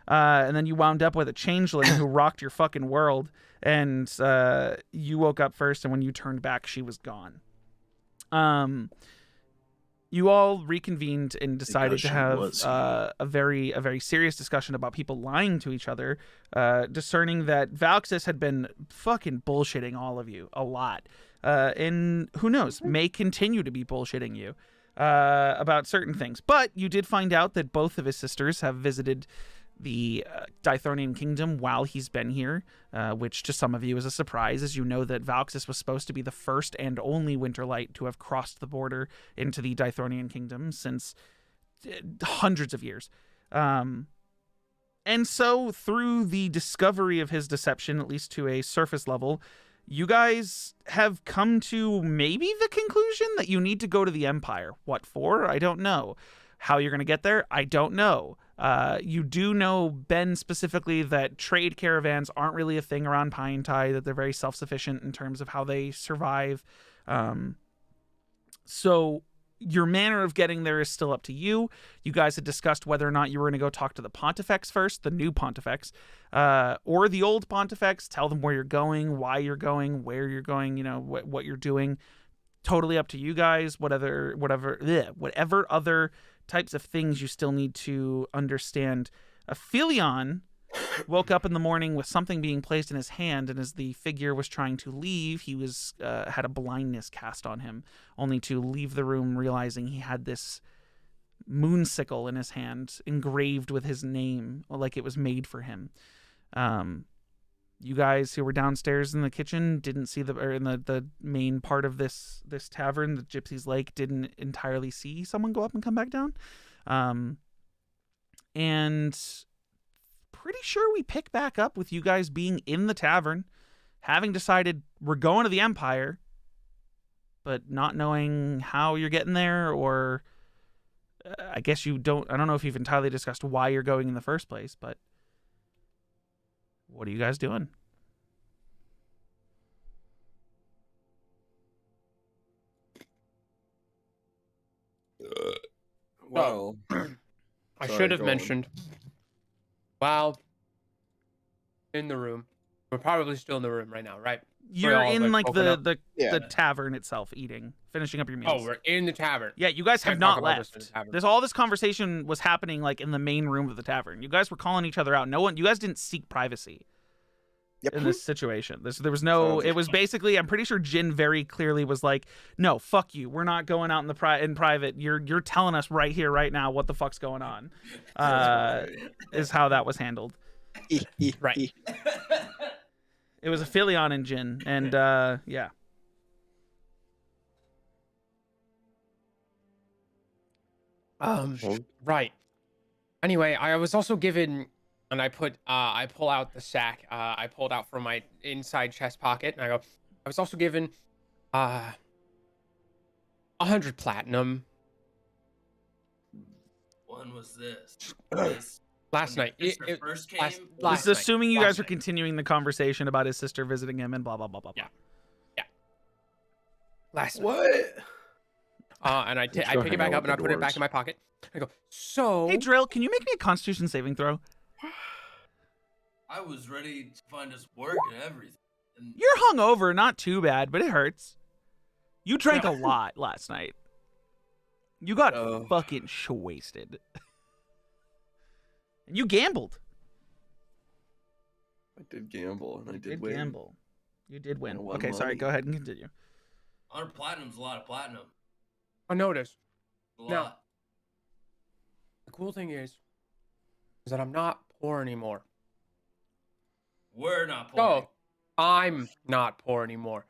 And then you wound up with a changeling who rocked your fucking world. And you woke up first, and when you turned back, she was gone. You all reconvened and decided to have a very serious discussion about people lying to each other, discerning that Valxis had been fucking bullshitting all of you a lot. And who knows, may continue to be bullshitting you about certain things. But you did find out that both of his sisters have visited the Dythornian kingdom while he's been here, which to some of you is a surprise, as you know that Valxis was supposed to be the first and only Winterlight to have crossed the border into the Dythornian kingdom since hundreds of years. And so through the discovery of his deception, at least to a surface level, you guys have come to maybe the conclusion that you need to go to the Empire. What for? I don't know. How you're going to get there? I don't know. You do know, Ben, specifically, that trade caravans aren't really a thing around Pine Tide, that they're very self-sufficient in terms of how they survive. So your manner of getting there is still up to you. You guys had discussed whether or not you were going to go talk to the Pontifex first, the new Pontifex, or the old Pontifex, tell them where you're going, why you're going, where you're going, you know, what you're doing. Totally up to you guys. Whatever other types of things you still need to understand. Aphelion woke up in the morning with something being placed in his hand, and as the figure was trying to leave, he was had a blindness cast on him, only to leave the room realizing he had this moon sickle in his hand, engraved with his name, like it was made for him. You guys who were downstairs in the kitchen didn't see in the main part of this tavern, the Gypsy's Lake, didn't entirely see someone go up and come back down. And pretty sure we pick back up with you guys being in the tavern, having decided we're going to the Empire, but not knowing how you're getting there, or I guess I don't know if you've entirely discussed why you're going in the first place, but what are you guys doing? Well, I should have mentioned, while in the room, we're probably still in the room right now, right? You're in like the tavern itself, finishing up your meals. Oh, we're in the tavern. Yeah, you guys have not left. There's all this conversation was happening like in the main room of the tavern. You guys were calling each other out. You guys didn't seek privacy in this situation. There was no. It was basically, I'm pretty sure Jin very clearly was like, "No, fuck you. We're not going out in private. You're telling us right here, right now, what the fuck's going on." Is how that was handled. Right. It was Aphelion and Jin, and yeah. Right. Anyway, I was also given, and I pull out the sack. I pulled out from my inside chest pocket, and I go, I was also given 100 platinum. When was this? Last night. This is assuming you guys were continuing the conversation about his sister visiting him and blah blah blah blah blah. Yeah. Last night. What? And I pick it back up and I put it back in my pocket. I go, so... Hey, Drill, can you make me a Constitution saving throw? I was ready to find us work and everything. And... You're hungover, not too bad, but it hurts. You drank a lot last night. You got fucking wasted. And you gambled. I did gamble, and I did win. Gamble. You did win. Okay, sorry, go ahead and continue. 100 platinum's a lot of platinum. I noticed. A lot. Now, the cool thing is that I'm not poor anymore. We're not poor. Oh, I'm not poor anymore.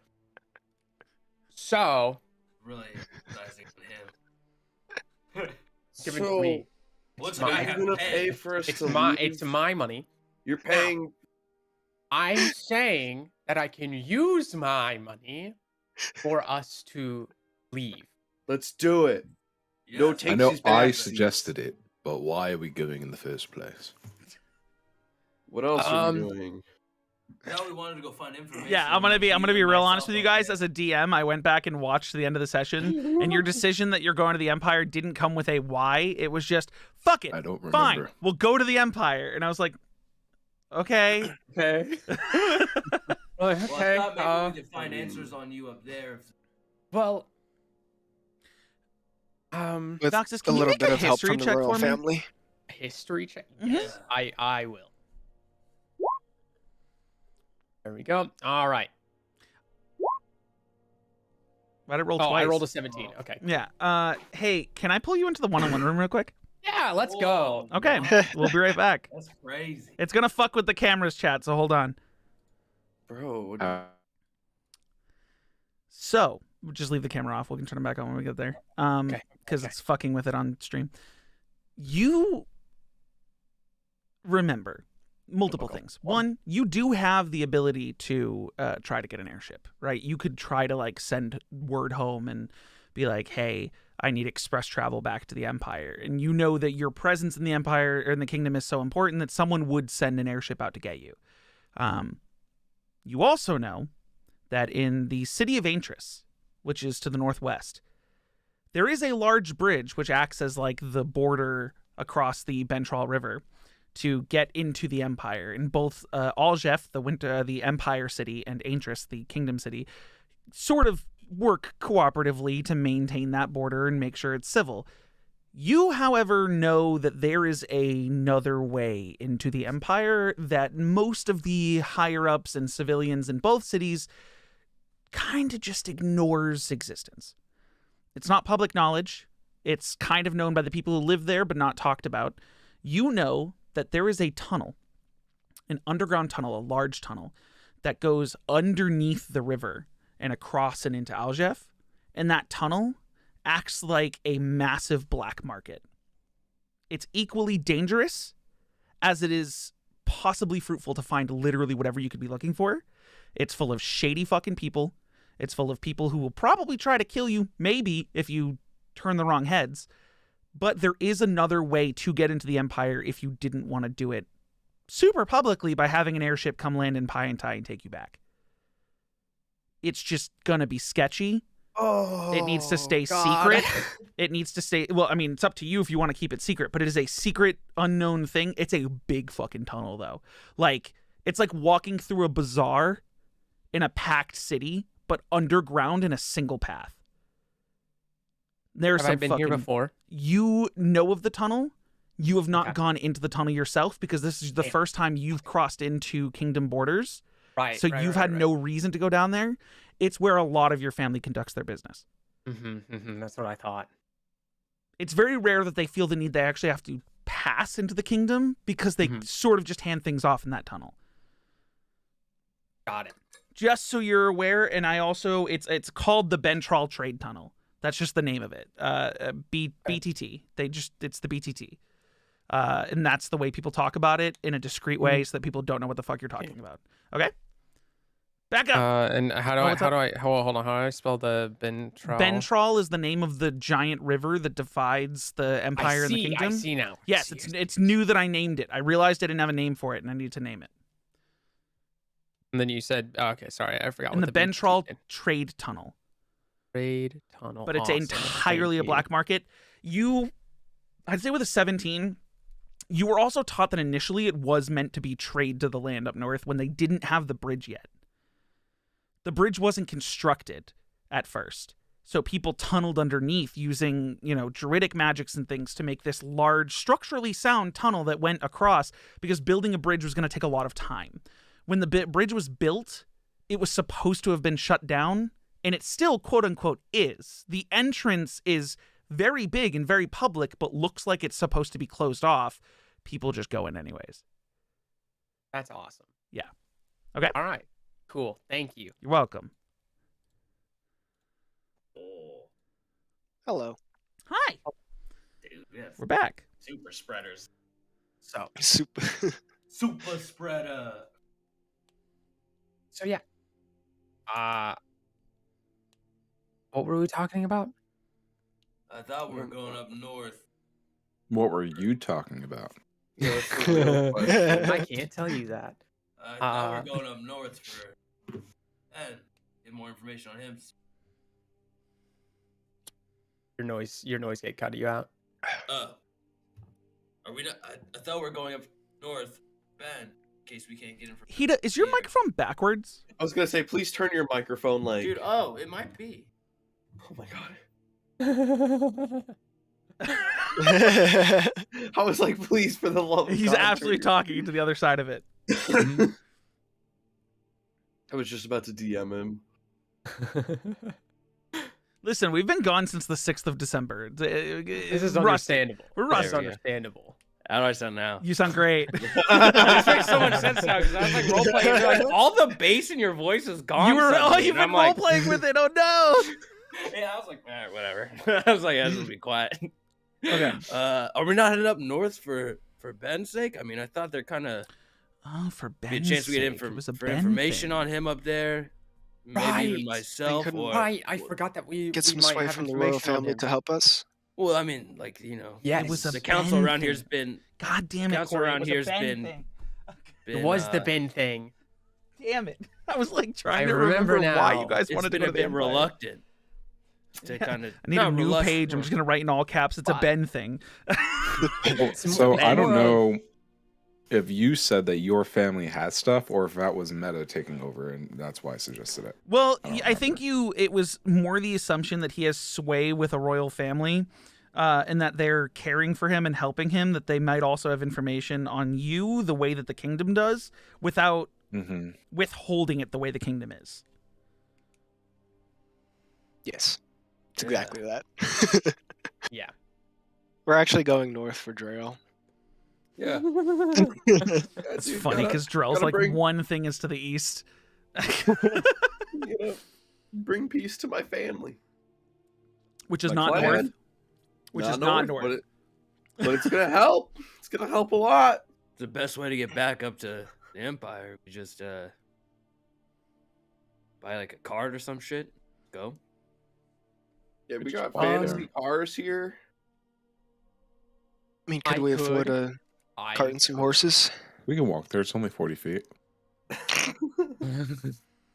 So, really emphasizing him. Give it to me. What's gonna pay for us to leave? It's my money. You're paying. I'm saying that I can use my money for us to leave. Let's do it. Yeah. No takesies. I know I suggested it, but why are we going in the first place? What else are we doing? Now we wanted to go find information. Yeah, I'm gonna be real honest with you guys. As a DM, I went back and watched the end of the session, and your decision that you're going to the Empire didn't come with a why. It was just fuck it. I don't remember. Fine, we'll go to the Empire. And I was like, okay. Okay. Well, I thought maybe we could find answers on you up there. Well, with Doxus, a can you little make bit a of help history from the check royal for me? family. history check. Mhm. Yes, I will. There we go. All right. Why'd it roll Oh, twice? I rolled a 17. Okay. Yeah. Hey, can I pull you into the one-on-one room real quick? Yeah, let's go. Whoa, Okay, wow. we'll be right back. That's crazy. It's gonna fuck with the cameras, chat. So hold on. Bro, So we'll just leave the camera off. We can turn it back on when we get there. Okay. Because it's fucking with it on stream. You remember multiple things. One, you do have the ability to try to get an airship, right? You could try to like send word home and be like, hey, I need express travel back to the Empire. And you know that your presence in the Empire or in the kingdom is so important that someone would send an airship out to get you. You also know that in the city of Aetheria, which is to the northwest, there is a large bridge which acts as like the border across the Bentrol River to get into the Empire. And both Aljef, the Empire city, and Aetheria, the kingdom city, sort of work cooperatively to maintain that border and make sure it's civil. You, however, know that there is another way into the Empire that most of the higher-ups and civilians in both cities kind of just ignores existence. It's not public knowledge. It's kind of known by the people who live there, but not talked about. You know that there is a tunnel, an underground tunnel, a large tunnel, that goes underneath the river and across and into Aljef. And that tunnel acts like a massive black market. It's equally dangerous as it is possibly fruitful to find literally whatever you could be looking for. It's full of shady fucking people. It's full of people who will probably try to kill you, maybe, if you turn the wrong heads. But there is another way to get into the Empire if you didn't want to do it super publicly by having an airship come land in Pie and Tai and take you back. It's just gonna be sketchy. oh, It needs to stay God. secret. It needs to stay... Well, I mean, it's up to you if you want to keep it secret, but it is a secret, unknown thing. It's a big fucking tunnel, though. Like, it's like walking through a bazaar in a packed city, but underground in a single path. There's Have I been here before? You know of the tunnel. You have not gone into the tunnel yourself because this is the first time you've crossed into kingdom borders. Right. So you've had no reason to go down there. It's where a lot of your family conducts their business. That's what I thought. It's very rare that they feel the need they actually have to pass into the kingdom because they sort of just hand things off in that tunnel. Got it. Just so you're aware, and I also it's called the Bentrol Trade Tunnel. That's just the name of it. BTT. It's the BTT. And that's the way people talk about it in a discreet way so that people don't know what the fuck you're talking about. Okay? Back up. And how do hold on, how do I spell the Bentrol? Bentrol is the name of the giant river that divides the Empire and the kingdom. I see now. Yes, it's new that I named it. I realized I didn't have a name for it and I needed to name it. And then you said, okay, sorry, I forgot. In what the Bentrol Trade Tunnel. Trade Tunnel. But it's awesome. entirely a Thank black market. I'd say with a 17, you were also taught that initially it was meant to be trade to the land up north when they didn't have the bridge yet. The bridge wasn't constructed at first. So people tunneled underneath using, druidic magics and things to make this large, structurally sound tunnel that went across because building a bridge was going to take a lot of time. When the bridge was built, it was supposed to have been shut down, and it still, quote unquote, is. The entrance is very big and very public, but looks like it's supposed to be closed off. People just go in anyways. That's awesome. Yeah. Okay. All right. Cool. Thank you. You're welcome. Hello. Hi. Dude, we have We're back. super spreaders. So Super. Super spreader. yeah. What were we talking about? I thought we were going up north. What were you talking about? I can't tell you that. I thought we were going up north for and get more information on him. Your noise gate cut you out. Are we not? I thought we were going up north, Ben, in case we can't get him. Is your microphone backwards? I was gonna say, please turn your microphone like. Dude, oh, it might be. Oh my god. I was like, please, for the love of He's God, absolutely talking to the other side of it. I was just about to DM him. Listen, we've been gone since the 6th of December. This is understandable. We're rusty. It's understandable. How do I sound now? You sound great. This makes so much sense now because I was like role playing. You're like, all the bass in your voice is gone. You've and been I'm role like, playing with it. Oh no. Yeah, I was like, all right, whatever. I was like, let's be quiet. Okay. Are we not headed up north for Ben's sake? I mean, I thought they're kind of. Oh, for Ben's Be a chance we get sake. It was a for Ben information thing. on him up there. Maybe even myself. Or, I forgot that we Get some might sway have from the royal information on family him. to help us. well, I mean, like Yes. It was a the council Ben around thing. here's been. God damn it, Council Corey. around It was here's a Ben been- thing. It was the Ben thing. Damn it. I was like trying I to remember remember why now. you guys It's wanted to been go a to the bit Empire. reluctant to kind of. I need a new page. I'm just gonna write in all caps. It's a Ben thing. So I don't know if you said that your family had stuff or if that was Meta taking over, and that's why I suggested it. Well, I don't I think it was more the assumption that he has sway with a royal family, and that they're caring for him and helping him, that they might also have information on you the way that the kingdom does without withholding it the way the kingdom is. Yes. It's exactly that. Yeah. We're actually going north for Drail. Yeah. It's funny because Drell's like one thing is to the east. Bring peace to my family. Which is My not clan. north. Which is not north. But it's gonna help. It's gonna help a lot. The best way to get back up to the Empire, we just buy like a card or some shit. Go. Yeah, we Good got job. fancy cars here. I mean, could we afford a cart and some horses? We can walk there. It's only 40 feet.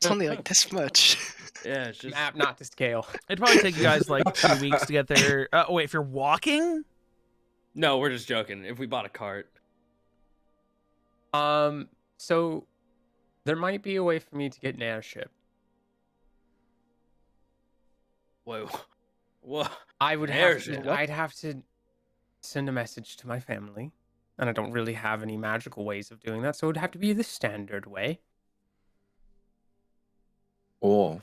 It's only like this much. Yeah, it's just Map not to scale. It'd probably take you guys like 2 weeks to get there. Oh wait, if you're walking? no. We're just joking. If we bought a cart, So there might be a way for me to get an airship. whoa, what? I would have Airship? to, I'd have to send a message to my family, and I don't really have any magical ways of doing that, so it would have to be the standard way. Or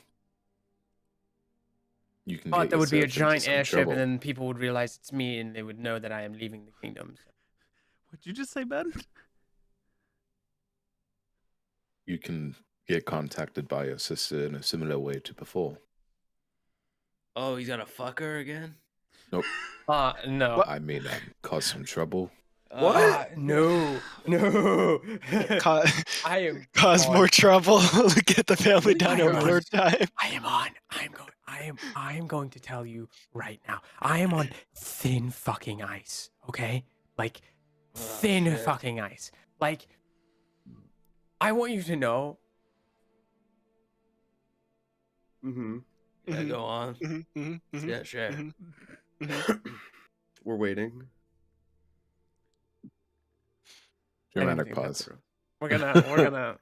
you can. But get there would be a yourself into giant some airship, trouble. and then people would realize it's me, and they would know that I am leaving the kingdom. So. What'd you just say, Ben? You can get contacted by your sister in a similar way to before. Oh, he's got a fucker again. No. I mean, cause some trouble. No. I am Cause more trouble. Get the family down I one am more on. time. I am going to tell you right now. I am on thin fucking ice. Okay, like thin shit. fucking ice. Like, I want you to know. Mm-hmm. Yeah, Mhm. go on. Yeah, sure. We're waiting. Dramatic Anything pause. that's- We're gonna.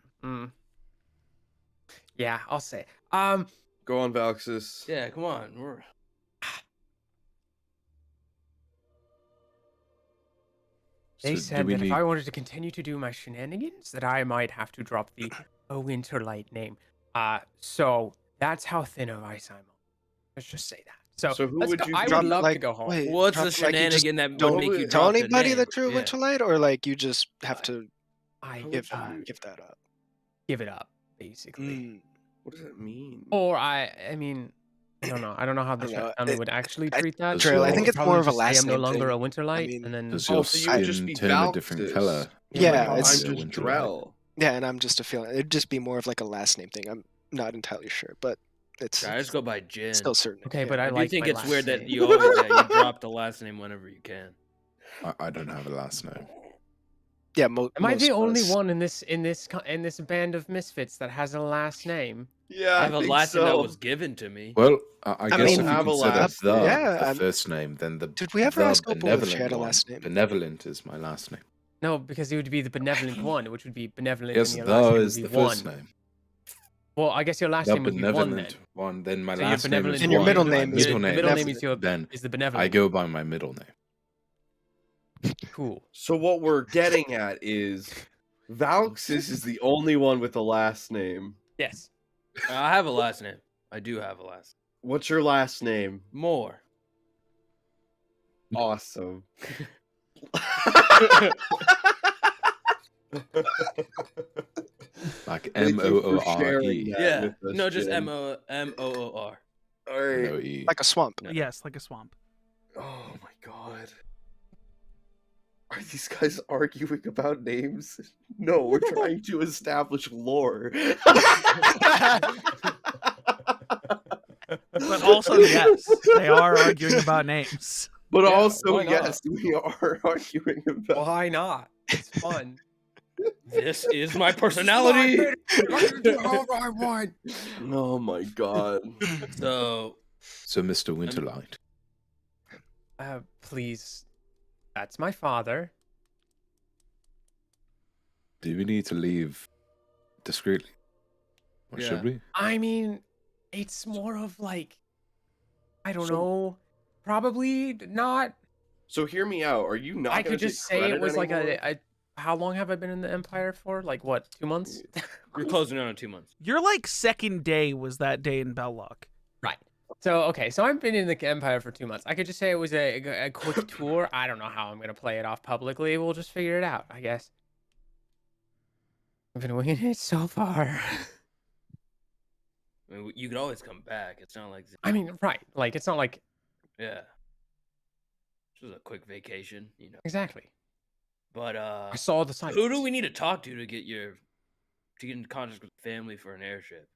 Yeah, I'll say. Go on, Valxis. Yeah, come on. We're They So said do we that if need- I wanted to continue to do my shenanigans, that I might have to drop the Winterlight name. So that's how thin of ice I'm on. Let's just say that. So who let's would go. you I drop, would love to like, go home. wait, what's drop, the like, you just shenanigan that would don't make you Tell drop the anybody name? that you're a Yeah. Winterlight, or like you just have to I give uh, give that up. give it up, basically. Mm. What does that mean? Or I mean, I don't know. I don't know how the I don't know. family would actually I- treat that. Trail, I They think would it's more probably of a just say last I'm no name longer a thing. Winterlight, I mean, and then Does Oh, your so you would just skin be turn a different Valxis. color? Yeah, I'm it's- just Winter Drell. Yeah, and I'm just a feeling. It'd just be more of like a last name thing. I'm not entirely sure, but it's I just go by Jin. still certain. okay, yeah. but I I do like think my it's last weird that name. you always you drop the last name whenever you can. I don't have a last name. Yeah, Am I most the of only us. one in this band of misfits that has a last name? Yeah, I have a think last name so. that was given to me. Well, I guess mean, if you have a consider last the name. Yeah, the I'm- first name, then Did we ever the ask Opal if she had benevolent a one. last name? Benevolent is my last name. No, because it would be the benevolent one, which would be benevolent, Yes, and your last the name would is be the one. first name. Well, I guess your last The name would be one then. benevolent one. Then my So your last name is benevolent And your one. middle My name is middle the name middle is- name is your then is the I benevolent. go by my middle name. Cool. So what we're getting at is Valxis is the only one with a last name. Yes. I have a last name. I do have a last. What's your last name? More. Awesome. Like Thank you for Moore. sharing that Yeah. with us, No, just Jim. Moor. All right. No E. Like a swamp. No. Yes, like a swamp. Oh my god. Are these guys arguing about names? No, we're trying to establish lore. But also, yes, they are arguing about names. But Yeah, also, why not? yes, we are arguing about. Why not? It's fun. This is my personality. Whatever I want. Oh my god. So So, Mr. Winterlight. Please. That's my father. Do we need to leave discreetly? Or Yeah. should we? I mean, it's more of like, I don't So- know. Probably not. So hear me out. Are you not? I gonna could just take say it credit was like anymore? a. How long have I been in the Empire for? Like what? 2 months? you're closing in on 2 months. Your like second day was that day in Belloc. So okay, so I've been in the Empire for 2 months. I could just say it was a quick tour. I don't know how I'm gonna play it off publicly. We'll just figure it out, I guess. I've been winging it so far. I mean, you could always come back. It's not like I mean, right? Like it's not like yeah. Just a quick vacation, you know. exactly. But I saw the sign. who do we need to talk to get in contact with the family for an airship?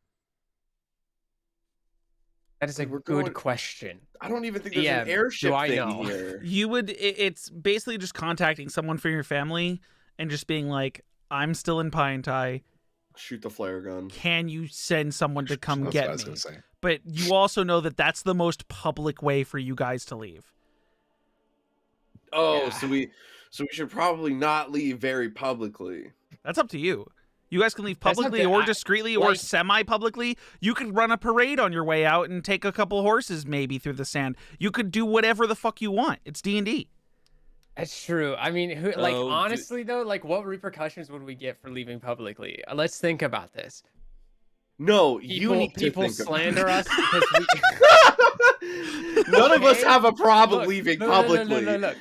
That is a Like, we're good going- question. I don't even think there's Yeah, an airship do I thing know? here. You would. It's basically just contacting someone for your family and just being like, "I'm still in Pine Tie. Shoot the flare gun. Can you send someone to come That's what I get was me?" gonna say. But you also know that that's the most public way for you guys to leave. Oh, Yeah. so we should probably not leave very publicly. That's up to you. You guys can leave That's not publicly the- or I- discreetly or like- semi-publicly. You could run a parade on your way out and take a couple horses maybe through the sand. You could do whatever the fuck you want. It's D&D. That's true. I mean, like So, honestly though, like what repercussions would we get for leaving publicly? Let's think about this. No, you need to people think slander about us because we. None of us Okay? have a problem Look, leaving no, publicly. Look.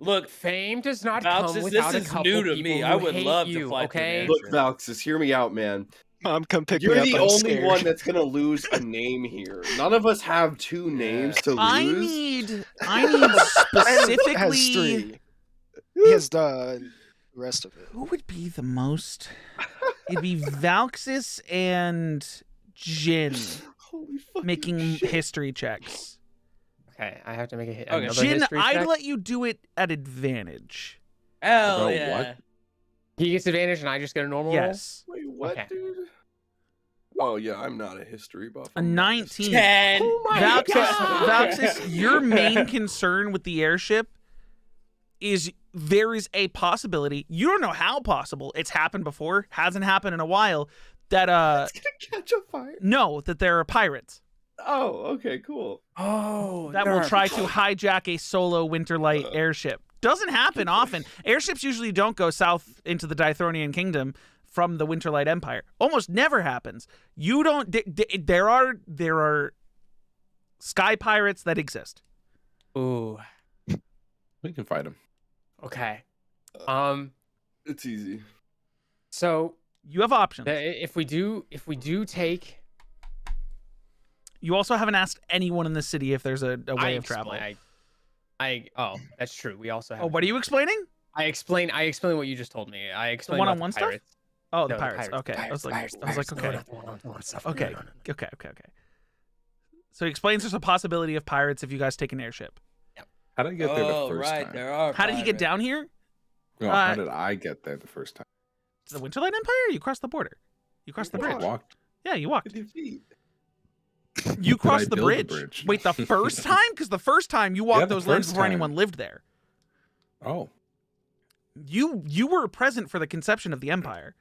Look, Fame does not Valxis, come without this a is couple new to people me. who I would hate love to you, fly through an okay? air- Look, Valxis, hear me out, man. Mom, come pick You're me up. the I'm only scared. one that's gonna lose a name here. None of us have two names to I lose. need Brandon has specifically 3. He has the rest of it. who would be the most. It'd be Valxis and Jin Holy fucking making shit. history checks. Okay, I have to make Okay. another Jin, history I'd check. let you do it at advantage. hell About yeah. what? He gets advantage and I just get a normal roll? Yes. Wait, what, Okay. dude? Oh yeah, I'm not a history buff. A I'm not 19. 10. Oh my Valxis, God. Valxis, your main concern with the airship is there is a possibility, you don't know how possible, it's happened before, hasn't happened in a while, that It's gonna catch a fire. that there are pirates Oh, okay, cool. Oh, that there will are- try to hijack a solo Winterlight airship. Doesn't happen often. Airships usually don't go south into the Dithronian Kingdom from the Winterlight Empire. Almost never happens. You don't. There are sky pirates that exist. Ooh, We can fight him. okay. It's easy. So You have options. if we do take, You also haven't asked anyone in the city if there's a way of travel. Oh, that's true. We also have. Oh, what are you explaining? I explain what you just told me. I explained about one-on-one the stuff? pirates. Oh, the No, pirates. Okay, I was like, okay, No, not the one-on-one stuff. okay, No. okay. So he explains there's a possibility of pirates if you guys take an airship. How did I get there the Oh, first right. time? There are. How did he get pirates. down here? No, how did I get there the first time? To the Winterlight Empire? You crossed the border. You crossed the bridge. Walked. Yeah, you walked. 50 feet. You crossed the build the bridge. bridge? Wait, the first time? Because the first time you walked the those lands first before time. anyone lived there. Oh. You were present for the conception of the Empire.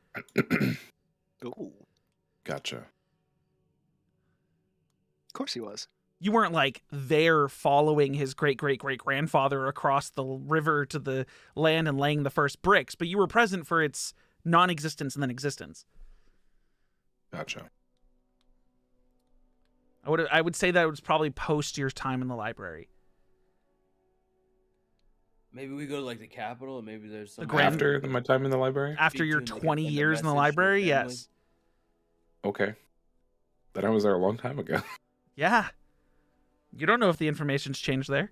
Ooh, Gotcha. of course he was. You weren't like there following his great-great-great-grandfather across the river to the land and laying the first bricks, but you were present for its non-existence and then existence. Gotcha. I would say that it was probably post your time in the library. Maybe we go to like the capital, and maybe there's some. After my time in the library? After Speak your to, like, 20 send a years in the message to your library, family. yes. Okay. Then I was there a long time ago. Yeah. You don't know if the information's changed there.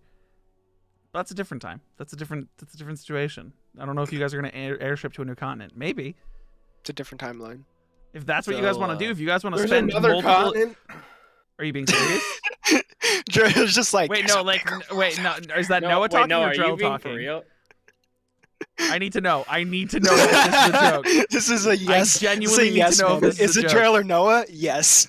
That's a different time. That's a different situation. I don't know if you guys are going to airship to a new continent. Maybe. It's a different timeline. If that's what you guys want to do, if you guys want to There's spend another multiple... continent. Are you being serious? It's just like Wait, no, like, wait, no, is that Noah wait, talking no, or are you Drell being talking? for real? I need to know. I need to know if this is a joke. This is a yes. I genuinely need to know if this is is a it joke. Drell or Noah? Yes.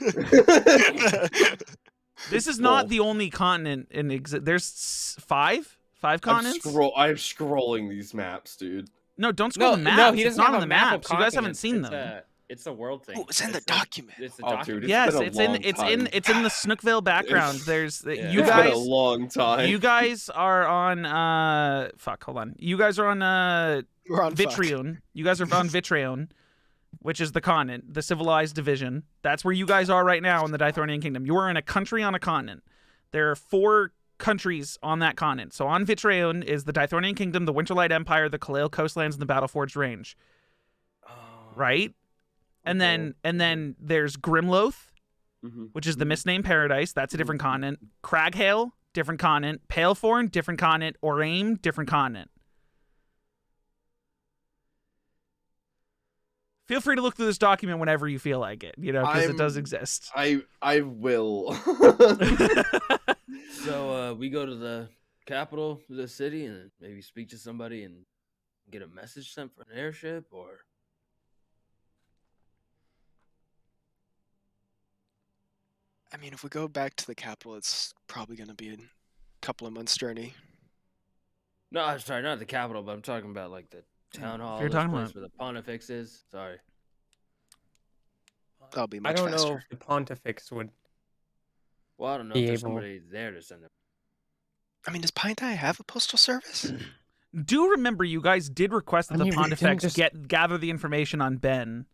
This is not Well, the only continent in exist. There's five continents. I'm scrolling these maps, dude. No, don't scroll No, the maps. no, he it's doesn't not have on a the map of maps. You guys haven't continents. seen It's them. It's a world thing. Oh, it's in the document. It's a Oh, document. dude, Yes, been a it's in long it's time. in the Snookville background. There's Yeah. you It's been a guys. long time. You guys are on fuck, hold on. You guys are on We're on fuck. Vitrion. You guys are on Vitrion, which is the continent, the civilized division. That's where you guys are right now in the Dythornian Kingdom. You are in a country on a continent. There are 4 countries on that continent. So on Vitrion is the Dythornian Kingdom, the Winterlight Empire, the Kalale Coastlands, and the Battleforged Range. Right? And then there's Grimloth, which is the misnamed paradise. That's a different continent. Craghale, different continent. Paleforn, different continent. Oraim, different continent. Feel free to look through this document whenever you feel like it, because it does exist. I will. So we go to the capital of the city and maybe speak to somebody and get a message sent for an airship, or I mean, if we go back to the capital, it's probably going to be a couple of months' journey. no, I'm sorry, not the capital, but I'm talking about like the town hall. you're this talking place about- where the pontifex is. Sorry. That'll be I much don't know faster. if the pontifex would. Well, I don't know Be if there's able- somebody there to send it. I mean, does Pine Tie have a postal service? Do remember you guys did request that I the mean, we didn't Pontifex just- gather the information on Ben,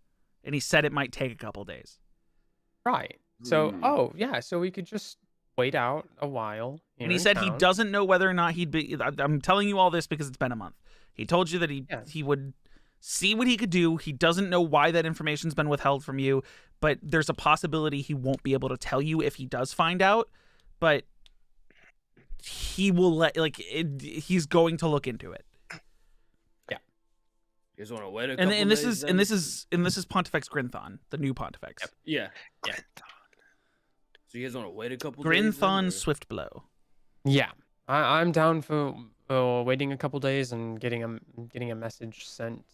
and he said it might take a couple days. Right. So, Hmm. oh yeah, so we could just wait out a while. And he said he doesn't know whether or not he'd be. I'm telling you all this because it's been a month. He told you that he would see what he could do. He doesn't know why that information's been withheld from you, but there's a possibility he won't be able to tell you if he does find out. But he will he's going to look into it. You guys want to wait a And couple and this days is then? and this is Pontifex Grinthon, the new Pontifex. Yep. Yeah. So you guys want to wait a couple days? Grinthon then, or- Swiftblow. Yeah, I'm down for waiting a couple days and getting a message sent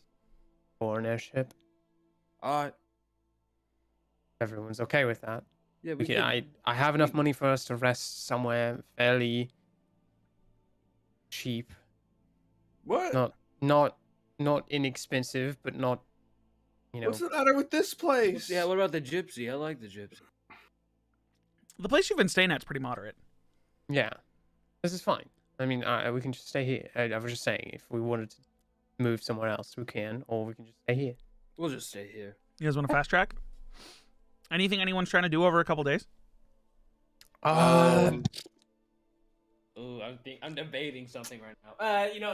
for an airship. All right. Everyone's okay with that. Yeah, We we can, could. I have enough money for us to rest somewhere fairly cheap, What? not inexpensive, but not, What's the matter with this place? Yeah, what about the gypsy? I like the gypsy. The place you've been staying at's pretty moderate. Yeah, this is fine. I mean, we can just stay here. I was just saying, if we wanted to move somewhere else, we can, or we can just stay here. We'll just stay here. You guys want to fast track? Anything anyone's trying to do over a couple days? Oh, I'm debating something right now.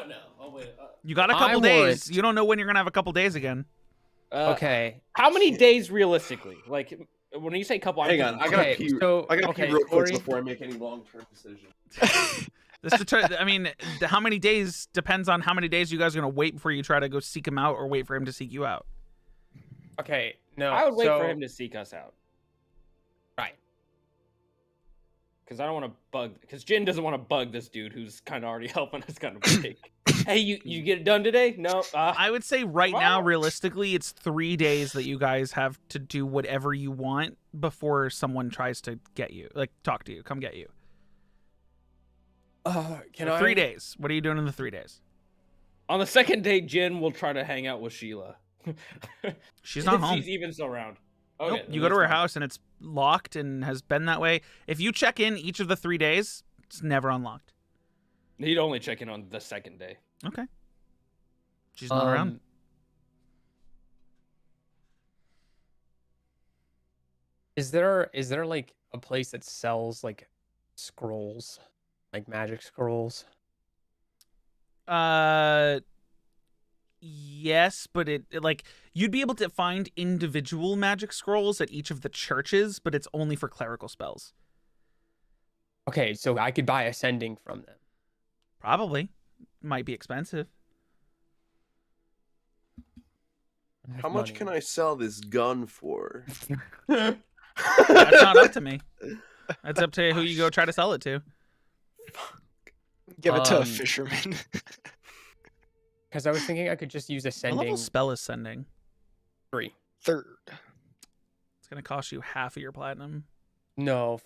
No. I'll wait. You got a I couple days. would- You don't know when you're gonna have a couple days again. Okay. How many days realistically? Like, when you say couple, I'm Hang on, thinking- I gotta Okay, pee. so- I gotta okay, pee real quick Corey? before I make any long-term decisions. I mean, how many days depends on how many days you guys are gonna wait before you try to go seek him out or wait for him to seek you out. Okay. No. I would wait so, for him to seek us out. Right. Because I don't want to bug. Because Jin doesn't want to bug this dude who's kind of already helping us kind of big. Hey, you get it done today? No. I would say right now, tomorrow? realistically, it's 3 days that you guys have to do whatever you want before someone tries to get you, like talk to you, come get you. Can So I? 3 days. What are you doing in the 3 days? On the second day, Jin will try to hang out with Sheila. She's not If home. She's even still around. Nope. Okay, You go to her house and it's locked and has been that way. If you check in each of the 3 days, it's never unlocked. He'd only check in on the second day. Okay. She's not around. Is there like a place that sells like scrolls, like magic scrolls? Yes, but it like you'd be able to find individual magic scrolls at each of the churches, but it's only for clerical spells. Okay, so I could buy ascending from them. Probably. Might be expensive. How much can I sell this gun for? That's not up to me. That's up to who you go try to sell it to. Give it to a fisherman. Because I was thinking I could just use What ascending level spell is sending? 3. Third. It's gonna cost you half of your platinum. No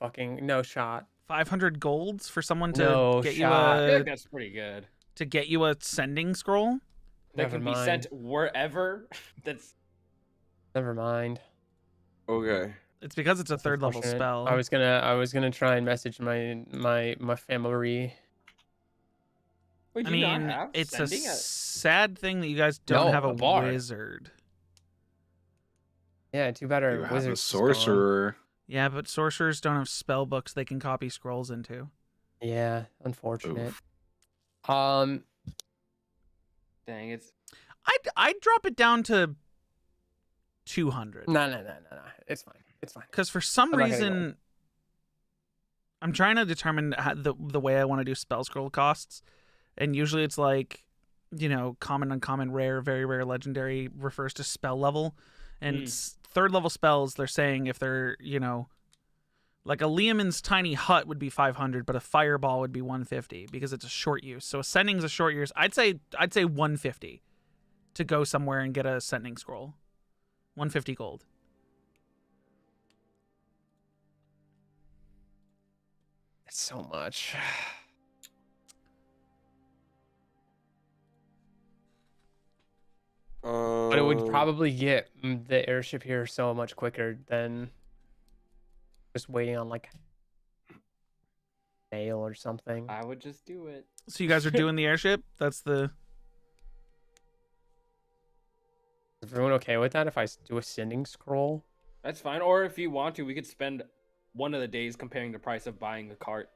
shot. 500 golds for someone to No get shot. I feel you like that's pretty good. to get you a sending scroll. That Never can be mind. sent wherever. That's Never mind. Okay. It's because it's a That's third level unfortunate. spell. I was gonna try and message my family. Wait, I do you not mean, have it's a sending sad thing that you guys don't No, have a a bard. wizard. Yeah, too bad our You have a wizard's gone. sorcerer. Yeah, but sorcerers don't have spell books they can copy scrolls into. Yeah, unfortunate. Oof. Dang, it's I'd drop it down to 200. No. It's fine. Because for some I'm not gonna go. reason, I'm trying to determine the way I want to do spell scroll costs, and usually it's like, common, uncommon, rare, very rare, legendary refers to spell level, and third level spells they're saying if they're like a Leoman's tiny hut would be 500, but a fireball would be 150 because it's a short use. So ascending's a short use. I'd say 150 to go somewhere and get a ascending scroll. 150 gold. It's so much. But it would probably get the airship here so much quicker than just waiting on like mail or something. I would just do it. So you guys are doing the airship? That's the... Is everyone okay with that if I do a sending scroll? That's fine. Or if you want to, we could spend one of the days comparing the price of buying the cart.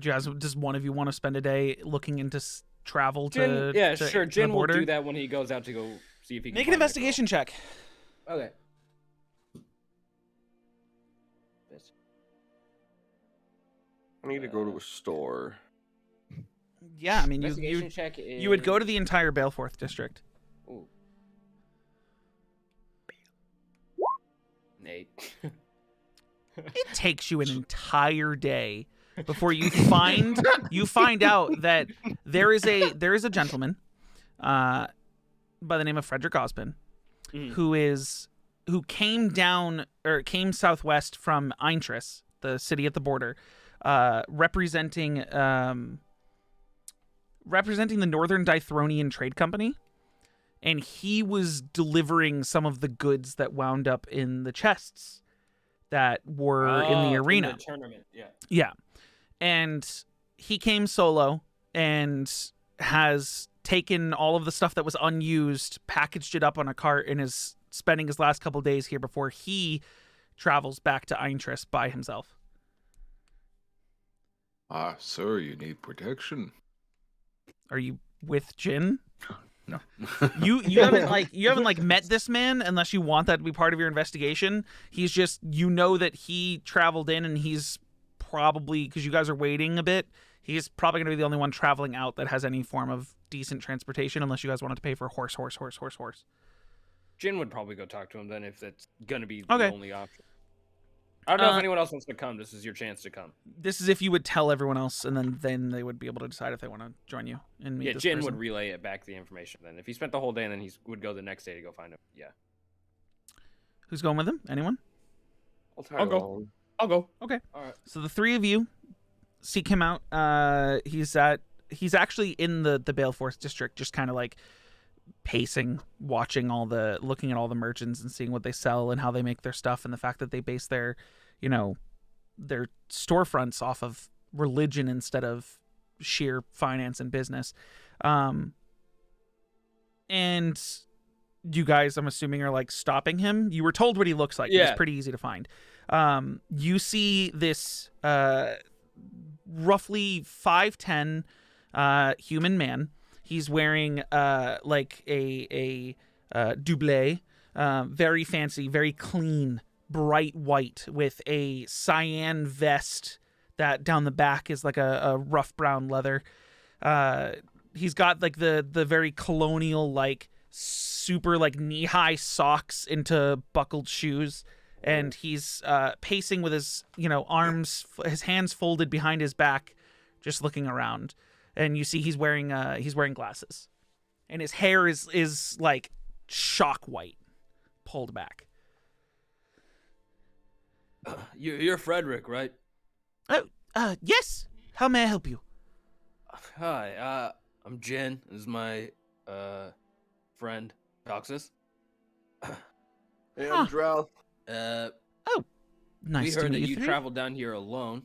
Do you guys, does one of you want to spend a day looking into travel to Jin, yeah, to sure. the Jin will border? do that when he goes out to go see if he can Make an find the investigation check. girl. Okay. I need to go to a store. Yeah, I mean, Investigation check is... you would go to the entire Balefort district. Ooh. Nate. It takes you an entire day before you find out that there is a gentleman by the name of Frederick Osbin who came southwest from Eintris, the city at the border, representing the Northern Dithronian Trade Company, and he was delivering some of the goods that wound up in the chests that were in the arena. In the tournament, yeah. Yeah. And he came solo and has taken all of the stuff that was unused, packaged it up on a cart, and is spending his last couple days here before he travels back to Eintris by himself. Ah, sir, you need protection. Are you with Jin? No. You haven't met this man unless you want that to be part of your investigation. He's just, that he traveled in, and he's probably, because you guys are waiting a bit, he's probably going to be the only one traveling out that has any form of decent transportation, unless you guys wanted to pay for horse. Jin would probably go talk to him then if that's gonna be Okay. the only option. I don't know if anyone else wants to come. This is your chance to come. This is if you would tell everyone else, and then they would be able to decide if they want to join you and meet. Yeah, this Jin person. would relay it back the information. Then, if he spent the whole day, and then he would go the next day to go find him. Yeah. Who's going with him? Anyone? I'll go. I'll go. Okay. All right. So the three of you seek him out. He's actually in the Baleforth district, just kind of like pacing, looking at all the merchants and seeing what they sell and how they make their stuff, and the fact that they base their storefronts off of religion instead of sheer finance and business. And you guys, I'm assuming, are like stopping him. You were told what he looks like. Yeah. It's pretty easy to find. You see this roughly 5'10" human man. He's wearing like a doublé, very fancy, very clean, bright white, with a cyan vest that down the back is like a rough brown leather. He's got like the very colonial, like super like knee-high socks into buckled shoes, and he's pacing with his his hands folded behind his back, just looking around. And you see he's wearing glasses, and his hair is like shock white, pulled back. You're Frederick, right? Oh, yes. How may I help you? Hi, I'm Jen. This is my friend, Toxis. Hey, I'm Drow. Nice We to heard meet that you three. traveled down here alone.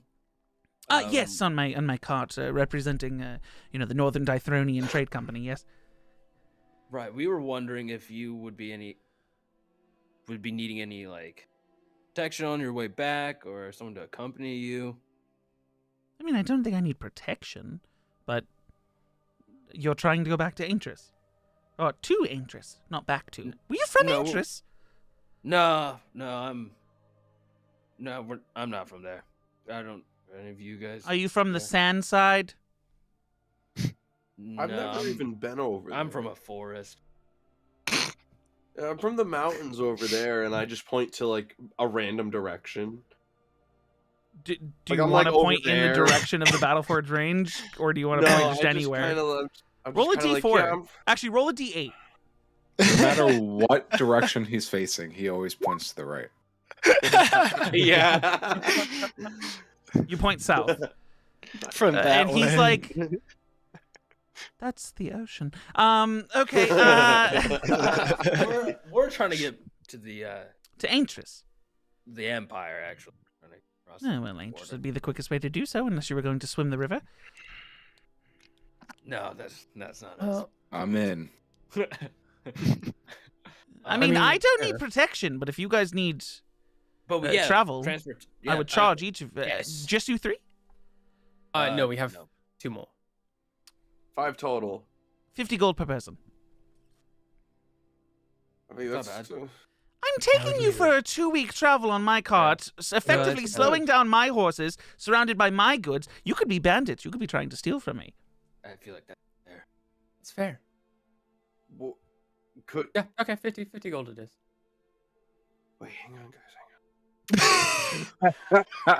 Yes, on my cart, representing the Northern Dithronian Trade Company. Yes. Right. We were wondering if you would be needing any like protection on your way back, or someone to accompany you. I mean, I don't think I need protection, but you're trying to go back to Aintris. Or to Aintris, not back to. Were you from No. Aintris? No, I'm not from there. I don't. Any of you guys? Are you from the Yeah. sand side? No, I've never even been over there. I'm from a forest. I'm from the mountains over there, and I just point to like a random direction. Do Like, you I'm, want to like, over point in the there. direction of the Battleforge range, or do you want to point just anywhere? Roll a d4. Actually, roll a d8. No matter what direction he's facing, he always points to the right. Yeah. You point south. From that And he's one. like, that's the ocean. Okay. We're trying to get to To Aintris. the Empire, actually. Trying to cross Oh, the well, Aintris border. would be the quickest way to do so, unless you were going to swim the river. No, that's not us. I'm in. I mean, I don't fair. need protection, but if you guys need But yeah, travel, transport. I would charge each of yes. just you three. No, we have no. 2 more. 5 total. 50 gold per person. I mean, Not that's. bad. I'm taking you for a 2-week travel on my cart, effectively that's slowing down my horses, surrounded by my goods. You could be bandits. You could be trying to steal from me. I feel like that's fair. It's fair. Well, could Yeah, okay, 50 gold it is. wait, hang on, guys.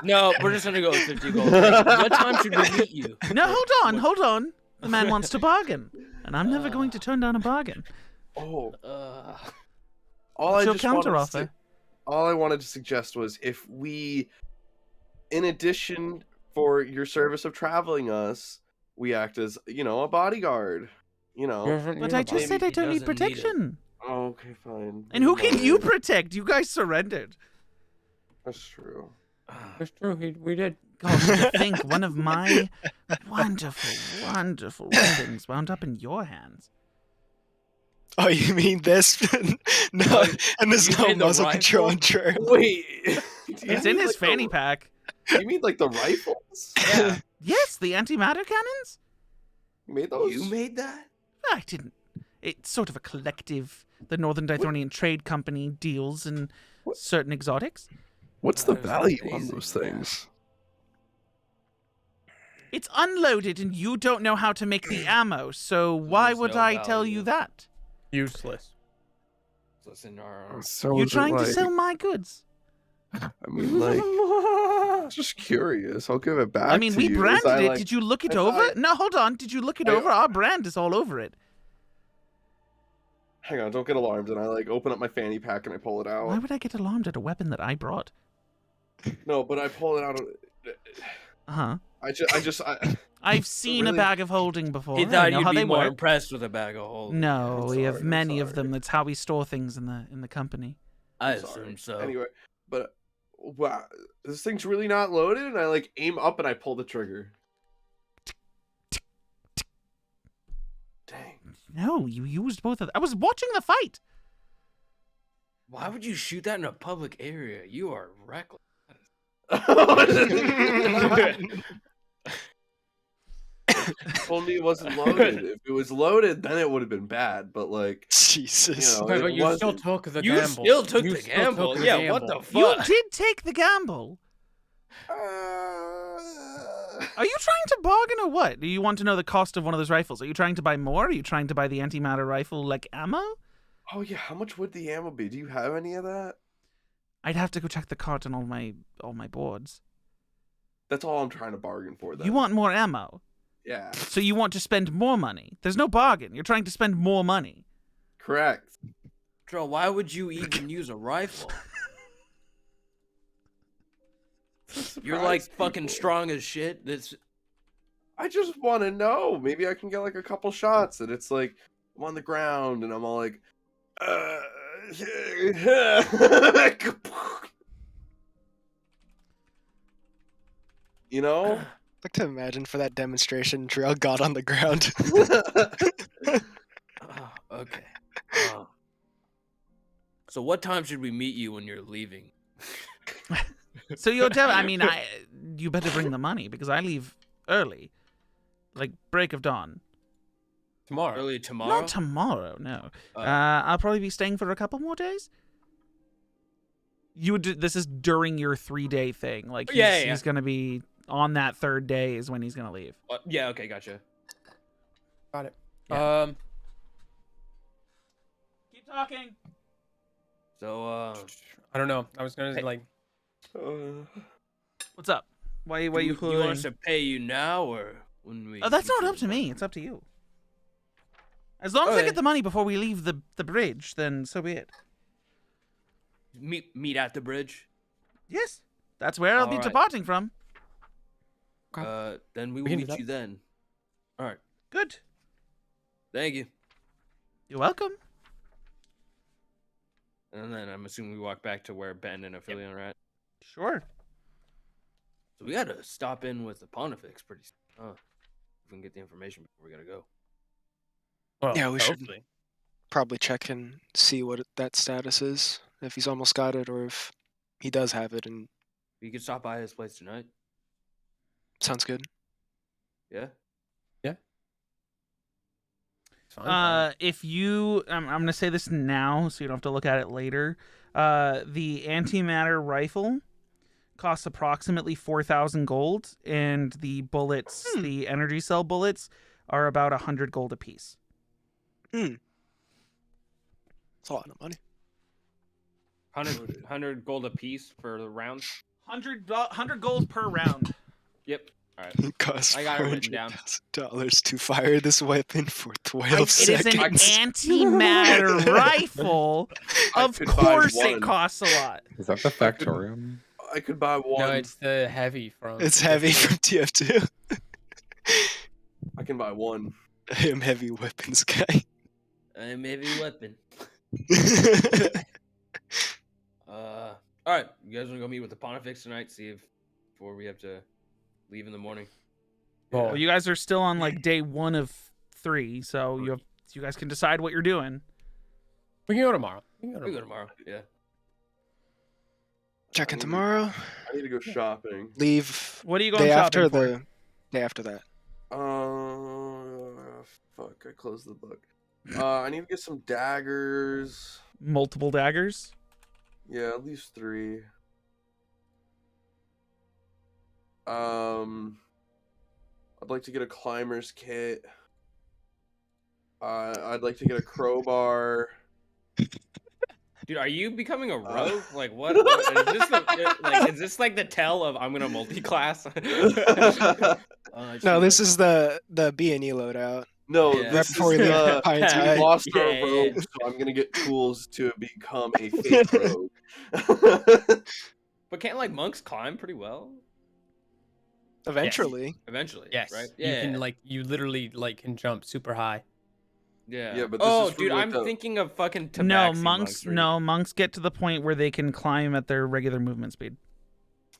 No, we're just gonna go with 50 gold. What time should we meet you? No, hold on. The man wants to bargain, and I'm never going to turn down a bargain. Oh, Uh, all What's I your just wanted to counteroffer? su- all I wanted to suggest was if we, in addition for your service of traveling us, we act as a bodyguard. But I just said I He don't need doesn't need it. protection. Oh, okay, fine. And who can you Fine. protect? You guys surrendered. That's true. That's true, we did. God, to think one of my wonderful, wonderful weapons wound up in your hands. Oh, you mean this? No, and there's You no mean the muzzle control rifle? on true. Wait, It's in his fanny pack. You mean like the rifles? yeah. Yes, the antimatter cannons? You made those? You made that? I didn't. It's sort of a collective. The Northern Dithronian Trade Company deals in certain exotics. What's the That was value on amazing, those yeah. things? It's unloaded and you don't know how to make the ammo, so why There's would no I tell you value. that? Useless. So it's in our. So You're is it trying to like- sell my goods. I mean, like, just curious. I'll give it back. I mean, we branded it. Did you look it over? No, hold on. Did you look it over? Our brand is all over it. Hang on, don't get alarmed. And I like open up my fanny pack and I pull it out. Why would I get alarmed at a weapon that I brought? No, but I pull it out. I've seen a bag of holding before. He I thought know you'd how be they more work. impressed with a bag of holding. No, we have many of sorry. them. That's how we store things in the company. I assume so. Anyway, but wow, this thing's really not loaded. And I like aim up and I pull the trigger. Dang. No, you used both of them. I was watching the fight. Why would you shoot that in a public area? You are reckless. Only it wasn't loaded. If it was loaded, then it would have been bad. But like, Jesus. you know, Okay, it but you still wasn't. took the You gamble. still took You the still gamble. took the Yeah, what the gamble. fuck? You did take the gamble. Uh, Are you trying to bargain or what? Do you want to know the cost of one of those rifles? Are you trying to buy more? Are you trying to buy the antimatter rifle like ammo? Oh yeah, how much would the ammo be? Do you have any of that? I'd have to go check the cart on all my boards. That's all I'm trying to bargain for. Then. You want more ammo, Yeah. so you want to spend more money. There's no bargain. You're trying to spend more money. Correct. Joe, why would you even use a rifle? You're like fucking strong as shit. That's I just want to know. Maybe I can get like a couple shots, and it's like I'm on the ground, and I'm all like, you know. I'd like to imagine for that demonstration, Trail got on the ground. okay. So what time should we meet you when you're leaving? So you better bring the money because I leave early, like break of dawn. Tomorrow. Early tomorrow? Not tomorrow, no. I'll probably be staying for a couple more days. This is during your 3-day thing. Like he's gonna be on that 3rd day is when he's gonna leave. Yeah. Okay. Gotcha. Got it. Yeah. Keep talking. So I don't know. I was gonna like. What's up? Why you you want us to pay you now or when we? Oh, that's not up to me. It's up to you. As long as I get the money before we leave the bridge, then so be it. Meet at the bridge. Yes, that's where I'll be Alright. departing from. Then we We will can do meet that. you then. All right. Good. Thank you. You're welcome. And then I'm assuming we walk back to where Ben and Aetheria are at. Sure. So we gotta stop in with the Pontifex pretty soon. If we can get the information before we gotta go. Well, Yeah, we should. hopefully. Probably check and see what that status is, if he's almost got it, or if he does have it. And We could stop by his place tonight. sounds good. Yeah. It's fine. If you, I'm gonna say this now, so you don't have to look at it later. The antimatter rifle costs approximately 4,000 gold, and the bullets, the energy cell bullets, are about 100 gold apiece. It's a lot of money. 100 gold a piece for the rounds. 100 gold per round. Yep. All right. It costs I got it written down. $400,000 to fire this weapon for 12 It is an seconds. antimatter rifle. Of could buy course, it one. costs a lot. Is that the Factorium? I could buy one. No, it's the heavy from. It's heavy from TF2. I can buy one. I am heavy weapons guy. I'm heavy weapon. All right. You guys want to go meet with the Pontifex tonight? See if before we have to leave in the morning. Well, you guys are still on like day 1 of 3, so you guys can decide what you're doing. We can go tomorrow. We go tomorrow. Yeah. Check in tomorrow. I need to go shopping. Leave What are you going day shopping after for? the day after that. Fuck! I closed the book. I need to get some daggers. Multiple daggers. Yeah, at least 3. I'd like to get a climber's kit. I'd like to get a crowbar. Dude, are you becoming a rogue? Like what is this? Is this like the tell of I'm gonna multi-class? No, this is the B&E loadout. No, Yeah. this Before is we leave the Pine we Tide. lost our Yeah, yeah. rogue, so I'm gonna get tools to become a fake rogue. But can't like monks climb pretty well? Eventually. Eventually. Yes. Right? You can you literally can jump super high. Yeah. Yeah, but this oh, is for, dude, like, I'm the- thinking of fucking tabaxi No, monks. where you- No, monks get to the point where they can climb at their regular movement speed.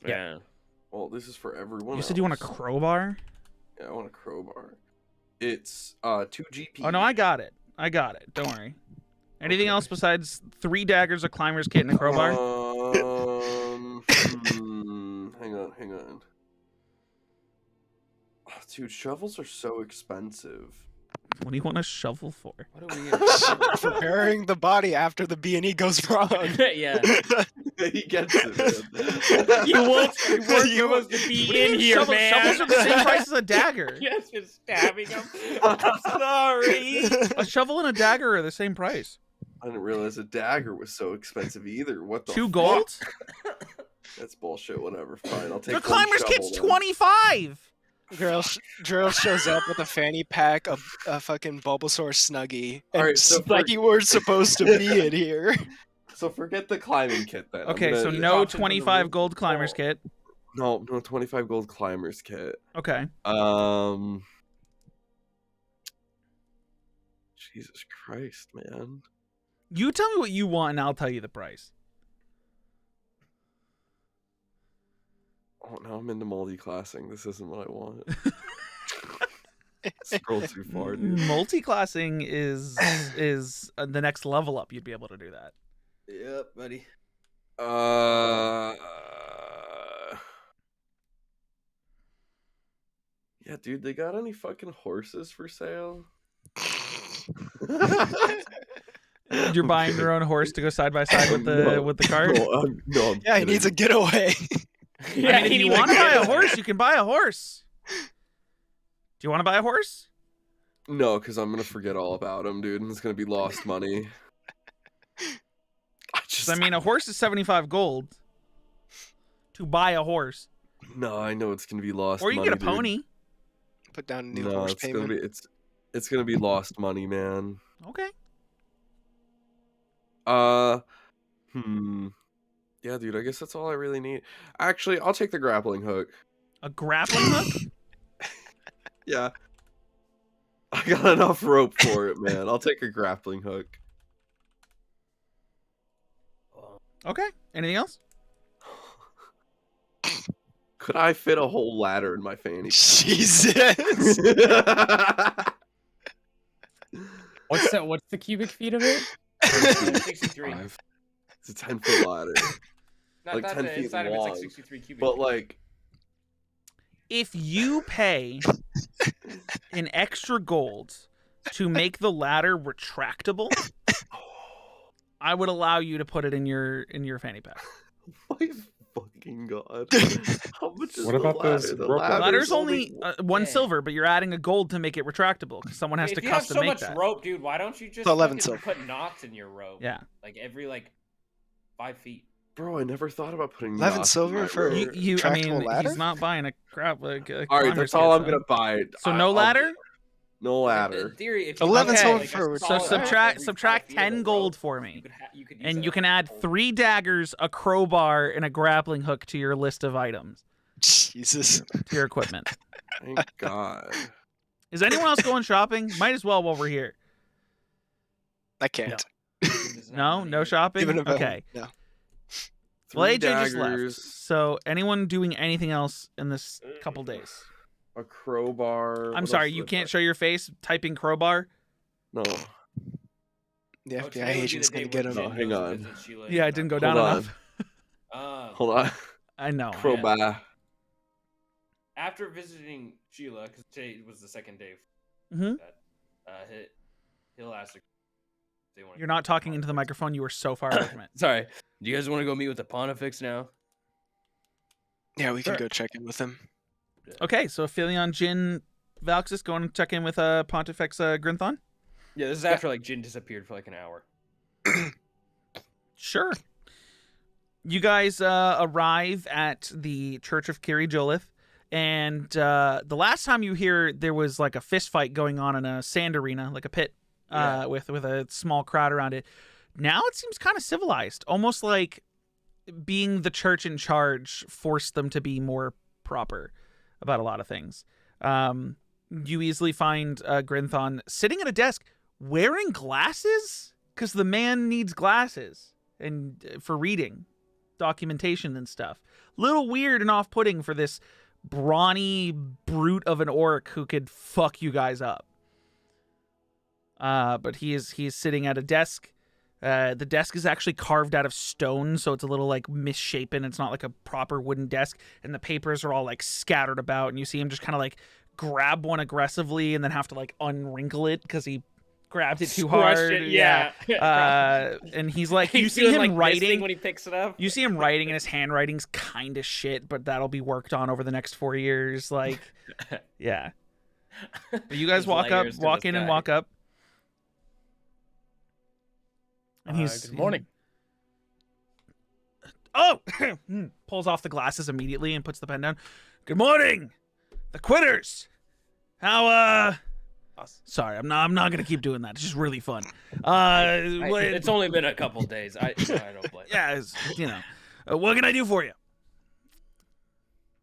Yeah. Well, this is for everyone. You said you want a else. crowbar? Yeah, I want a crowbar. It's 2 GP. Oh no, I got it. Don't worry. Anything Okay. else besides 3 daggers, a climber's kit, and a crowbar? Hang on. Oh, dude, shovels are so expensive. What do you want a shovel for? What are we Preparing the body after the B&E goes wrong. Yeah. He gets it. Man. You weren't supposed to be in here, man. Shovels are the same price as a dagger. Yes, you're stabbing him. I'm sorry. A shovel and a dagger are the same price. I didn't realize a dagger was so expensive either. What the 2 fuck? gold? That's bullshit. Whatever. Fine, I'll take. The one climber's shovel, kit's then. 25. Drill shows up with a fanny pack, a fucking Bulbasaur Snuggie, and Alright, so like you were supposed to be in here. So forget the climbing kit then. I'm Okay, gonna- so no Drop into the 25 room. gold climber's kit. No 25 gold climbers kit. Okay. Jesus Christ, man. You tell me what you want and I'll tell you the price. Oh, now I'm into multi-classing. This isn't what I want. Scroll too far, dude. Multi-classing is the next level up. You'd be able to do that. Yep, buddy. Yeah, dude, they got any fucking horses for sale? You're buying your own horse to go side by side with the No. with the cart. No, I'm Yeah, he needs a kidding. getaway. I mean, if you want to buy a horse, you can buy a horse. Do you want to buy a horse? No, because I'm gonna forget all about him, dude. And it's gonna be lost money. I mean, a horse is 75 gold to buy a horse, No, I know it's gonna be lost. or you money, get a pony. Put down a new No, horse it's payment. gonna be it's gonna be lost money, man. Okay. Yeah, dude, I guess that's all I really need. Actually, I'll take the grappling hook. A grappling hook? Yeah. I got enough rope for it, man. I'll take a grappling hook. Okay. Anything else? Could I fit a whole ladder in my fanny? Jesus. What's the cubic feet of it? 63. It's a 10-foot ladder. Not Like that 10 the feet inside of it's long, like 63 cubic. But like, If you pay an extra gold to make the ladder retractable, I would allow you to put it in your fanny pack. my fucking god. How much is What the about ladder? those The rope ladder's Ladder's only 1 Yeah. silver, but you're adding a gold to make it retractable because someone has if to you have custom so make much that. rope, dude, why don't you just So 11 fucking silver. put knots in your rope? Yeah. Like every 5 feet. Bro, I never thought about putting 11 knots in silver my for- rope. I Retractable mean, ladder? he's not buying a crap. All right, climber's that's all kit, I'm gonna buy. So no ladder. No In ladder. theory, if you 11 had, silver like, a for- So solid subtract every 5 feet of 10 the gold rope, for me, you could use and that you can as a add whole- 3 daggers, a crowbar, and a grappling hook to your list of items Jesus. to your equipment. Thank God. Is anyone else going shopping? Might as well while we're here. I can't. There's not No, many- no shopping. Even if I- Okay. No. Well, 3 AJ just left. daggers, So anyone doing anything else in this couple days? a crowbar. I'm what sorry, else you did I can't buy? show your face typing crowbar. No. The Oh, today FBI would be agent's the day gonna get where him. No, Jin hang goes on. to visit Sheila Yeah, and it didn't go Hold down on. enough. Hold on. I know. Crowbar. After visiting Sheila, because today was the second day. Mhm. He'll ask. If they want. You're not talking into the microphone. You were so far away from it. Sorry. Do you guys want to go meet with the Pontifex now? Yeah, we can Sure. go check in with him. Okay, so Aphelion, Jin, Valxis, going to check in with Pontifex Grinthon. Yeah, this is after like Jin disappeared for like an hour. Sure. You guys arrive at the Church of Kiri Jolith, and the last time you hear, there was like a fist fight going on in a sand arena, like a pit, with a small crowd around it. Now it seems kind of civilized, almost like being the church in charge forced them to be more proper about a lot of things. You easily find Grinthon sitting at a desk wearing glasses, because the man needs glasses and for reading documentation and stuff. Little weird and off-putting for this brawny brute of an orc who could fuck you guys up. But he is sitting at a desk. The desk is actually carved out of stone, so it's a little like misshapen. It's not like a proper wooden desk, and the papers are all like scattered about, and you see him just kind of like grab one aggressively and then have to like unwrinkle it because he grabbed it too hard. And he's like, you see him like writing when he picks it up. You see him writing, and his handwriting's kind of shit, but that'll be worked on over the next 4 years. Like, yeah. But you guys walk in and walk up. And he's good morning. Pulls off the glasses immediately and puts the pen down. Good morning, the quitters. How Sorry, I'm not gonna keep doing that. It's just really fun. It's only been a couple days. I don't blame. Yeah, what can I do for you?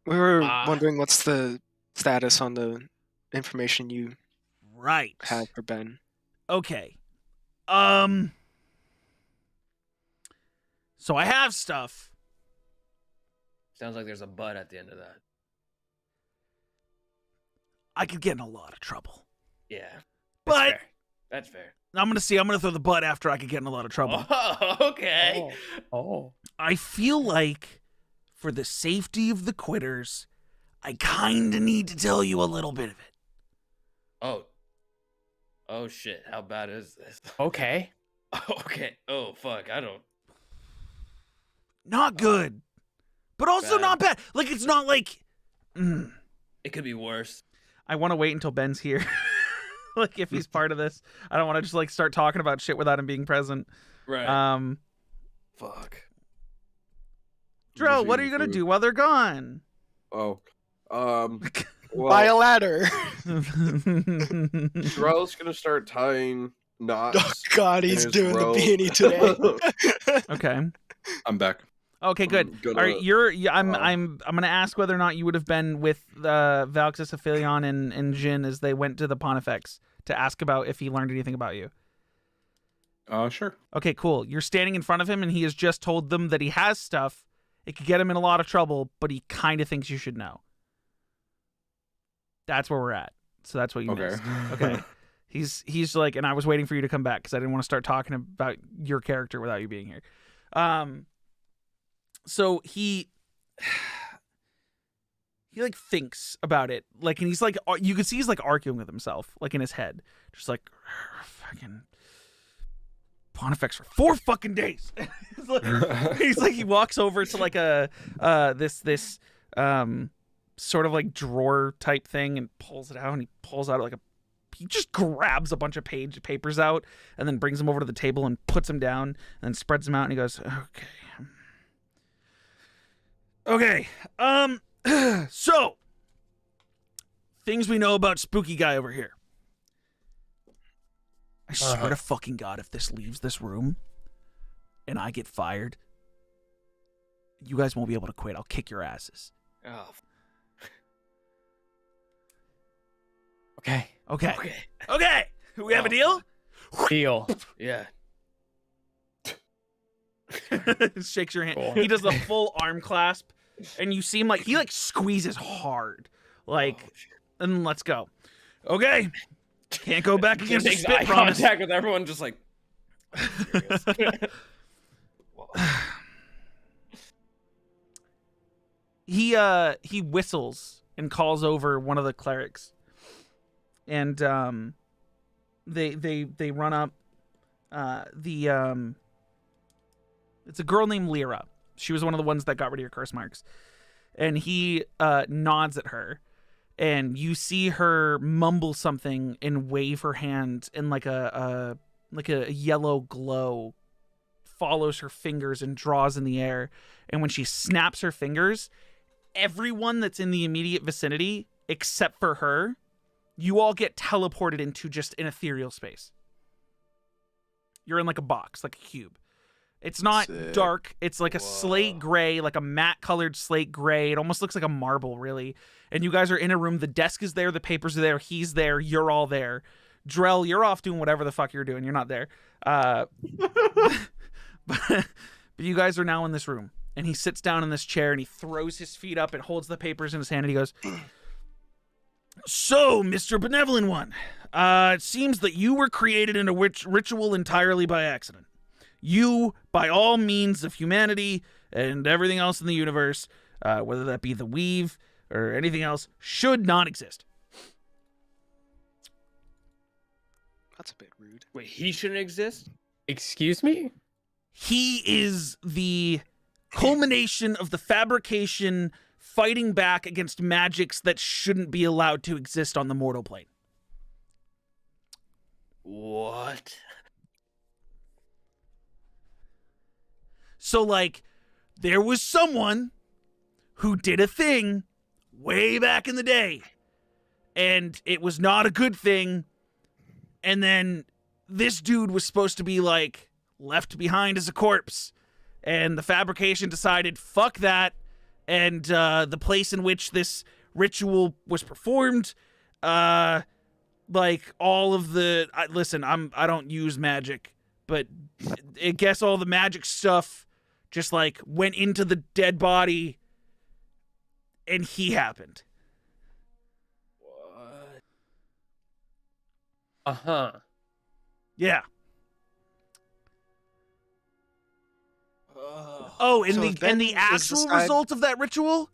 We were wondering what's the status on the information you have for Ben. Okay. So I have stuff. Sounds like there's a but at the end of that. I could get in a lot of trouble. Yeah. But That's fair. I'm gonna throw the but after I could get in a lot of trouble. Oh, okay. Oh. I feel like for the safety of the quitters, I kinda need to tell you a little bit of it. Oh shit. How bad is this? Okay. Okay. Oh fuck. I don't. Not good, but also Bad. not bad. Like, it's not like... It could be worse. I want to wait until Ben's here. Like, if he's part of this. I don't want to just, like, start talking about shit without him being present. Right. Fuck. Dro, what are you going to do while they're gone? Well, Buy a ladder. Dro's gonna start tying knots. Oh God, he's in his doing robe. the peony today. Okay. I'm back. Okay, good. All right, I'm gonna ask whether or not you would have been with Valxis, Aphelion, and Jin as they went to the Pontifex to ask about if he learned anything about you. Sure. Okay, cool. You're standing in front of him, and he has just told them that he has stuff. It could get him in a lot of trouble, but he kind of thinks you should know. That's where we're at. So that's what you missed. Okay. He's like, and I was waiting for you to come back because I didn't want to start talking about your character without you being here. So he like thinks about it, like, and he's like, you can see he's like arguing with himself, like in his head, just like, fucking Pontifex for 4 fucking days. he's like, he walks over to like this sort of like drawer type thing and pulls it out, and he pulls out like he just grabs a bunch of papers out and then brings them over to the table and puts them down and then spreads them out, and he goes, okay. So things we know about spooky guy over here. I swear to fucking God, if this leaves this room and I get fired, you guys won't be able to quit. I'll kick your asses. Oh. Okay. We have a deal? Deal. Yeah. Shakes your hand. Cool. He does the full arm clasp, and you seem like he like squeezes hard. Like, and let's go. Okay. Can't go back against the Makes spit eye promise. contact with everyone, just like. He whistles and calls over one of the clerics, and they run up. It's a girl named Lyra. She was one of the ones that got rid of your curse marks, and he nods at her, and you see her mumble something and wave her hand, and like a yellow glow follows her fingers and draws in the air. And when she snaps her fingers, everyone that's in the immediate vicinity, except for her, you all get teleported into just an ethereal space. You're in like a box, like a cube. It's not Sick. dark. It's like a slate gray, like a matte colored slate gray. It almost looks like a marble, really. And you guys are in a room. The desk is there. The papers are there. He's there. You're all there. Drell, you're off doing whatever the fuck you're doing. You're not there. But you guys are now in this room. And he sits down in this chair and he throws his feet up and holds the papers in his hand and he goes, "So, Mr. Benevolent One, it seems that you were created in a ritual entirely by accident. You, by all means of humanity and everything else in the universe, whether that be the weave or anything else, should not exist." That's a bit rude. Wait, he shouldn't exist? Excuse me? He is the culmination of the fabrication fighting back against magics that shouldn't be allowed to exist on the mortal plane. What? So, like, there was someone who did a thing way back in the day, and it was not a good thing, and then this dude was supposed to be, like, left behind as a corpse, and the fabrication decided, fuck that, and the place in which this ritual was performed, like, all of the... listen, I don't use magic, but I guess all the magic stuff just, like, went into the dead body, and he happened. What? Uh-huh. Yeah. Oh, and So the then is actual the side- result of that ritual,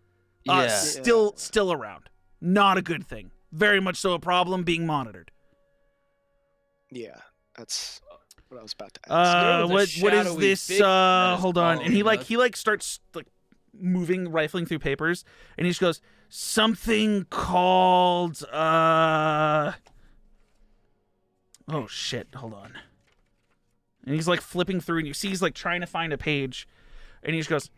Yeah. still around. Not a good thing. Very much so a problem being monitored. Yeah, that's what I was about to ask. What was a is shadowy this? figure that is Hold on. And following us. he starts like moving, rifling through papers, and he just goes, something called oh shit, hold on. And he's like flipping through, and you see he's like trying to find a page, and he just goes,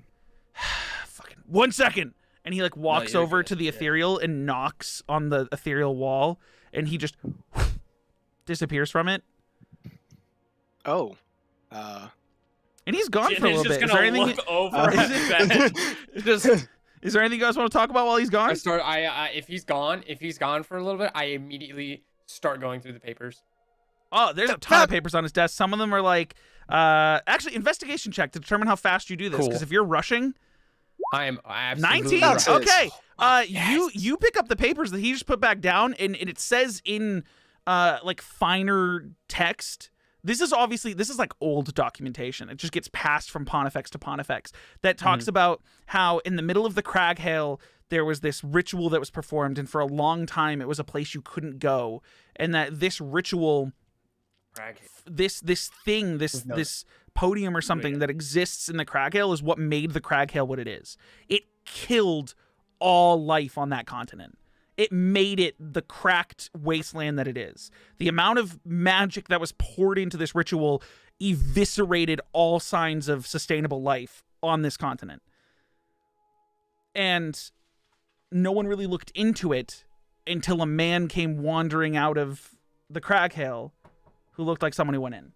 fucking 1 second. And he like walks you're over good, to the yeah. ethereal and knocks on the ethereal wall, and he just disappears from it. Oh. And he's gone Jin for a is little just bit. Is there gonna anything? look over his bed. Just Is there anything you guys want to talk about while he's gone? If he's gone for a little bit, I immediately start going through the papers. Oh, there's a ton of papers on his desk. Some of them are like, actually, investigation check to determine how fast you do this. Cool. Because if you're rushing, I am absolutely 19. That's it. Okay. Yes. You pick up the papers that he just put back down, and it says in like finer text. This is like old documentation. It just gets passed from Pontifex to Pontifex that talks about how in the middle of the Craghail there was this ritual that was performed, and for a long time it was a place you couldn't go, and that this ritual, this thing, this podium or something that exists in the Craghail is what made the Craghail what it is. It killed all life on that continent. It made it the cracked wasteland that it is. The amount of magic that was poured into this ritual eviscerated all signs of sustainable life on this continent. And no one really looked into it until a man came wandering out of the Craghail who looked like someone who went in.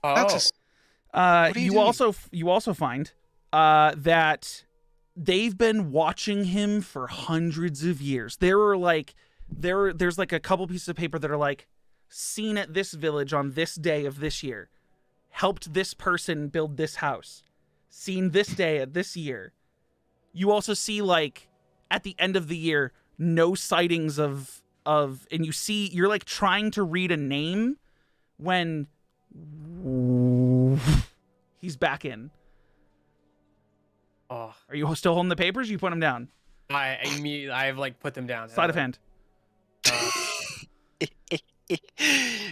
Oh, That's a, do you do? You also find that they've been watching him for hundreds of years. There's like a couple pieces of paper that are like, seen at this village on this day of this year, helped this person build this house, seen this day at this year. You also see, like, at the end of the year, no sightings of and you see, you're like trying to read a name when he's back in. oh, Are you still holding the papers? You put them down. I've like put them down. Sleight of hand.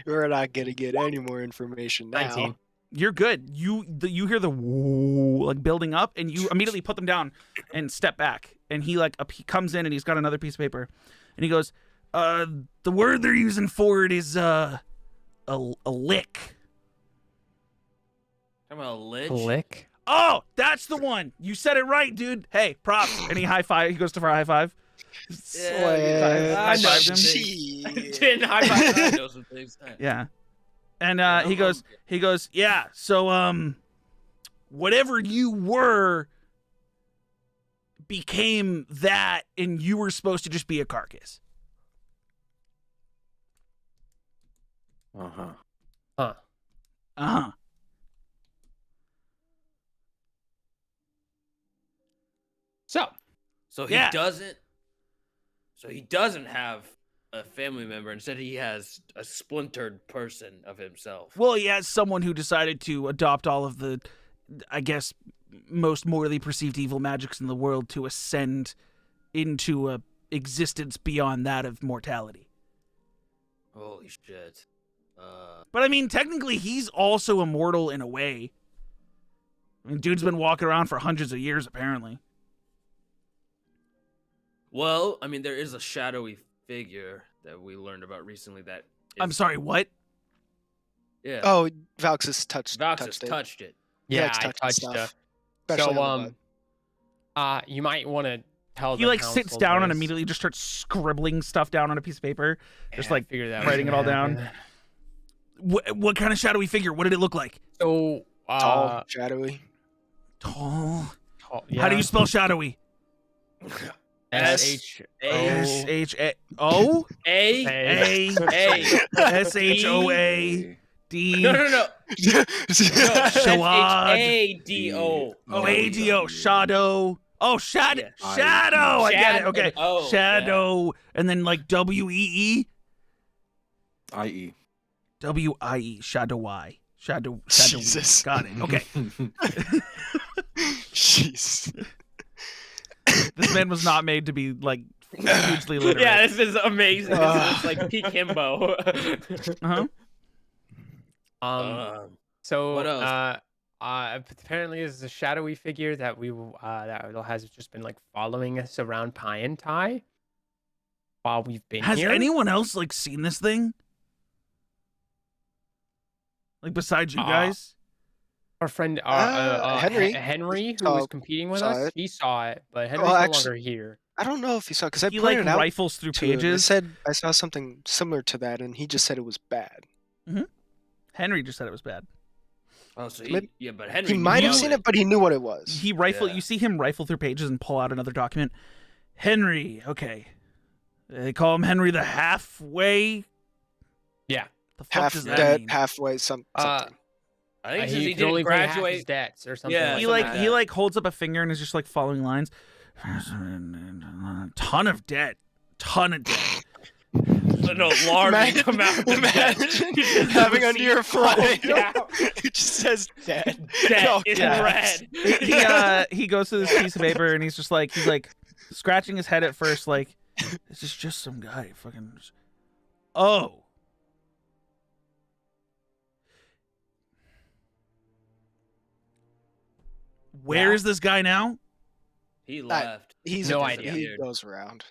We're not gonna get any more information now. 19. You're good. You hear the woo, like building up, and you immediately put them down and step back. And he he comes in and he's got another piece of paper, and he goes, "The word they're using for it is a lick. Talking about a lich? Lick. Oh, that's the one. You said it right, dude. Hey, props. And he high five. He goes to for a high five. I know High-fived him. Shit. Didn't high five. I know some things. Yeah. And Yeah, he goes, yeah. So whatever you were became that, and you were supposed to just be a carcass. Uh-huh. Huh. Uh-huh. So he Yeah. doesn't. So he doesn't have a family member. Instead, he has a splintered person of himself. Well, he has someone who decided to adopt all of the, I guess, most morally perceived evil magics in the world to ascend into a existence beyond that of mortality. Holy shit. But I mean, technically, he's also immortal in a way. I mean, dude's been walking around for hundreds of years, apparently. Well, I mean, there is a shadowy figure that we learned about recently that. I'm sorry, what? Yeah. Oh, Valks has touched Valks it. touched it. Yeah, it's I touching touched stuff. it. Especially So, on the bud. you might want to tell He the like sits council down and this. immediately just starts scribbling stuff down on a piece of paper, just Yeah, I like figured that was writing it all gonna down. happen. What kind of shadowy figure? What did it look like? So, Tall, shadowy. Tall. yeah. How do you spell shadowy? S-H-O. S-H-A-O? A. A. S-H-O-A-D. No. Shawad. S-H-A-D-O. Oh, A-D-O. Shadow. Oh, shadow. Yeah. Shadow. I get it. Shad Okay. and O, Shadow. And then like W-E-E. I.E. W-I-E. Shadow Y. Shadow. Jesus. Got it. Okay. Jeez. This man was not made to be like hugely literate. Yeah, this is amazing. This is like peak himbo. Uh-huh. So what else? apparently this is a shadowy figure that that has just been like following us around Pie and Tie while we've been Has here. anyone else like seen this thing? Like besides you guys? Our friend Henry. Henry, who was competing with us, saw it. he saw it, but Henry's Well, no actually- longer here. I don't know if he saw because I He like pointed out rifles through to him. I pages. said I saw something similar to that, and he just said it was bad. Henry just said it was bad. Oh, so Maybe- yeah, but Henry. He might have knew seen it, but he knew what it was. He rifle. Yeah. You see him rifle through pages and pull out another document. Henry. Okay. They call him Henry the halfway. Yeah. The fuck Half does that dead, mean? halfay, something. I think since he could only didn't pay half his graduate. debts or something. Yeah, He like like that. he like holds up a finger and is just like following lines. Ton of debt. Ton of debt. No, large come out. Imagine having under your flag. It just says dead. Dead Oh, in God. red. He goes to this piece of paper and he's like scratching his head at first, like, this is just some guy fucking. Oh. Where is this guy now? He left. He's No a- idea. He goes around.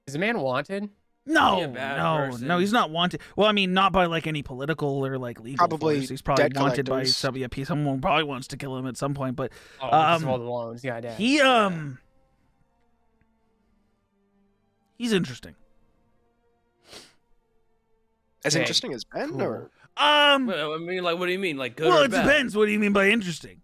Is the man wanted? No, Be a bad no, person. no, he's not wanted. Well, I mean, not by like any political or like legal Probably force. He's probably debt wanted by collectors. someone probably wants to kill him at some point. But Oh, because of Um, all the loans. Yeah, dad. he's interesting. As Okay, interesting as Ben, cool. or Well, I mean, like, what do you mean, like good well, or it bad? depends. What do you mean by interesting?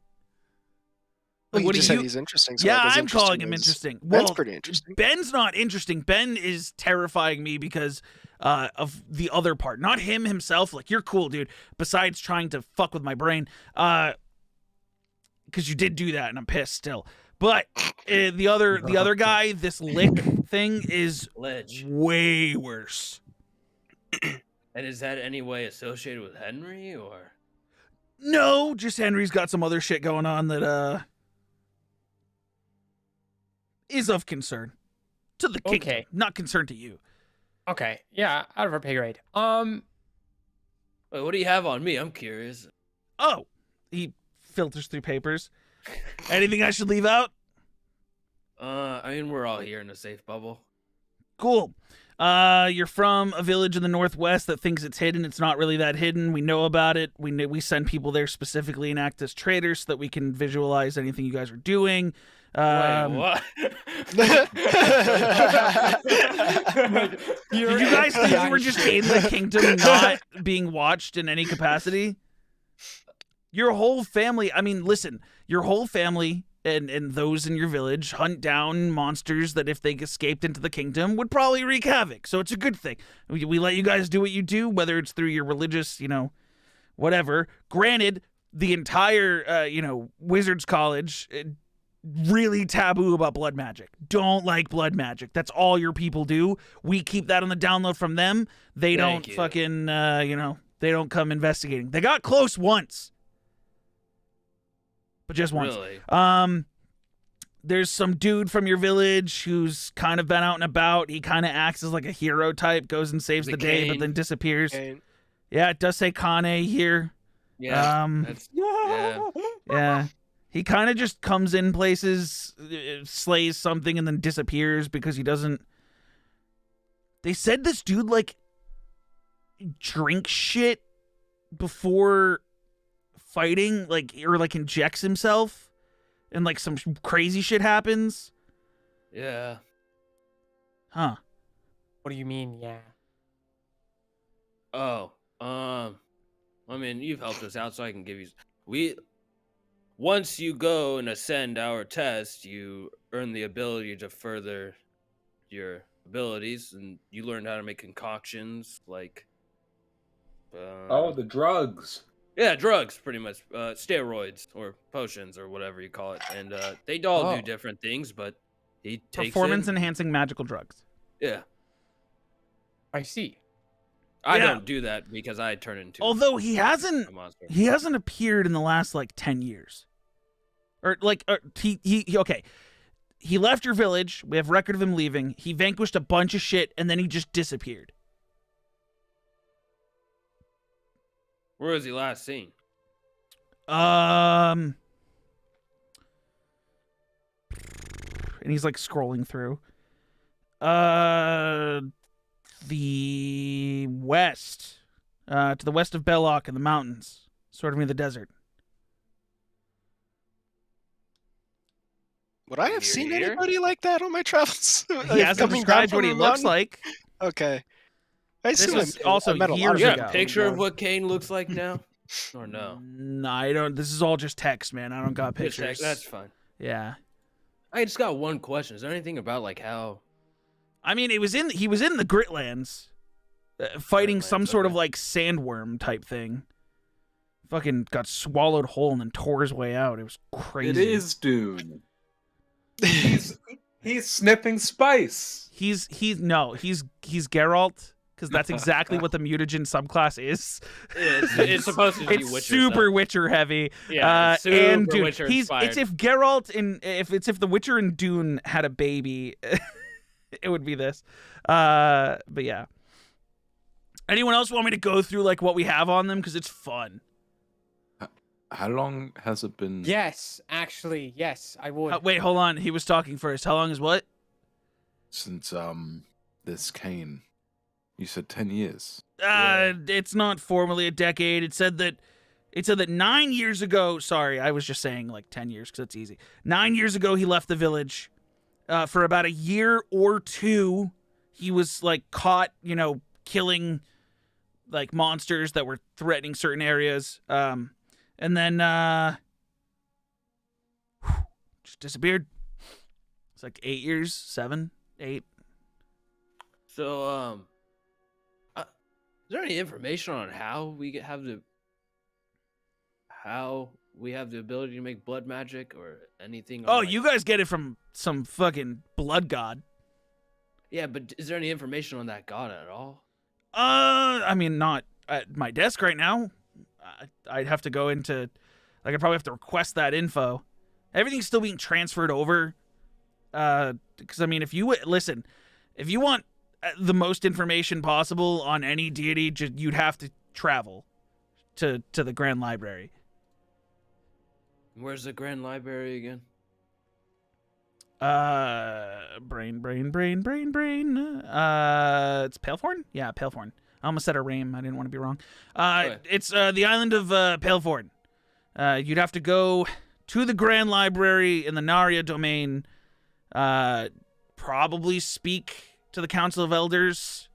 well, you what do just said he's interesting. So Yeah, like, as I'm calling interesting him as- interesting. Ben's Well, pretty interesting. Ben's not interesting. Ben is terrifying me because of the other part, not him himself. Like, you're cool, dude. Besides trying to fuck with my brain, because you did do that, and I'm pissed still. But the other guy, this lick thing is Ledge. way worse. And is that any way associated with Henry or? No, just Henry's got some other shit going on that is of concern to the kingdom, Okay. not concern to you. Okay. Yeah, out of our pay grade. Wait, what do you have on me? I'm curious. Oh, he filters through papers. Anything I should leave out? I mean, we're all here in a safe bubble. Cool. You're from a village in the northwest that thinks it's hidden. It's not really that hidden. We know about it. We send people there specifically and act as traders so that we can visualize anything you guys are doing. Wait, what? Did you guys think you were just in the kingdom, not being watched in any capacity? Your whole family, I mean, listen, your whole family and those in your village hunt down monsters that if they escaped into the kingdom would probably wreak havoc. So it's a good thing. We let you guys do what you do, whether it's through your religious, whatever. Granted, the entire, Wizards College, really taboo about blood magic. Don't like blood magic. That's all your people do. We keep that on the download from them. They don't fucking, they don't come investigating. They got close once. But just once. Really? There's some dude from your village who's kind of been out and about. He kind of acts as like a hero type, goes and saves the day, but then disappears. Kane. Yeah, it does say Kane here. Yeah. Yeah. He kind of just comes in places, slays something, and then disappears because he doesn't... They said this dude, drinks shit before fighting, or injects himself, and, some crazy shit happens. Yeah. Huh. What do you mean, yeah? Oh, I mean, you've helped us out, so I can give you... Once you go and ascend our test, you earn the ability to further your abilities, and you learn how to make concoctions, the drugs. Yeah, drugs, pretty much. Steroids, or potions, or whatever you call it. And they all do different things, but he takes Performance-enhancing magical drugs. Yeah. I see. I don't do that because I turn into Although he a hasn't monster. appeared in the last 10 years. He left your village. We have record of him leaving. He vanquished a bunch of shit and then he just disappeared. Where was he last seen? And he's scrolling through. The west, to the west of Belloc in the mountains, sort of near the desert. Would I have seen anybody like that on my travels? He hasn't described what he looks like. Okay. This was also years You ago. got a picture of what Kane looks like now? Or no? No, I don't. This is all just text, man. I don't got pictures. That's fine. Yeah. I just got one question. Is there anything about how... I mean, he was in the Gritlands, fighting some sort of sandworm type thing. Fucking got swallowed whole and then tore his way out. It was crazy. It is Dune. He's sniffing spice. He's Geralt, because that's exactly what the mutagen subclass is. It's supposed to be it's Witcher super stuff. Witcher heavy. Yeah, super and Dune. Witcher It's inspired. if Geralt if The Witcher and Dune had a baby, it would be this. But yeah. Anyone else want me to go through what we have on them, because it's fun? How long has it been? Yes, actually, yes, I would. Wait, hold on. He was talking first. How long is what? Since this Kane. You said 10 years. It's not formally a decade. It said that 9 years ago. Sorry, I was just saying 10 years because it's easy. 9 years ago, he left the village. For about a year or two, he was caught, killing monsters that were threatening certain areas. And then just disappeared. It's 8 years, 7, 8. So, is there any information on how we have the ability to make blood magic or anything? Oh, you guys get it from some fucking blood god. Yeah, but is there any information on that god at all? I mean, not at my desk right now. I'd have to go into, I'd probably have to request that info. Everything's still being transferred over. Because I mean, if you want the most information possible on any deity, you'd have to travel to the Grand Library. Where's the Grand Library again? Brain. It's Palethorn? Yeah, Palethorn. I almost said a Rame. I didn't want to be wrong. It's the island of Palethorn. You'd have to go to the Grand Library in the Narya domain. Probably speak to the Council of Elders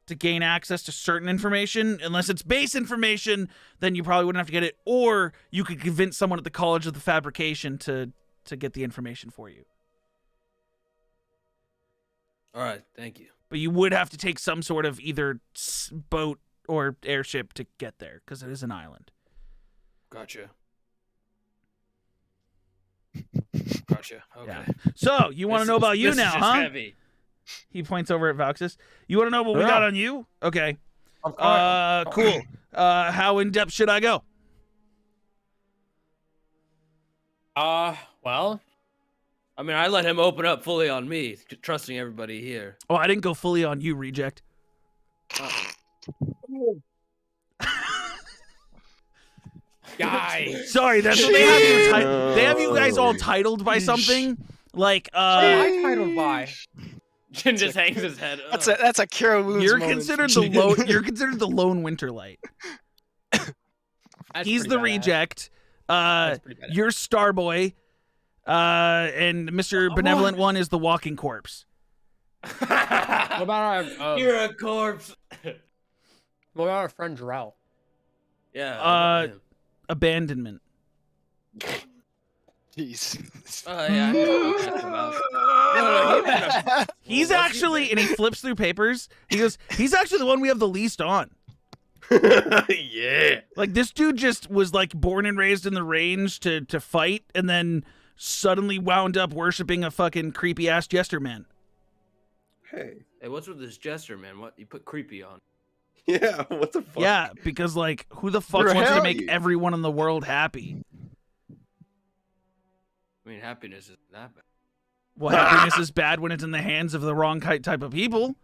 to gain access to certain information. Unless it's base information, then you probably wouldn't have to get it. Or you could convince someone at the College of the Fabrication to get the information for you. All right, thank you. But you would have to take some sort of either boat or airship to get there, because it is an island. Gotcha. Okay. Yeah. So, you want to know about you now, huh? Heavy. He points over at Valxis. You want to know what we got on you? Okay. I'm Cool. How in-depth should I go? Well, I mean, I let him open up fully on me, trusting everybody here. Oh, I didn't go fully on you, reject. guys. Sorry, that's what they have you guys all titled by something. Like, What am I titled by? Jin just hangs his head. That's a cure wounds. you're moment. considered the lone. You're considered the lone Winterlight. That's He's pretty the badass. reject. That's pretty badass. You're Starboy. And Mr. Benevolent One is the walking corpse. What about our You're a corpse. what about our friend Drell? Yeah. Abandonment. Jeez. Yeah. I know what that's about. No, He's actually, and he flips through papers. He goes, he's actually the one we have the least on. Yeah. Like, this dude just was like born and raised in the range to fight, and then suddenly wound up worshiping a fucking creepy ass jester man. Hey. Hey, what's with this jester, man? What you put creepy on? Yeah, what the fuck? Yeah, because like, who the fuck Where wants to are make you? everyone in the world happy? I mean, happiness isn't that bad. Well, happiness is bad when it's in the hands of the wrong type of people.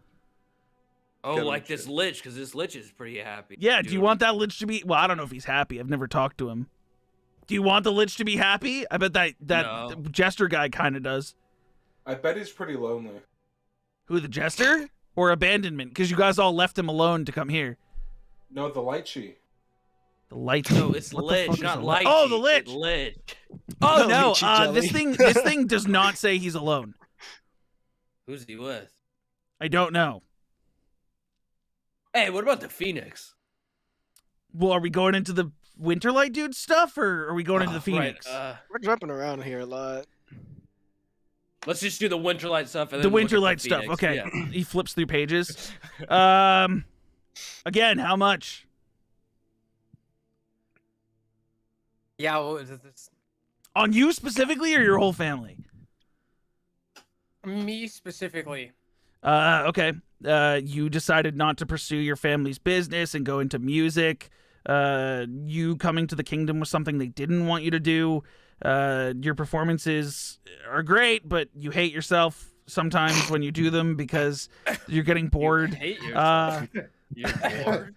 Oh, Get him, like this shit. lich, because this lich is pretty happy. Yeah, do you Dude. want that lich to be... Well, I don't know if he's happy. I've never talked to him. Do you want the lich to be happy? I bet that No. jester guy kind of does. I bet he's pretty lonely. Who, the jester? Or abandonment? Because you guys all left him alone to come here. No, the lychee. The light. No, it's What the fuck lich, is not a lich. Oh, the lich. It's lich. Oh, The no. lychee jelly. This thing does not say he's alone. Who's he with? I don't know. Hey, what about the Phoenix? Well, are we going into the Winterlight dude stuff, or are we going into the Phoenix? Right, We're jumping around here a lot. let's just do the Winterlight stuff. And The then look at Winterlight stuff. Phoenix. Okay. Yeah. He flips through pages. Again, how much? Yeah, well, this, On you specifically, or your whole family? me specifically. Okay. You decided not to pursue your family's business and go into music. You coming to the kingdom was something they didn't want you to do. Your performances are great, but you hate yourself sometimes when you do them because you're getting bored. You hate yourself. You're bored.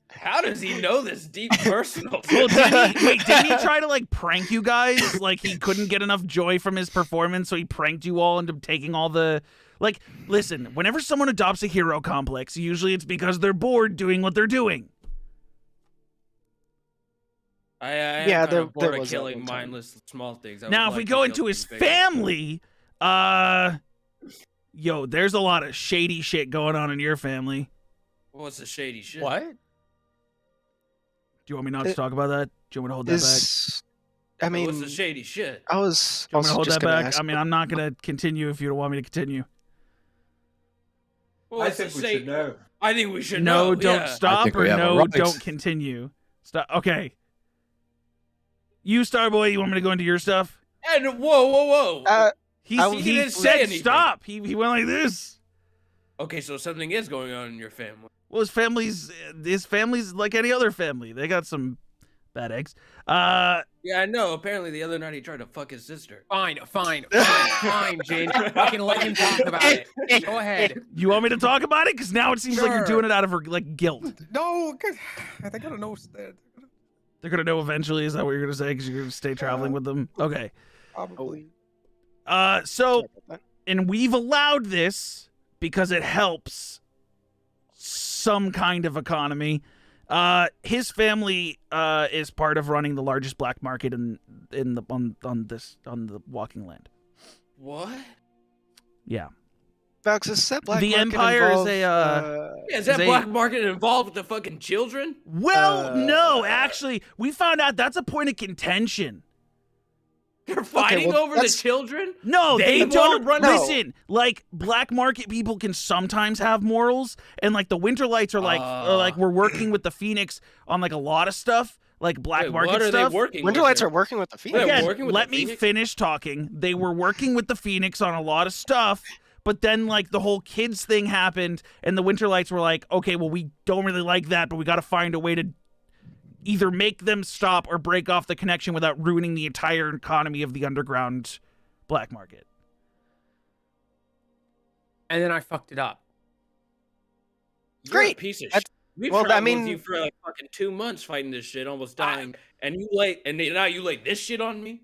How does he know this deep personal? Well, didn't he try to like prank you guys? Like he couldn't get enough joy from his performance, so he pranked you all into taking all the... Like, listen, whenever someone adopts a hero complex, usually it's because they're bored doing what they're doing. I am Yeah, kind there- of bored there of was that killing one time. mindless small things. I would Now, if like we to go kill into his things bigger. family, yo, there's a lot of shady shit going on in your family. What's the shady shit? What? Do you want me not to talk about that? Do you want me to hold that back? Is I mean, What's the shady shit? I was Do you want me to also hold just that gonna back? ask. I mean, I'm not going to continue if you don't want me to continue. What's the shady- know. I think we should No, know. don't yeah. stop, think or we have a no, right. don't continue. Stop. Okay. You, Starboy, you want me to go into your stuff? And whoa. He I- he he didn't say said anything. stop. He went like this. Okay, so something is going on in your family. Well, his family's like any other family. They got some bad eggs. Yeah, I know. Apparently, the other night he tried to fuck his sister. Fine, Jane. Fucking let him talk about it. Go ahead. You want me to talk about it? Because now it seems like you're Sure. doing it out of like guilt. No, I gotta know. They're gonna know eventually. Is that what you're gonna say? Because you're gonna stay traveling with them. Okay. Probably. So, Sorry about that. and we've allowed this because it helps some kind of economy. His family is part of running the largest black market on the walking land. What? Yeah. Valks, is that black The market Empire is involve, a, Yeah, is that they- black market involved with the fucking children? Well, no, actually, we found out that's a point of contention. They're fighting well, over the that's- children? No, They they wanna don't. run- Listen, like black market people can sometimes have morals, and like the Winter Lights are like we're working with the Phoenix on like a lot of stuff, like black Wait, market what are stuff. they working Winter with Lights there? are working with the Phoenix. They're Again, working with let the me Phoenix? finish talking. They were working with the Phoenix on a lot of stuff, but then like the whole kids thing happened, and the Winter Lights were like, okay, well we don't really like that, but we got to find a way to either make them stop or break off the connection without ruining the entire economy of the underground black market. And then I fucked it up. You're Great. a piece of That's- shit. We well, I traveled mean- with you for like fucking 2 months fighting this shit, almost dying, and you lay and now you lay this shit on me.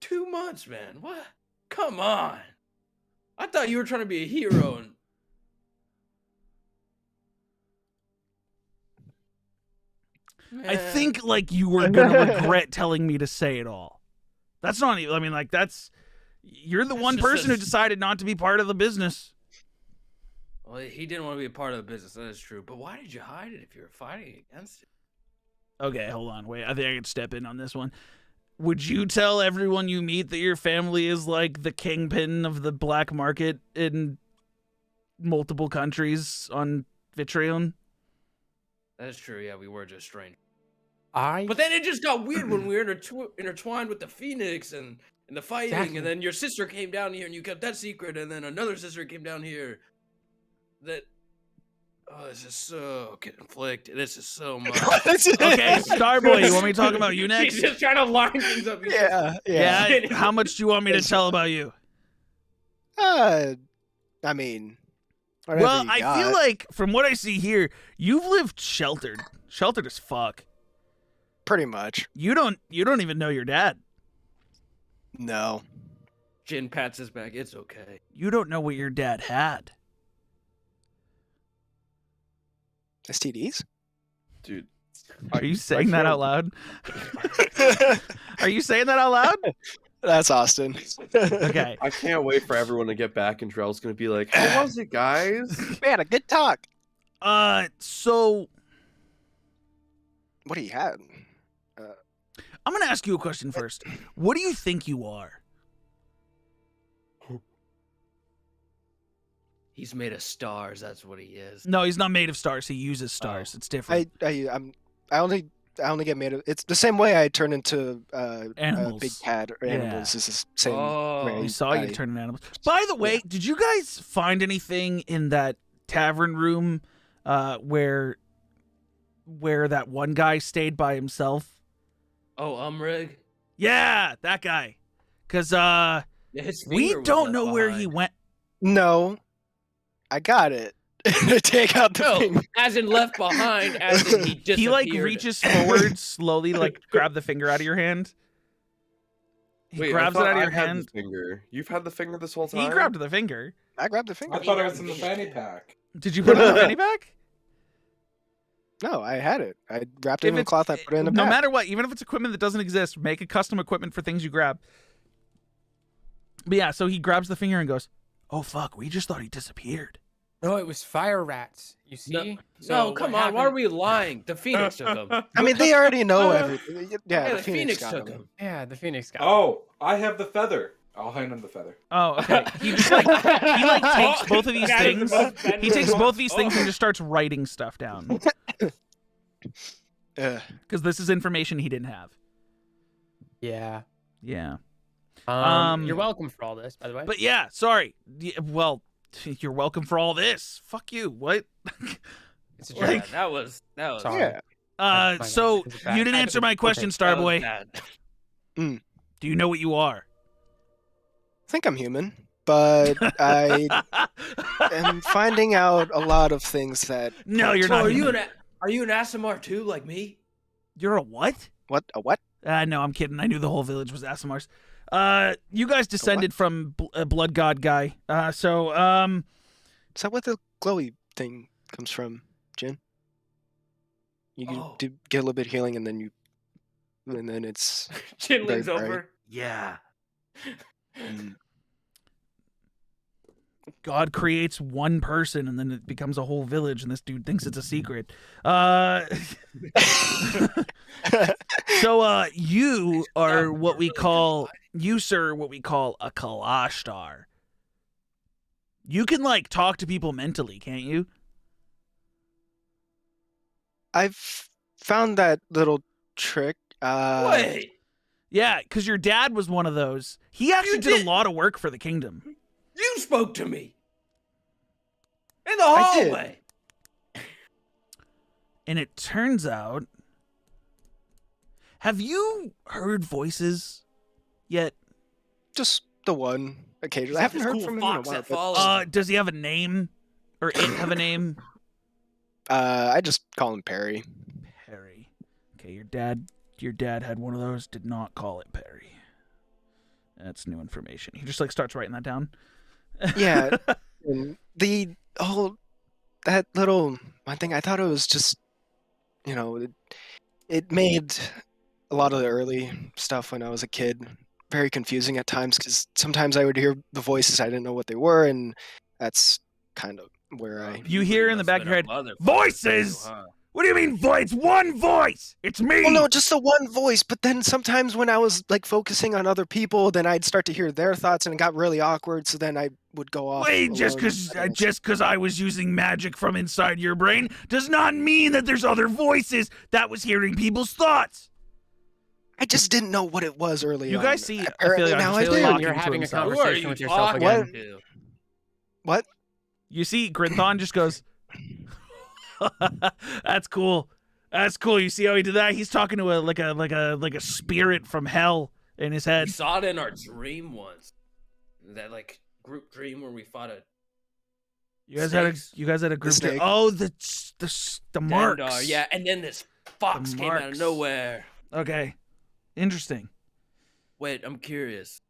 2 months, man. What? Come on. I thought you were trying to be a hero, and I Man. think like you were gonna regret telling me to say it all. That's not even. I mean, like you're the That's one just person who a- decided not to be part of the business. Well, he didn't want to be a part of the business. That is true. But why did you hide it if you were fighting against it? Okay, hold on. Wait, I think I can step in on this one. Would you tell everyone you meet that your family is like the kingpin of the black market in multiple countries on Vitrion? That is true. Yeah, we were just strangers. I But then it just got weird when we were intertwined with the Phoenix and the fighting, Exactly. and then your sister came down here and you kept that secret, and then another sister came down here. This is so conflicted. This is so much. Okay, Starboy, you want me to talk about you She's next? just trying to line things up. Yeah. How much do you want me to tell about you? I mean, whatever Well, you I got. feel like from what I see here, you've lived sheltered as fuck. Pretty much. You don't even know your dad. No. Jin pats his back. It's okay. You don't know what your dad had. STDs? Dude. Are you saying that out loud? Are you saying that out loud? That's Austin. Okay. I can't wait for everyone to get back, and Drell's gonna be like, "How was it, guys?" We had a good talk. So What do you have? I'm gonna ask you a question first. What do you think you are? He's made of stars. That's what he is. No, he's not made of stars. He uses stars. It's different. I only get made of. It's the same way I turn into a Animals. big cat or Yeah. animals. It's the same Oh. way. We saw you I- turn into animals. By the way, did you guys find anything in that tavern room where that one guy stayed by himself? Oh, Umrig. Yeah, that guy. Cause Yeah, his we finger was don't left know where he behind. went. No, I got it. Take out the No, thing. as in left behind, as in he disappeared. He like reaches forward slowly, to, like grab the finger out of your hand. He Wait, grabs I it thought out of I your had hand. the finger. You've had the finger this whole time. He grabbed the finger. I grabbed the finger. I thought it was in the fanny pack. Did you put it in the fanny pack? No, I had it. I wrapped it If in a it's- cloth. I put it in a No bag. matter what, even if it's equipment that doesn't exist, make a custom equipment for things you grab. But yeah, so he grabs the finger and goes, "Oh fuck, we just thought he disappeared." No, it was fire rats. You see? No, So no, what come on. Why are happened- we lying? The Phoenix took him. I mean, they already know everything. Yeah, Yeah, the Phoenix got took them. him. Yeah, the Phoenix guy. Oh, I have the feather. I'll hand him the feather. Oh, okay. He just like takes both of these things. He takes both these things and just starts writing stuff down because this is information he didn't have. Yeah. Yeah. You're welcome for all this, by the way. But yeah, sorry. Well, you're welcome for all this. Fuck you. What? it's a Yeah, joke. that was. Sorry. Yeah. Fine, So it's a fact. you didn't answer my question, Starboy. That was bad. Do you know what you are? I think I'm human, but I am finding out a lot of things that. No, you're So not. are you human. an? Are you an Asimar too, like me? You're a what? What? A what? No, I'm kidding. I knew the whole village was Asimars. You guys descended from a blood god guy. Is that what the glowy thing comes from, Jin? You do get a little bit of healing, and then it's Chin very leans bright. over. Yeah. Mm. God creates one person and then it becomes a whole village and this dude thinks it's a secret. So you are what we call a Kalashtar. You can like talk to people mentally, can't you? I've found that little trick. Wait, Yeah, because your dad was one of those. He actually did a lot of work for the kingdom. you spoke to me in the I did. hallway. And it turns out, have you heard voices yet? Just the one occasionally. I haven't heard from him in a while. But, Does he have a name? Or it have a name? I just call him Perry. Perry. Okay, your dad had one of those. Did not call it Perry. That's new information. He just like starts writing that down. Yeah. And that little one thing, I thought it was just, it made a lot of the early stuff when I was a kid very confusing at times, because sometimes I would hear the voices, I didn't know what they were, and that's kind of where I... You hear in the back of your head, voices! What do you mean voice? One voice! It's me! Well, no, just the one voice, but then sometimes when I was like focusing on other people, then I'd start to hear their thoughts and it got really awkward, so then I would go off. Wait, just because I was using magic from inside your brain does not mean that there's other voices. That was hearing people's thoughts. I just didn't know what it was early on. You guys see Apparently now I do. talking You're to having a himself. conversation with yourself again. What? You see, Grinthon just goes, "That's cool. That's cool." You see how he did that? He's talking to a spirit from hell in his head. We saw it in our dream once. That like group dream where we fought a. You guys had a group. snake. Oh, the marks. Dandar, yeah, and then this fox came out of marks. nowhere. Okay, interesting. Wait, I'm curious.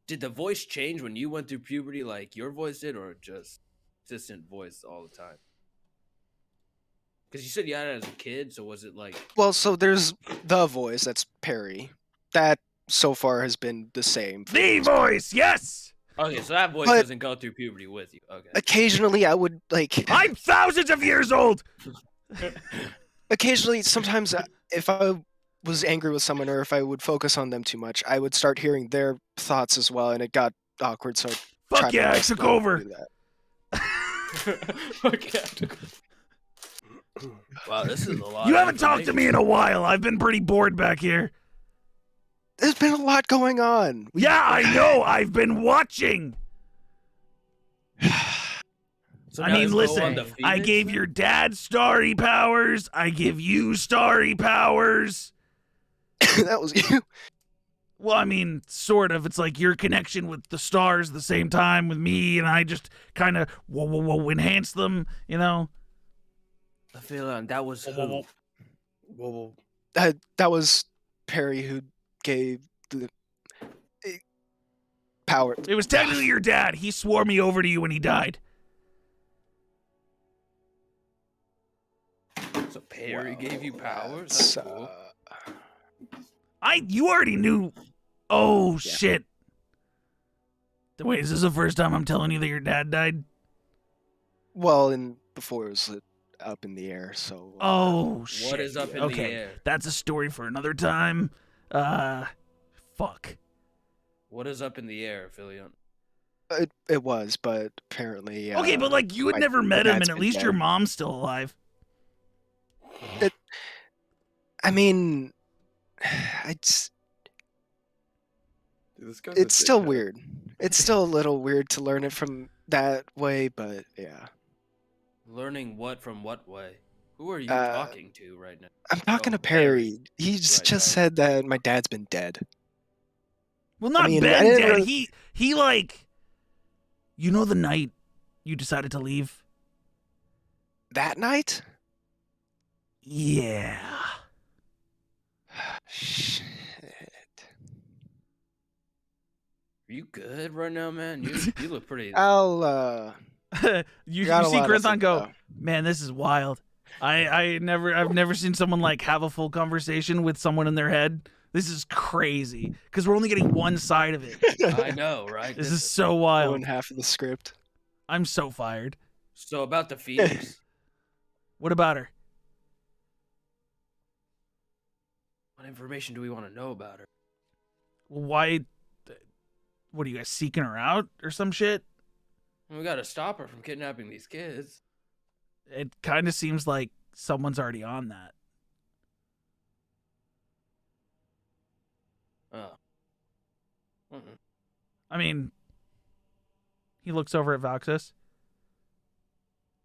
Did the voice change when you went through puberty, like your voice did, or just consistent voice all the time? Because you said you had it as a kid, so was it like? Well, so there's the voice, that's Perry. That so far has been the same. The voice, yes. Okay, so that voice But- doesn't go through puberty with you. Okay. Occasionally I would like. I'm thousands of years old. Occasionally, sometimes if I was angry with someone or if I would focus on them too much, I would start hearing their thoughts as well, and it got awkward. So I tried Yeah, my I best took not to over. do that. Okay. Wow, this is a lot. You of haven't talked to me in a while. I've been pretty bored back here. There's been a lot going on. Yeah, I know. I've been watching. So I now mean, let's go on listen, to I Phoenix gave then? your dad starry powers. I give you starry powers. That was you. Well, I mean, sort of. It's like your connection with the stars at the same time with me, and I just kind of enhance them, you know? I feel that was who? That was Perry who gave the power. It was technically your dad. He swore me over to you when he died. So Perry gave you powers? That's, That's cool. You already knew. Oh, shit. Wait, is this the first time I'm telling you that your dad died? well, and before it was up in the air, so. Oh, shit. What is up in the air? That's a story for another time. Fuck. What is up in the air, Philion? It was, but apparently. Okay, but like you had my never met him, dad's and at been least your dead. mom's still alive. I mean, Dude, this guy's a it's still dickhead. weird. It's still a little weird to learn it from that way, but yeah. Learning what from what way? Who are you Uh, talking to right now? I'm talking Oh, to Perry. He's Right, just right. said that my dad's been dead. Well, not mean, I Ben didn't dead. really- He like, you know, the night you decided to leave. That night? Yeah. Shit. Are you good right now, man? You look pretty. I'll you got a see lot to Grinthon think go, about. man, this is wild. I've never seen someone like have a full conversation with someone in their head. This is crazy because we're only getting one side of it. I know, right? This is so One wild. half of the script. I'm so fired. So about the Phoenix. What about her? What information do we want to know about her? Why? What are you guys seeking her out or some shit? We got to stop her from kidnapping these kids. It kind of seems like someone's already on that. Oh. I mean, he looks over at Valxis.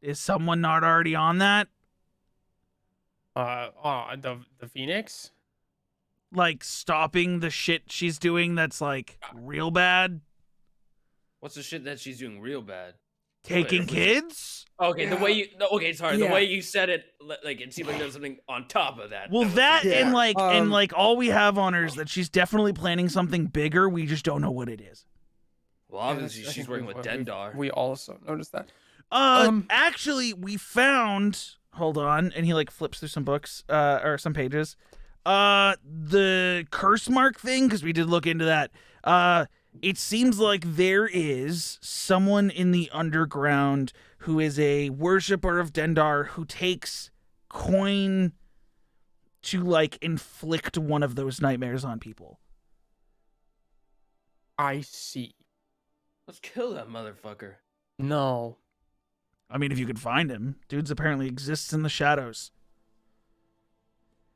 Is someone not already on that? The Phoenix? Like stopping the shit she's doing that's like real bad? What's the shit that she's doing real bad? Taking Wait, kids? Okay, the way you okay, sorry, Yeah. the way you said it, like it seemed like there was something on top of that. Well, was that even and worse. like all we have on her is that she's definitely planning something bigger. We just don't know what it is. Well, obviously she's working with Dendar. We also noticed that. Actually, we found. Hold on, and he like flips through some books, or some pages. The curse mark thing, because we did look into that. It seems like there is someone in the underground who is a worshiper of Dendar who takes coin to like inflict one of those nightmares on people. I see. Let's kill that motherfucker. No. I mean, if you could find him, dude's apparently exists in the shadows.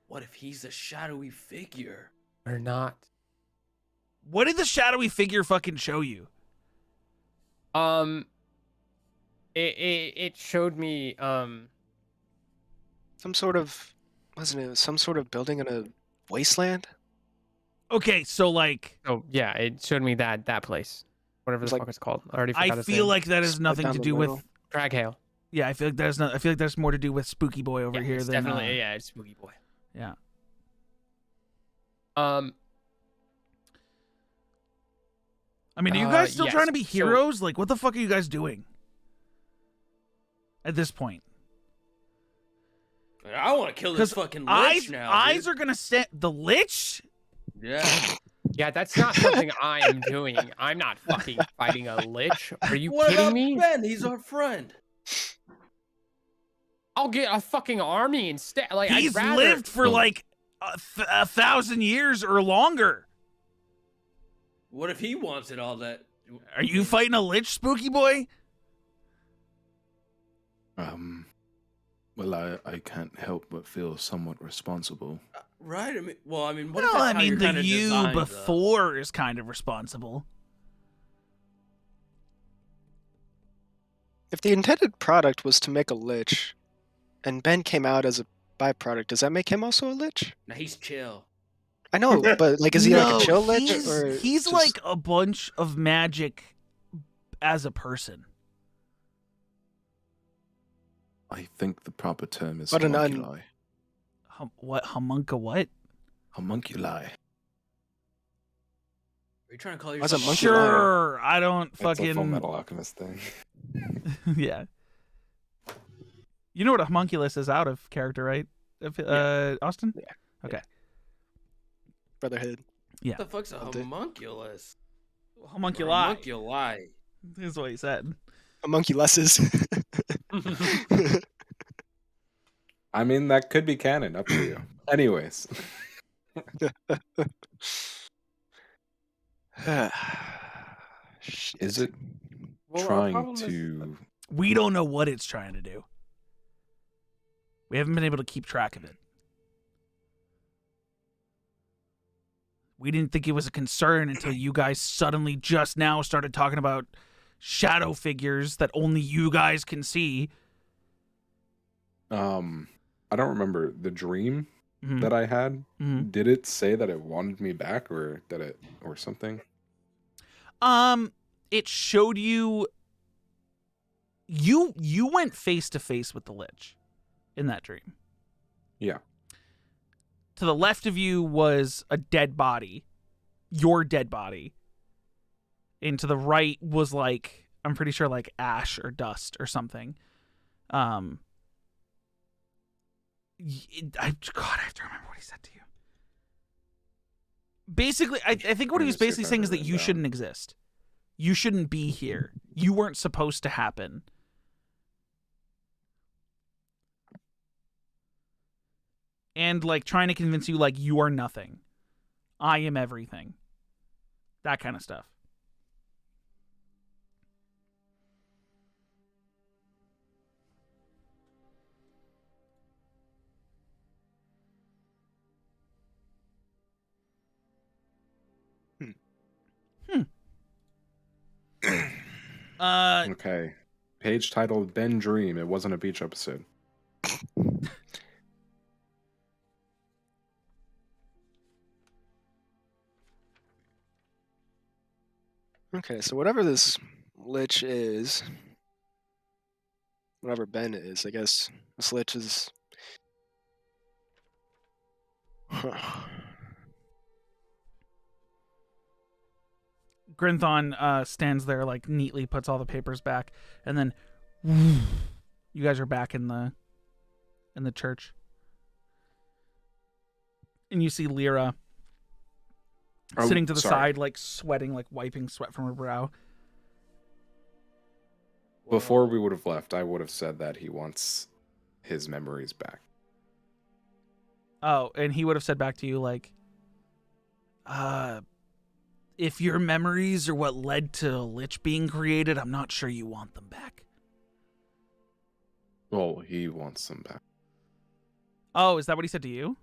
What if he's a shadowy figure? Or not. What did the shadowy figure fucking show you? It showed me Some sort of, wasn't it some sort of building in a wasteland? Okay, so like, oh yeah, it showed me that place. Whatever It's the like- fuck it's called. I already forgot I his feel name. like that has Split nothing down to the do middle. with. Draghale. Yeah, I feel like there's not. I feel like there's more to do with Spooky Boy over here it's than definitely yeah, it's Spooky Boy. yeah. Um I mean, are you guys still yes, trying to be so- heroes? Like, what the fuck are you guys doing at this point? I want to kill this fucking lich now. Eyes dude. are gonna set the lich. Yeah. Yeah, that's not something I am doing. I'm not fucking fighting a lich. Are you What kidding about me? Ben? He's our friend. I'll get a fucking army instead. Like He's I'd rather... lived for like 1,000 years or longer. What if he wants it all that? Are you fighting a lich, Spooky Boy? Well, I can't help but feel somewhat responsible. Right? I mean, what if Well, that's I how mean, you're the kinda you designed, though? before is kind of responsible. If the intended product was to make a lich, and Ben came out as a byproduct, does that make him also a lich? Now he's chill. I know, but like, is he like No, a chill lich? he's, Or he's just- like a bunch of magic as a person. I think the proper term is But an un- homunculi. What homunca? What? Homunculi. Are you trying to call Why's a yourself? monkey Sure, I don't That's a Full fucking Metal Alchemist thing. yeah. You know what a homunculus is out of character, right? Austin? Yeah. Okay. Brotherhood. Yeah. What the fuck's a I'll do- homunculus? Homunculi. Homunculi. Is what he said. Homunculuses. I mean, that could be canon. Up to you. Anyways. Is it Well, our trying problem is- to... We don't know what it's trying to do. We haven't been able to keep track of it. We didn't think it was a concern until you guys suddenly just now started talking about shadow figures that only you guys can see. I don't remember the dream Mhm. that I had. Mhm. Did it say that it wanted me back, or that it, or something? It showed you you went face to face with the Lich in that dream. Yeah. To the left of you was a dead body, your dead body. And to the right was like, I'm pretty sure like ash or dust or something. God, I have to remember what he said to you. Basically, I think what he was basically saying is that you shouldn't exist. You shouldn't be here. You weren't supposed to happen. And like trying to convince you like you are nothing. I am everything. That kind of stuff. Okay. Page titled Ben Dream. It wasn't a beach episode. Okay, so whatever this Lich is, whatever Ben is, I guess this Lich is. Grinthon stands there, like neatly puts all the papers back, and then you guys are back in the church, and you see Lyra sitting to the side, like sweating, like wiping sweat from her brow. Before we would have left, I would have said that he wants his memories back. Oh, and he would have said back to you like, if your memories are what led to Lich being created, I'm not sure you want them back. Well, he wants them back. Oh, is that what he said to you?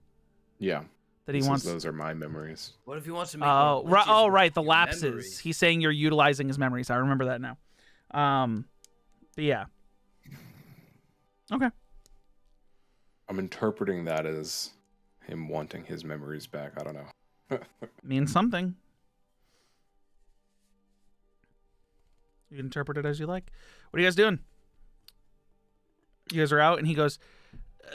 Yeah. That he wants. Those are my memories. What if he wants to make? Oh, more Liches right. The with your lapses. memories? He's saying you're utilizing his memories. I remember that now. But yeah. Okay. I'm interpreting that as him wanting his memories back. I don't know. Means something. You can interpret it as you like. What are you guys doing? You guys are out, and he goes,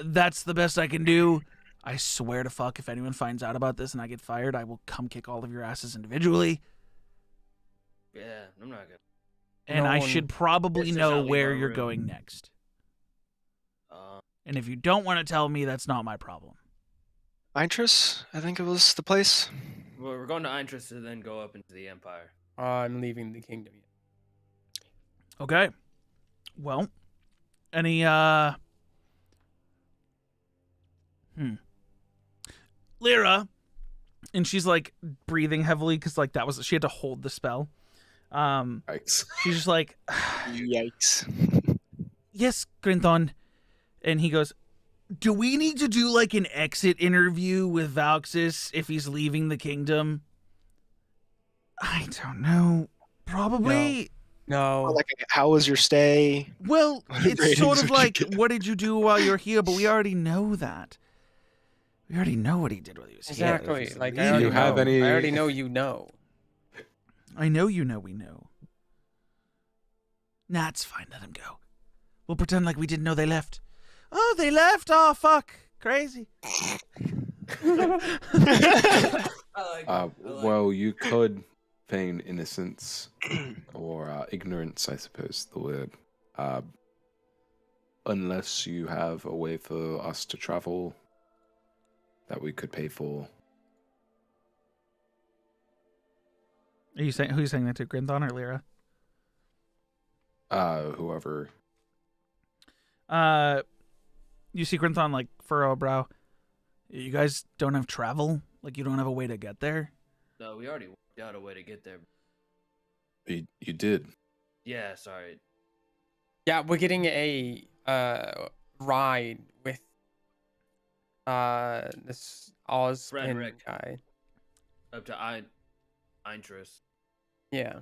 "That's the best I can do. I swear to fuck, if anyone finds out about this and I get fired, I will come kick all of your asses individually. Yeah, I'm not gonna. And I should probably This is know not where leave our you're room. going next. And if you don't want to tell me, that's not my problem." Eintrus, I think it was the place. Well, we're going to Eintrus to then go up into the Empire. I'm leaving the kingdom. Okay. Well, any Lyra, and she's like breathing heavily because like that was she had to hold the spell. Yikes. She's just like, Yikes. "Yes, Grinthon," and he goes, "Do we need to do like an exit interview with Valxis if he's leaving the kingdom?" I don't know. Probably. No. Like, how was your stay? Well, it's Ratings sort of would you like, get? what did you do while you were here? But we already know that. We already know what he did while he was here. Exactly. Like, Do you have any? I already know you know. I know you know we know. Nah, it's fine. Let him go. We'll pretend like we didn't know they left. Oh, they left? Oh, fuck. Crazy. Well, you could feign innocence or ignorance, I suppose the word. Unless you have a way for us to travel that we could pay for. Are you saying who are you saying that to, Grinthon or Lyra? Whoever. You see Grinthon like furrow a brow. You guys don't have travel? Like you don't have a way to get there? No, we already worked out a way to get there. You did. Yeah, sorry. Yeah, we're getting a ride with this Oz Frederick. guy. Up to Eintrus. Yeah.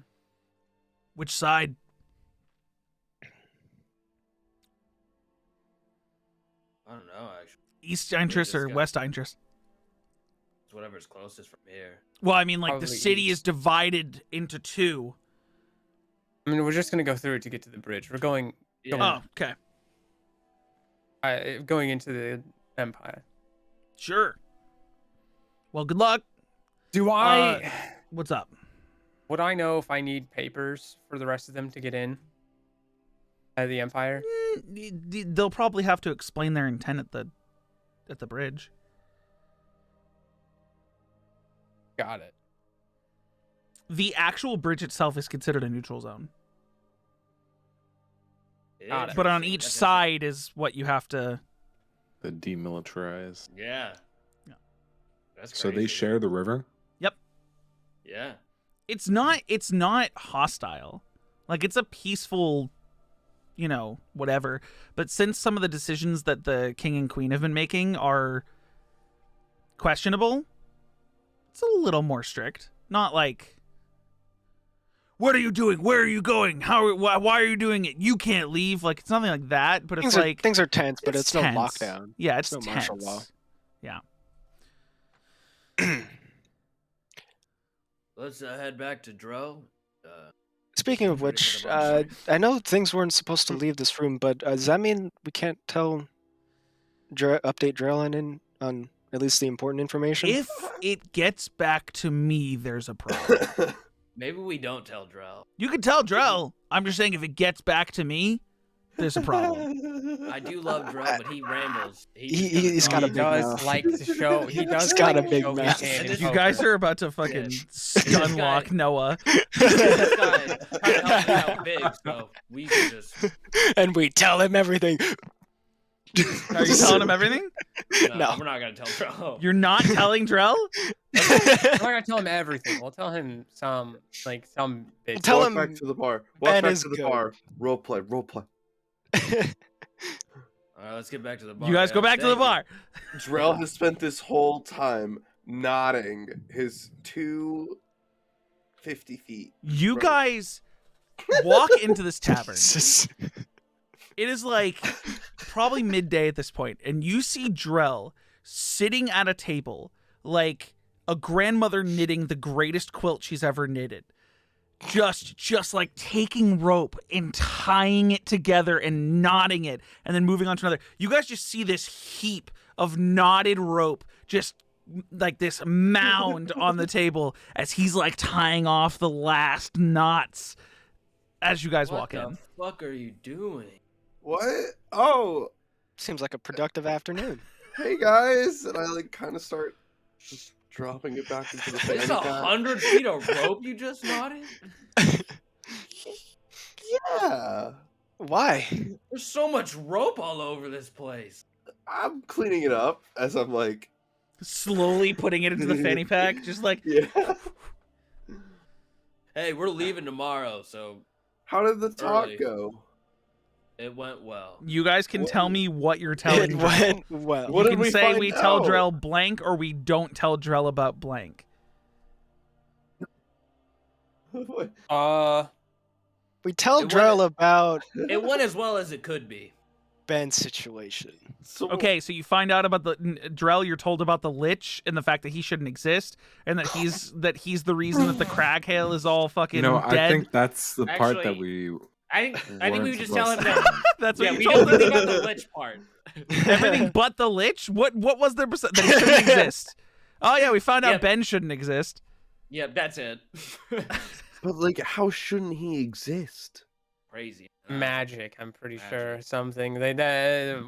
Which side? I don't know, actually. East Eintrus or guy. West Eintrus? It's whatever's closest from here. Well, I mean, like the Probably city is east. divided into two. I mean, we're just gonna go through it to get to the bridge. We're going Yeah. Oh, okay. Going into the Empire. Sure. Well, good luck. Do I? What's up? Would I know if I need papers for the rest of them to get in? At the Empire? They'll probably have to explain their intent at the bridge. Got it. The actual bridge itself is considered a neutral zone. Got it. But on each side is what you have to... The demilitarized. Yeah. Yeah. That's So they crazy. share the river? Yep. Yeah. It's not hostile. Like, it's a peaceful, you know, whatever. But since some of the decisions that the king and queen have been making are questionable, it's a little more strict. Not like, what are you doing? Where are you going? Why are you doing it? You can't leave. Like, it's nothing like that, but it's like... things are tense, but it's no tense. lockdown. Yeah, it's no tense. martial law. Yeah. Let's head back to Dro. Speaking of ready which, for the bonfire. I know things weren't supposed to leave this room, but does that mean we can't tell update Drellin on at least the important information? If it gets back to me, there's a problem. Maybe we don't tell Drell. You can tell Drell. I'm just saying if it gets back to me, there's a problem. I do love Drell, but he rambles. He's got a He big does mouth. like to show. He does He's got like a to big show his mouth. hand in And You poker. guys are about to fucking stun lock Noah. This guy trying to help me out big, so we can just. And we tell him everything. Are you telling him everything? No. We're not gonna tell Drell. You're not telling Drell? I'm not gonna tell him everything. We'll tell him some bits. Tell Walk him back to the bar. Ben Walk back is to the good. bar. Role play. All right, let's get back to the bar. You guys go guys. back to the Thank bar. Drell has spent this whole time nodding his 250 feet. You Right. guys walk into this tavern. It is like probably midday at this point, and you see Drell sitting at a table like a grandmother knitting the greatest quilt she's ever knitted. Just like taking rope and tying it together and knotting it and then moving on to another. You guys just see this heap of knotted rope, just like this mound on the table as he's like tying off the last knots as you guys What walk the in. fuck are you doing? What? Oh, Seems like a productive afternoon. hey guys! And I like kind of start just dropping it back into the fanny It's pack. 100 feet of rope you just knotted? Yeah, Why? There's so much rope all over this place. I'm cleaning it up as I'm like, Slowly putting it into the fanny pack, just like yeah. Hey, we're leaving tomorrow, so How did the talk Early. go? it went well. you guys can tell me what you're telling It Drell. went well. What You did can we say find we tell out? Drell blank or we don't tell Drell about blank. We tell It Drell went- about It went as well as it could be. Ben's situation. So, Okay, so you find out about the Drell. You're told about the Lich and the fact that he shouldn't exist, and that he's the reason that the Craghail is all fucking You know, dead. I think that's the part that Actually- we I think we would just tell him supposed that. That's what Yeah, you we told don't think him. about the lich part. Everything but the Lich. What was their that he shouldn't exist? Oh yeah, we found out Yep. Ben shouldn't exist. Yeah, that's it. but like, how shouldn't he exist? Crazy. Magic, I'm pretty sure. Magic. Something.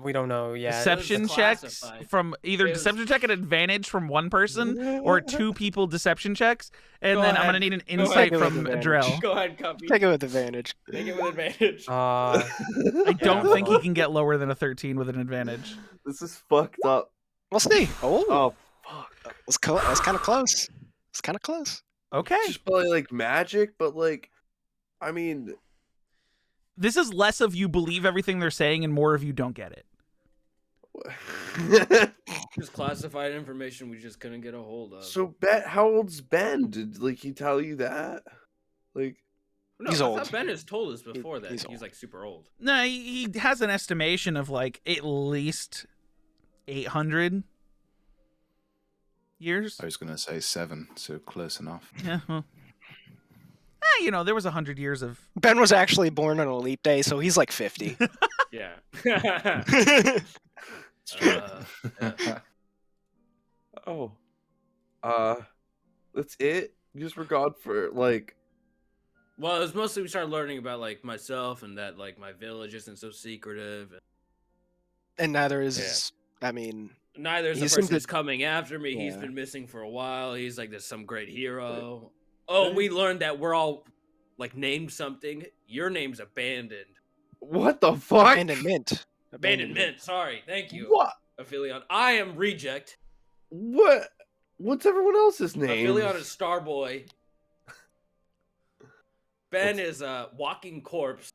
We don't know yet. Deception was checks classified. from either It was- deception check at advantage from one person or two people deception checks, and Go then I'm ahead. gonna need an Go ahead. insight Take it with from advantage. Drell. Go ahead, Cuppy. Take it with advantage. Take it with advantage. I don't Yeah, think he hold on. can get lower than a 13 with an advantage. This is fucked up. We'll see. Oh, Oh, fuck. that's kind of close. It's kind of close. Okay. Just probably like magic, but like, I mean, This is less of you believe everything they're saying and more of you don't get it. Just classified information we just couldn't get a hold of. so how old's Ben? Did like he tell you that? Like, no, he's I old. thought Ben has told us before that he's he's old. like super old. No, he has an estimation of like at least 800 years. I was gonna say 7, so close enough. Yeah, well. you know, there was 100 years of. Ben was actually born on a leap day, so he's like 50. Yeah. Oh. That's it? You just forgot for, like... Well, it was mostly we started learning about, like, myself and that, like, my village isn't so secretive. And neither is, I mean... Neither is the he person seemed who's to- coming after me. He's Yeah. been missing for a while. He's like this some great hero. Oh, we learned that we're all like named something. Your name's Abandoned. What the fuck? Abandonment. Abandonment. Sorry. Thank you. What? Aphelion. I am Reject. What? What's everyone else's name? Aphelion is Starboy. Ben is a walking corpse.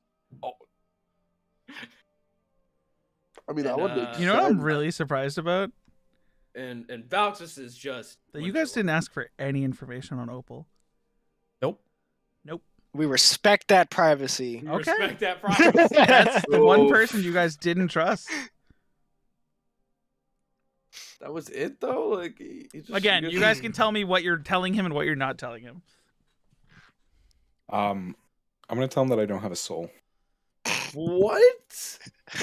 I mean, that And, would make You know what I'm sense. really surprised about? And Valxis is just That you guys didn't ask for any information on Opal. Nope. We respect that privacy. We Okay. respect that privacy. That's the one Oh. person you guys didn't trust. That was it, though? Like, he just, Again, you guys can tell me what you're telling him and what you're not telling him. I'm gonna tell him that I don't have a soul. What?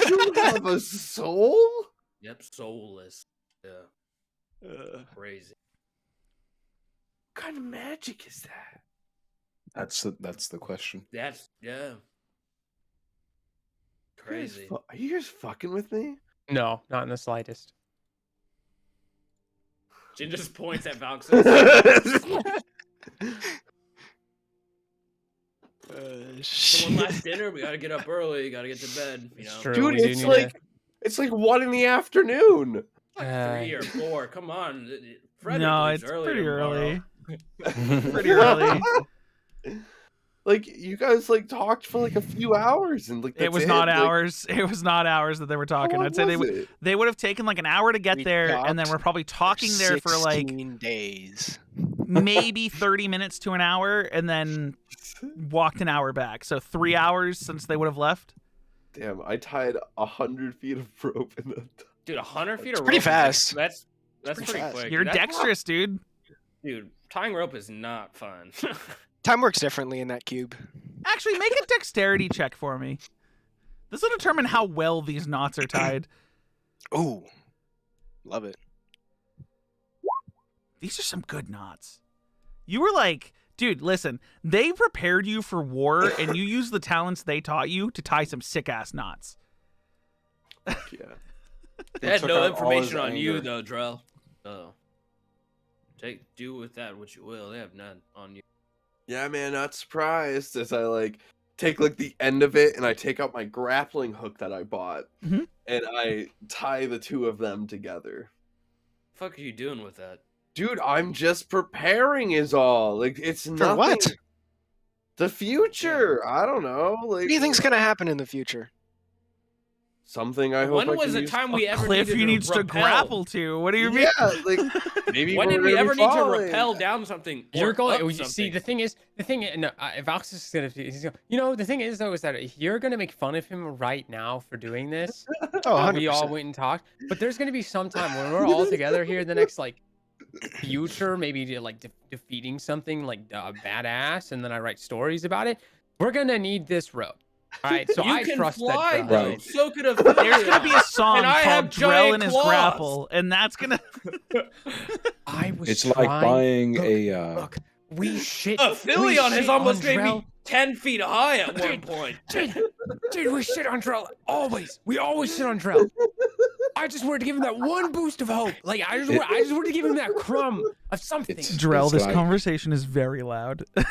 You have a soul? Yep, soulless. Yeah, crazy. What kind of magic is that? That's the question. That's crazy. Are you guys fucking with me? No, not in the slightest. Jin just points at Valxis. So one last dinner, we gotta get up early, gotta get to bed, you know. It's true. Dude, we do it's need like it's like 1 in the afternoon. to- 3 or 4, come on. Frederick No, leaves it's earlier pretty tomorrow. early. Pretty early. Like, you guys like talked for like a few hours, and like It was that's not Like, hours. It was not hours that they were how talking. long I'd say was they would have taken like an hour to get We there, and then talked we're probably talking there for like 16 days. maybe 30 minutes to an hour, and then walked an hour back. So 3 hours since they would have left. Damn, I tied 100 feet of rope in the. Dude, 100 feet of rope. pretty is, like- fast. That's pretty pretty fast. quick. You're dude. That's- dexterous, dude. Dude, tying rope is not fun. Time works differently in that cube. Actually, make a dexterity check for me. This will determine how well these knots are tied. Ooh, love it. These are some good knots. You were like, dude, listen, they prepared you for war, and you used the talents they taught you to tie some sick-ass knots. Yeah. They had took no out all his information on you anger. though, Drell. So do with that what you will. They have none on you. Yeah, man, not surprised as I like take like the end of it and I take out my grappling hook that I bought Mhm. and I tie the two of them together. The fuck are you doing with that? Dude, I'm just preparing is all. Like it's For nothing. what? The future. I don't know. Like What do you think's gonna happen in the future? something I hope When I was can the use- time we ever Cliff needed he needs to rappel? grapple to. What do you mean? Yeah, like maybe When we're did we gonna ever be need to falling. rappel down something? You're or going. up You see, something? the thing is, no, Valxis is gonna. He's gonna. You know, the thing is though, is that if you're gonna make fun of him right now for doing this, Oh, 100%. we all went and talked. But there's gonna be some time when we're all together here in the next like future, maybe like defeating something like badass, and then I write stories about it. We're gonna need this rope. All right, so you I can trust fly that. though. Right. So could have. There's gonna be a song And I have called Drell giant and his claws. grapple, and that's gonna. I was. It's like trying- buying look, a. Look, we shit. Aphelion has shit almost on made Drell. me 10 feet high at one point. Dude, we shit on Drell always. We always shit on Drell. I just wanted to give him that one boost of hope. Like I just wanted to give him that crumb of something. It's- Drell, this like- conversation is very loud. You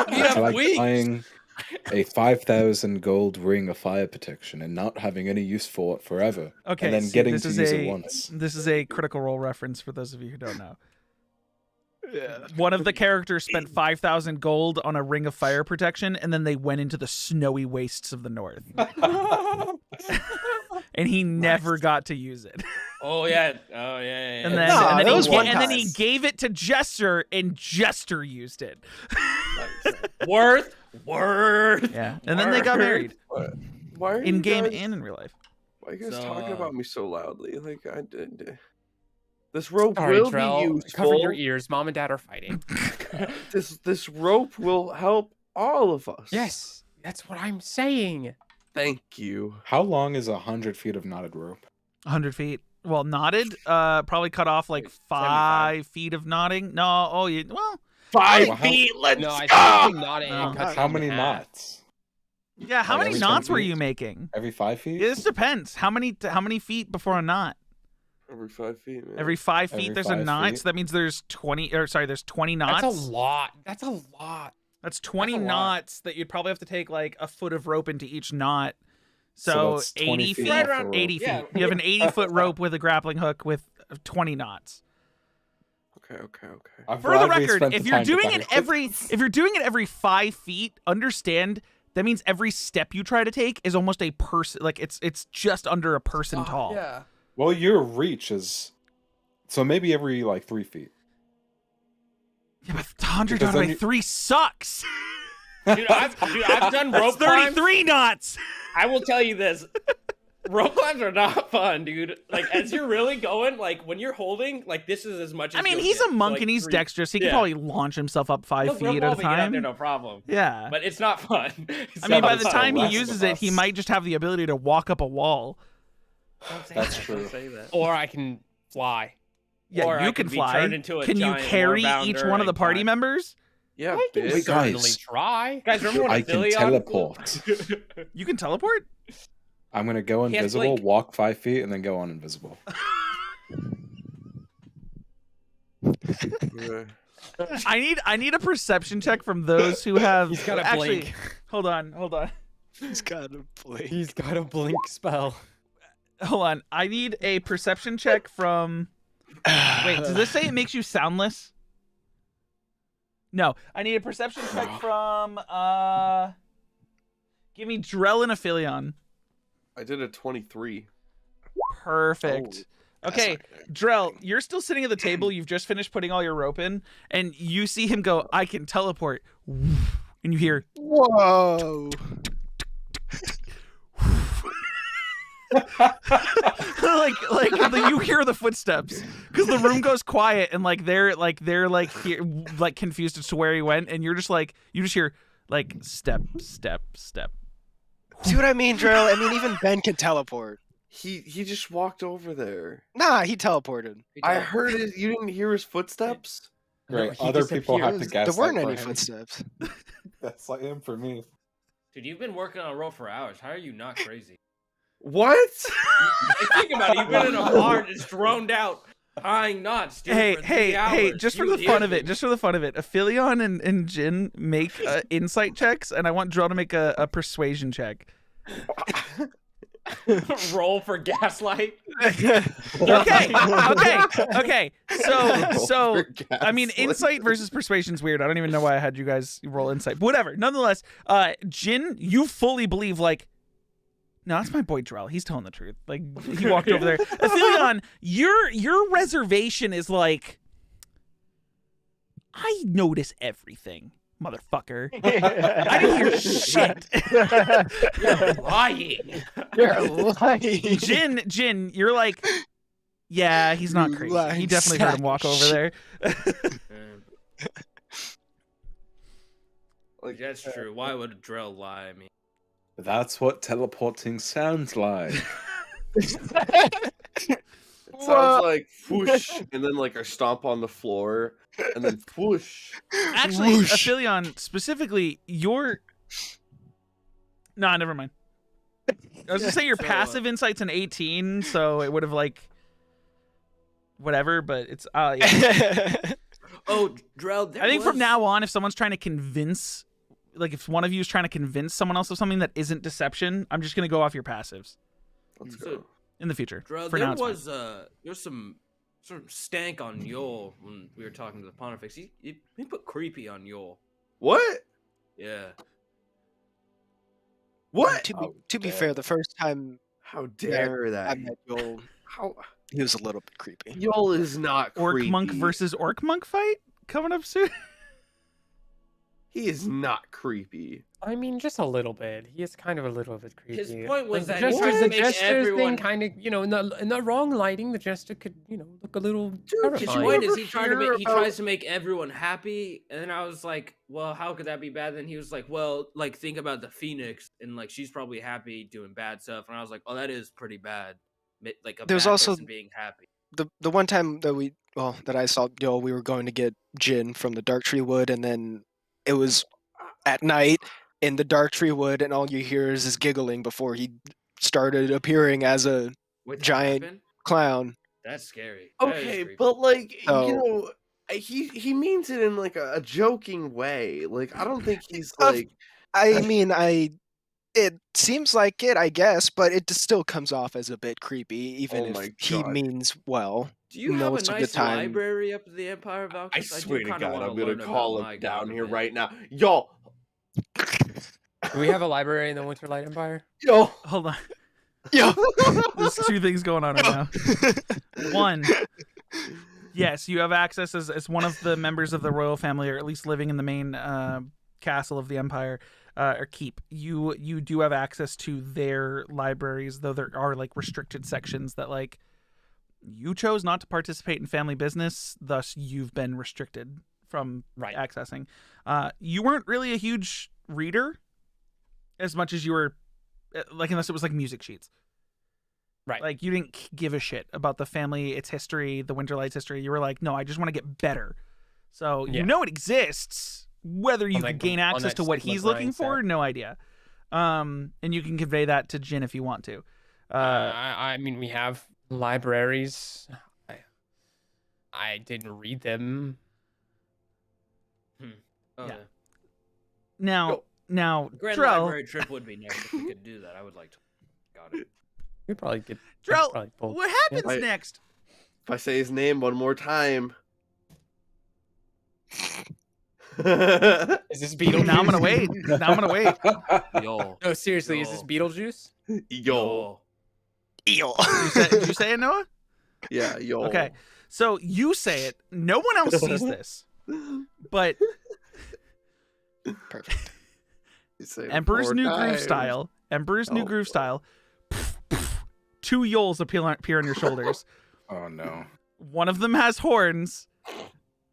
It's have like wings. buying a 5,000 gold ring of fire protection and not having any use for it forever. Okay, and then see, getting this to is use a it once. this is a Critical Role reference for those of you who don't know. One of the characters spent 5,000 gold on a ring of fire protection, and then they went into the snowy wastes of the north, and he never got to use it. Oh yeah. And then, No, and, then that he, was one and then he time. gave it to Jester, and Jester used it. Worth. Yeah, and then they got married Why are in you game guys, and in real life. why are you guys So, talking about me so loudly? Like I did. This rope Sorry, will Drell. be Cover useful. your ears. Mom and Dad are fighting. This rope will help all of us. Yes, that's what I'm saying. Thank you. How long is 100 feet of knotted rope? 100 feet. Well, knotted. Probably cut off like 5 feet of knotting. No. Oh, well. 5 Well, how- feet. Let's No, I go. think not it. No. It cuts How in many half. knots? Yeah. How Like many every 10 knots were feet? you making? Every 5 feet? Yeah, this depends. How many feet before a knot? Every 5 feet, man. Every 5 feet, Every there's a 5 knot. feet? So that means there's 20. Or sorry, there's 20 knots. That's a lot. That's a lot. That's 20 That's a lot. knots that you'd probably have to take like a foot of rope into each knot. So So, that's 20 80 feet feet. off the rope. 80 feet. Yeah. You have an 80-foot rope with a grappling hook with 20 knots. Okay. I'm For the glad we record, spent if the you're time to doing talk it about every 5 feet, understand that means every step you try to take is almost a person. Like it's just under a person tall. Yeah. Well, your reach is so maybe every like 3 feet. Yeah, but 100 Because divided then by you- 3 sucks. Dude, I've done That's rope climbs. 33 knots. I will tell you this. Rope climbs are not fun, dude. Like, as you're really going, like, when you're holding, like, this is as much as I mean, you'll he's get. a monk Like, and he's 3 dexterous. He can yeah. probably launch himself up 5 He'll feet at a revolve it, get out time. there, no problem. Yeah. But it's not fun. It's I mean, not by the fun. time he Last uses of it, he Us. might just have the ability to walk up a wall. Don't say That's that, true. Don't say that. Or I can fly. Yeah, Or I you could can be fly. turned into a Can you giant carry warbounder each one of the and party climb. members? Yeah, I can bitch. guys. certainly try. Guys, remember when I can Aetheria- teleport. You can teleport? I'm gonna go He has invisible, blink. walk 5 feet, and then go on invisible. Yeah. I need a perception check from those who have He's got a actually blink. hold on. He's got a blink. He's got a blink spell. Hold on. I need a perception check from wait, does this say it makes you soundless? No. I need a perception check from give me Drell and Aphelion. I did a 23. Perfect. Oh, that's Okay, not good. Drell, you're still sitting at the table. You've just finished putting all your rope in, and you see him go, I can teleport. And you hear, Whoa. you hear the footsteps because the room goes quiet and they're here, like confused as to where he went, and you're just like you just hear like step. See what I mean, Drill? I mean, even Ben can teleport. He just walked over there. Nah, he teleported. I heard it. You didn't hear his footsteps? Great. he Other people have to disappears. guess. There weren't that for any him. footsteps. That's like him for me. Dude, you've been working on a rope for hours. How are you not crazy? What? Like, think about it. You've been in a bar just droned out, tying knots, dude, for 3 Hey, hours. just for You the fun of did it, Aphelion and Jin make insight checks, and I want Drell to make a persuasion check. Roll for gaslight. Okay. So I mean, insight versus persuasion is weird. I don't even know why I had you guys roll insight. But whatever. Nonetheless, Jin, you fully believe like, no, that's my boy Drell. He's telling the truth. Like he walked over there. Aphelion, your reservation is like, I notice everything, motherfucker. I didn't hear shit. You're lying. You're lying. Jin, you're like, yeah, he's not You crazy. lying He definitely heard him walk sack of over there. Like, That's true. Why would Drell lie? I mean, That's what teleporting sounds like. it sounds like whoosh, and then like I stomp on the floor, and then whoosh. Actually, Whoosh. Aphelion, specifically, your... Nah, never mind. I was gonna say your So, passive insight's an 18, so it would have like... Whatever, but it's... yeah. oh, Drell. There I think from was- now on, if someone's trying to convince... Like, if one of you is trying to convince someone else of something that isn't deception, I'm just gonna go off your passives Let's So- go. in the future. Drell, For there now, it's fine. was there's some sort of stank on Yol when we were talking to the Pontifex. He put creepy on Yol. What? Yeah. What? To be fair, the first time How dare I that? met Joel, How? he was a little bit creepy. Yol is not Orc creepy. monk versus orc monk fight coming up soon. he is not creepy. I mean, just a little bit. He is kind of a little bit creepy. His point was Like, that he tries to the make jester everyone. thing kind of, in the wrong lighting, the jester could, look a little Dude, His did you terrifying. point ever is he hear about- tries to make everyone happy, and then I was like, well, how could that be bad? Then he was like, well, like think about the Phoenix, and like she's probably happy doing bad stuff, and I was like, oh, that is pretty bad. Like a There's bad also- person being happy. The one time that I saw Joel, we were going to get gin from the Dark Tree Wood, and then it was at night in the Dark Tree Wood, and all you hear is his giggling before he started appearing as a Wait, that giant happened? clown. That's scary. That is Okay, creepy. but like So- you know, he means it in like a joking way. Like I don't think he's Of- like I mean, it seems like it, I guess, but it just still comes off as a bit creepy, even Oh if my he God. means well. Do you have a most of the nice time- library up at the Empire of I Valkyrie? swear to kinda God, wanna I'm gonna learn call about him down God here a bit. right now. Y'all, Do we have a library in the Winterlight Empire? yo, Hold on. Yo. There's two things going on right now. One, yes, you have access as one of the members of the royal family, or at least living in the main castle of the Empire, or keep. You do have access to their libraries, though there are like restricted sections that like you chose not to participate in family business, thus you've been restricted from accessing. You weren't really a huge reader as much as you were, like, unless it was like music sheets. Right. Like, you didn't give a shit about the family, its history, the Winterlight's history. You were like, no, I just want to get better. So you know it exists. Whether you can gain access to what he's looking for, no idea. And you can convey that to Jin if you want to. I mean, we have libraries. I didn't read them. Okay. Now, Grand Drell, Library trip would be nice if we could do that. I would like to. Got it. We probably get Drell, what happens Yeah. next? if I say his name one more time. Is this Beetlejuice? Now I'm gonna wait. Now I'm gonna wait. Yo. No, seriously, is this Beetlejuice? Yo. Eel. Did you say it, Noah? Yeah, yo. Okay. So you say it. No one else sees this, but Perfect. You say it Emperor's 4 New Groove times. style. Emperor's New Oh, Groove boy. style. Two Yols appear on your shoulders. Oh no. One of them has horns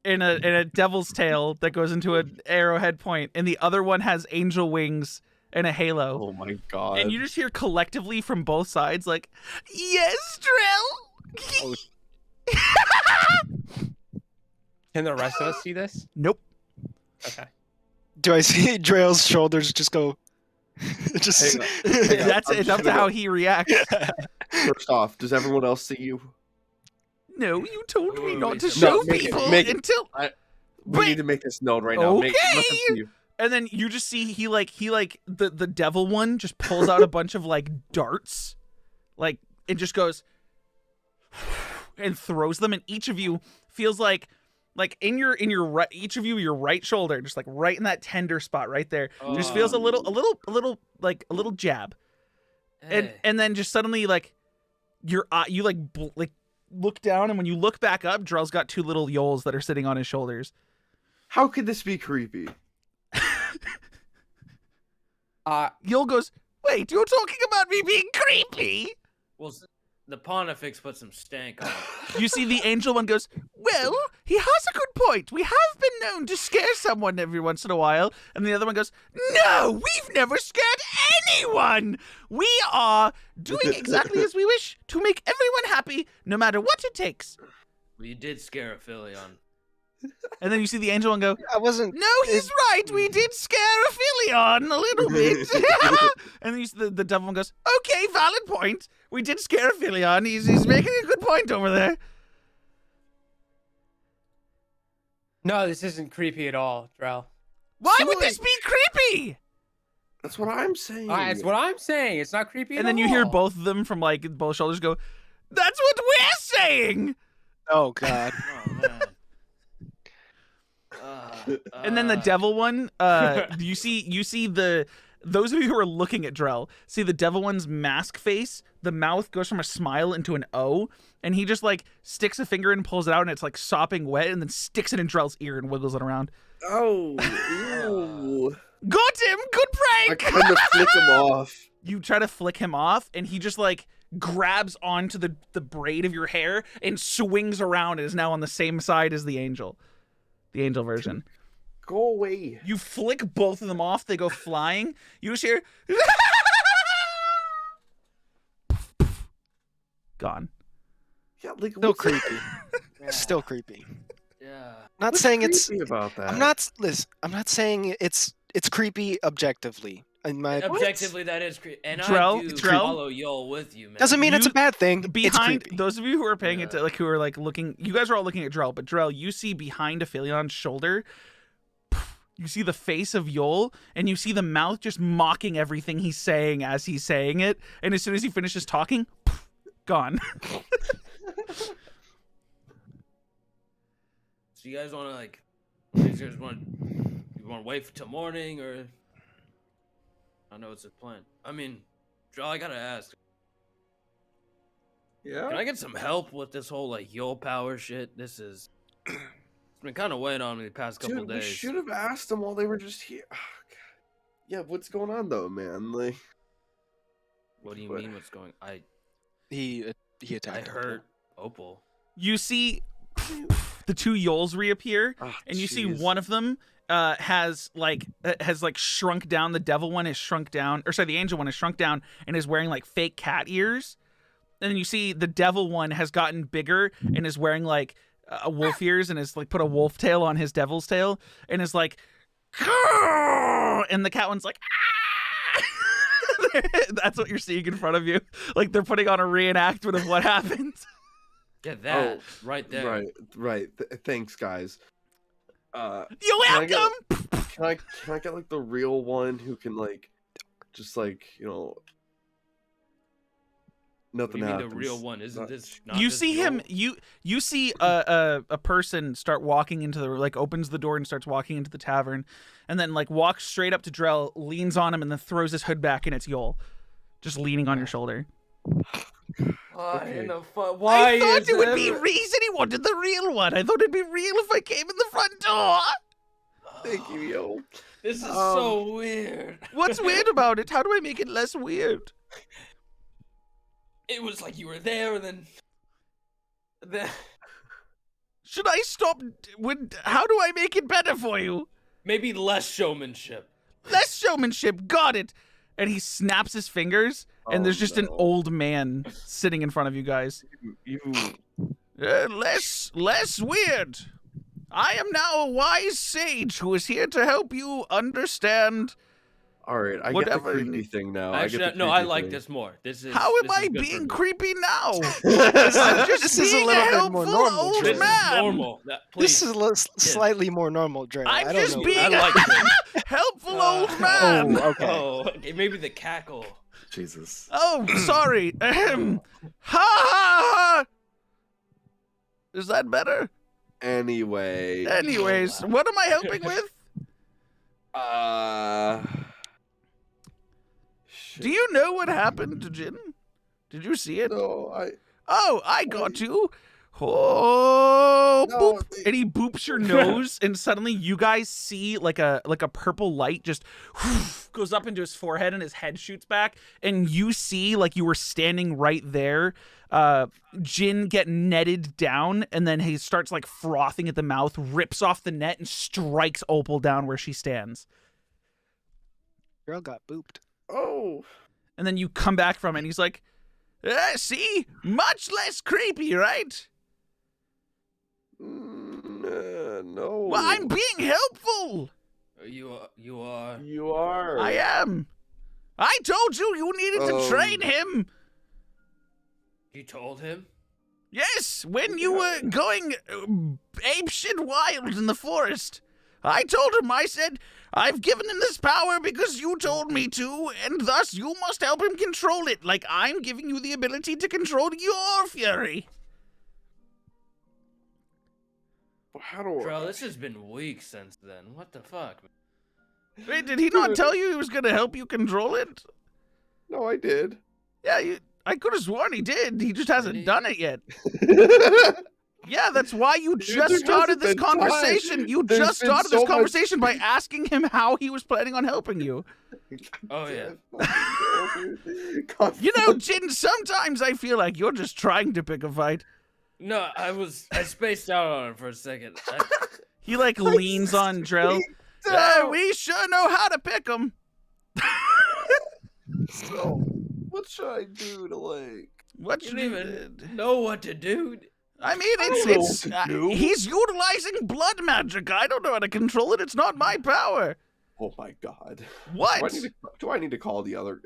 in a devil's tail that goes into an arrowhead point, and the other one has angel wings and a halo. Oh my God. And you just hear collectively from both sides, like, "Yes, Drell." Can the rest of us see this? Nope. Okay. Do I see Drail's shoulders just go? Just. Hang on. Hang on. That's I'm it's up to gonna- how he reacts. First off, does everyone else see you? No, you told me Wait, not to no, show make it- people make it. until. We Wait. need to make this known right now. Make, let them see you. And then you just see he the devil one just pulls out a bunch of like darts, like it just goes and throws them, and each of you feels like in your right, each of you your right shoulder, just like right in that tender spot right there, just feels a little jab, and then just suddenly like your eye, you like look down, and when you look back up, Drell's got two little Yols that are sitting on his shoulders. How could this be creepy? Yol goes, "Wait, you're talking about me being creepy?" Well, the Pontifex put some stank on it. You see the angel one goes, "Well, he has a good point. We have been known to scare someone every once in a while." And the other one goes, "No, we've never scared anyone. We are doing exactly as we wish to make everyone happy, no matter what it takes." Well, you did scare a Philion. And then you see the angel one go, I wasn't. "No, he's right. We did scare a Philion a little bit." And then you see the devil one goes, "Okay, valid point. We did scare a Philion. He's making a good point over there." No, this isn't creepy at all, Drell. Why So, would this be creepy? That's what I'm saying. That's what I'm saying. It's not creepy And at then you all. hear both of them from like both shoulders go, "That's what we're saying." Oh God. Oh man. And then the devil one, you see those of you who are looking at Drell see the devil one's mask face. The mouth goes from a smile into an O, and he just like sticks a finger in and pulls it out, and it's like sopping wet, and then sticks it in Drell's ear and wiggles it around. Oh, ew. Got him! Good I prank! kind of flick him off. You try to flick him off, and he just like grabs onto the braid of your hair and swings around and is now on the same side as the angel. The angel version. Go away. You flick both of them off, they go flying. You just hear gone. Yeah, like Still what's creepy. Still creepy. Yeah. Not what's saying it's. creepy about that? I'm not saying it's creepy objectively. In my Objectively, that is creepy. And Drell, I do Drell? follow y'all with you, man. doesn't mean it's You- a bad thing. It's Behind creepy. those of you who are paying Yeah. it, like who are like looking, you guys are all looking at Drell, but Drell, you see behind Aphilion's shoulder, you see the face of Yol, and you see the mouth just mocking everything he's saying as he's saying it, and as soon as he finishes talking, gone. So you guys want to like? You guys want to wait till morning or? I know it's a plan. I mean, Joe, I gotta ask. Yeah. Can I get some help with this whole like Yule power shit? This is. It's been kind of weighing on me the past couple Dude, we days. should have asked them while they were just here. Oh, God. Yeah, what's going on though, man? Like, What do you What? mean? What's going? He I attacked. heard Opal. You see the two Yols reappear, oh, and you see jeez. one of them has shrunk down. The devil one is shrunk down, or sorry, the angel one is shrunk down and is wearing like fake cat ears. And then you see the devil one has gotten bigger and is wearing like a wolf ears and has like put a wolf tail on his devil's tail and is like, "Caw!" And the cat one's like, "Ah!" That's what you're seeing in front of you. Like they're putting on a reenactment of what happens. Yeah, that right there. Right. Thanks, guys. You're Can I get- welcome. Can I get like the real one who can like, just like What do nothing you mean happens. the real one? Isn't Not- this? Not You this see him. Yule? You see a person start walking into the like opens the door and starts walking into the tavern, and then like walks straight up to Drell, leans on him, and then throws his hood back, and it's Yol, just leaning on your shoulder. Why Okay. in the fuck? Why I thought is it would be every- reason he wanted the real one. I thought it'd be real if I came in the front door. Thank you, yo. This is so weird. What's weird about it? How do I make it less weird? It was like you were there, and then Should I stop? How do I make it better for you? maybe less showmanship. Less showmanship. Got it. And he snaps his fingers, and there's just an no. old man sitting in front of you guys. You. Less weird. I am now a wise sage who is here to help you understand. All right, I Whatever. get the creepy thing now. Actually, I get the no, I creepy like thing. this more. This is. How am this is I good for being me. creepy now? I'm just This is a being little bit helpful more normal, old This is man. normal. Please. This is slightly more normal, Dre. I'm I don't just know. being I like this. helpful old man. Oh, okay. Oh, okay, maybe the cackle. Jesus. Oh, sorry. Ahem. Ha ha ha. Is that better? Anyway. Anyways, what am I helping with? Shit. Do you know what happened to Jin? Did you see it? No, Oh, I got you. Oh, No, boop. And he boops your nose, and suddenly you guys see like a purple light just goes up into his forehead, and his head shoots back, and you see like you were standing right there. Jin get netted down, and then he starts like frothing at the mouth, rips off the net, and strikes Opal down where she stands. Girl got booped. Oh. And then you come back from it, and he's like, see? Much less creepy, right? No. Well, I'm being helpful. You are. You are. I am. I told you you needed to train him. You told him. Yes, when you were going apeshit wild in the forest. I told him, I said, I've given him this power because you told me to, and thus you must help him control it, like I'm giving you the ability to control your fury. How do Bro, this has been weeks since then. What the fuck? Wait, did he not tell you he was going to help you control it? No, I did. Yeah, I could have sworn he did. He just hasn't Did he? done it yet. Yeah, that's why you Dude, just there started hasn't this been time. conversation. You There's just been started so this much conversation by space. asking him how he was planning on helping you. Oh, yeah. You know, Jin, sometimes I feel like you're just trying to pick a fight. No, I spaced out on it for a second. He like leans on Drell. We sure know how to pick them. So, what should I do to like? What You should don't you even know what to do. I mean, don't know what to do. he's utilizing blood magic. I don't know how to control it. It's not my power. Oh my god! What? Do I need to call the other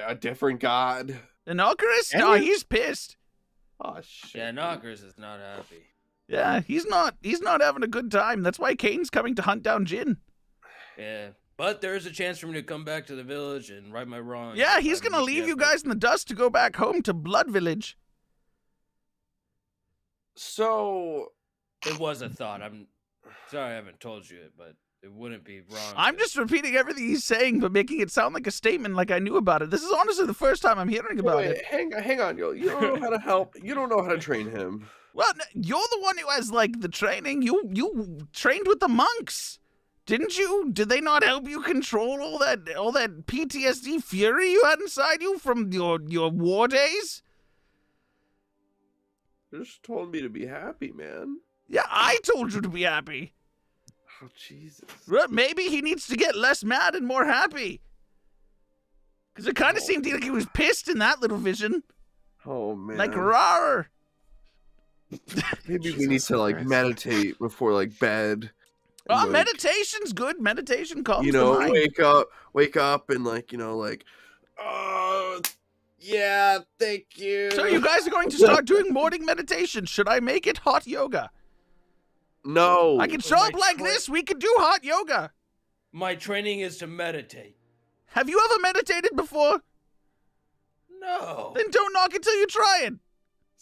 a different god? Inoculus? No, he's pissed. Oh shit! Yeah, Knockers is not happy. Yeah, he's not having a good time. That's why Kane's coming to hunt down Jin. Yeah, but there is a chance for me to come back to the village and right my wrongs. Yeah, if he's I gonna make the leave you effort. guys in the dust to go back home to Blood Village. So It was a thought. I'm sorry I haven't told you it, but it wouldn't be wrong. I'm to- just repeating everything he's saying, but making it sound like a statement, like I knew about it. This is honestly the first time I'm hearing about wait, it. hang on, yo. You don't know how to help. You don't know how to train him. Well, you're the one who has like the training. You trained with the monks, didn't you? Did they not help you control all that PTSD fury you had inside you from your war days? You just told me to be happy, man. Yeah, I told you to be happy. Oh Jesus! Well, maybe he needs to get less mad and more happy. Because it kind of seemed like he was pissed in that little vision. Oh man! Like, rawr. Maybe we need to like meditate before like bed. Oh, and, like, meditation's good. Meditation calms you know, the mind. wake up, and like oh yeah, thank you. So you guys are going to start doing morning meditation. Should I make it hot yoga? No, I can show up like tra- this. We can do hot yoga. My training is to meditate. Have you ever meditated before? No. Then don't knock it till you try it.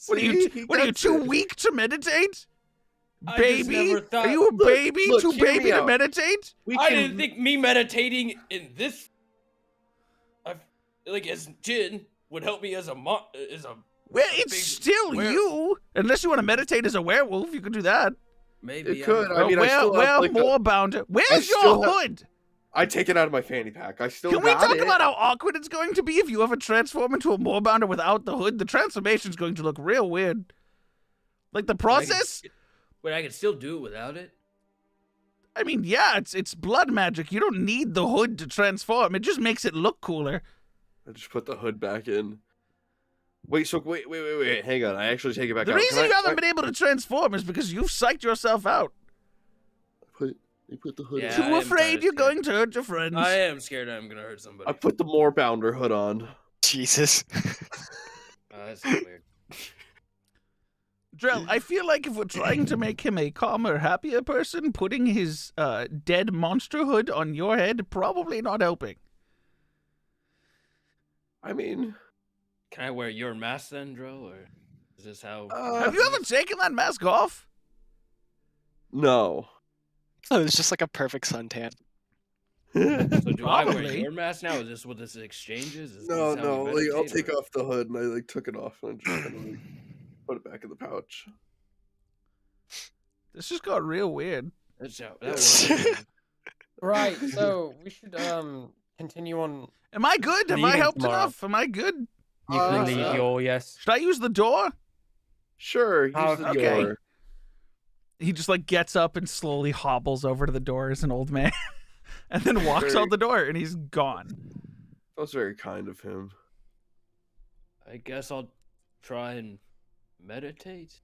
What are you? See, What are you that's too it. weak to meditate? I just Baby, never thought- are you a baby? look, Too hear me baby to out. meditate? We I can- didn't think me meditating in this, like as Jin, would help me as a Well, big it's still were- you. Unless you want to meditate as a werewolf, you can do that. maybe It could. I I'm- mean, I still have, wear like, more bound. Where's still your have- hood? I take it out of my fanny pack. I still Can we got talk it. about how awkward it's going to be if you ever transform into a moorbounder without the hood? The transformation's going to look real weird. Like the process? But I can still do it without it. I mean, yeah, it's blood magic. You don't need the hood to transform. It just makes it look cooler. I just put the hood back in. Wait, hang on. I actually take it back The out. reason you haven't been able to transform is because you've psyched yourself out. You put the hood Yeah, on. I Too am afraid kinda you're scared. going to hurt your friends. I am scared I'm gonna hurt somebody. I put the moorbounder hood on. Jesus. That's weird. Drell, I feel like if we're trying to make him a calmer, happier person, putting his dead monster hood on your head probably not helping. I mean, Can I wear your mask then, Dro, or is this how? Have you ever taken that mask off? No. Oh, it's just like a perfect suntan. So do I wear Probably. your mask now? Is this what this exchange is? Is No, this how we no. Like, I'll meditate, take or- off the hood, and I like took it off and I just kind of like put it back in the pouch. This just got real weird. That's how. That was Right. So we should continue on. Am I good? Have I Meeting helped tomorrow. enough? Am I good? You can leave so. your yes. Should I use the door? Sure. Use Oh, the okay. door. He just like gets up and slowly hobbles over to the door as an old man and then walks Very- out the door and he's gone. That was very kind of him. I guess I'll try and meditate.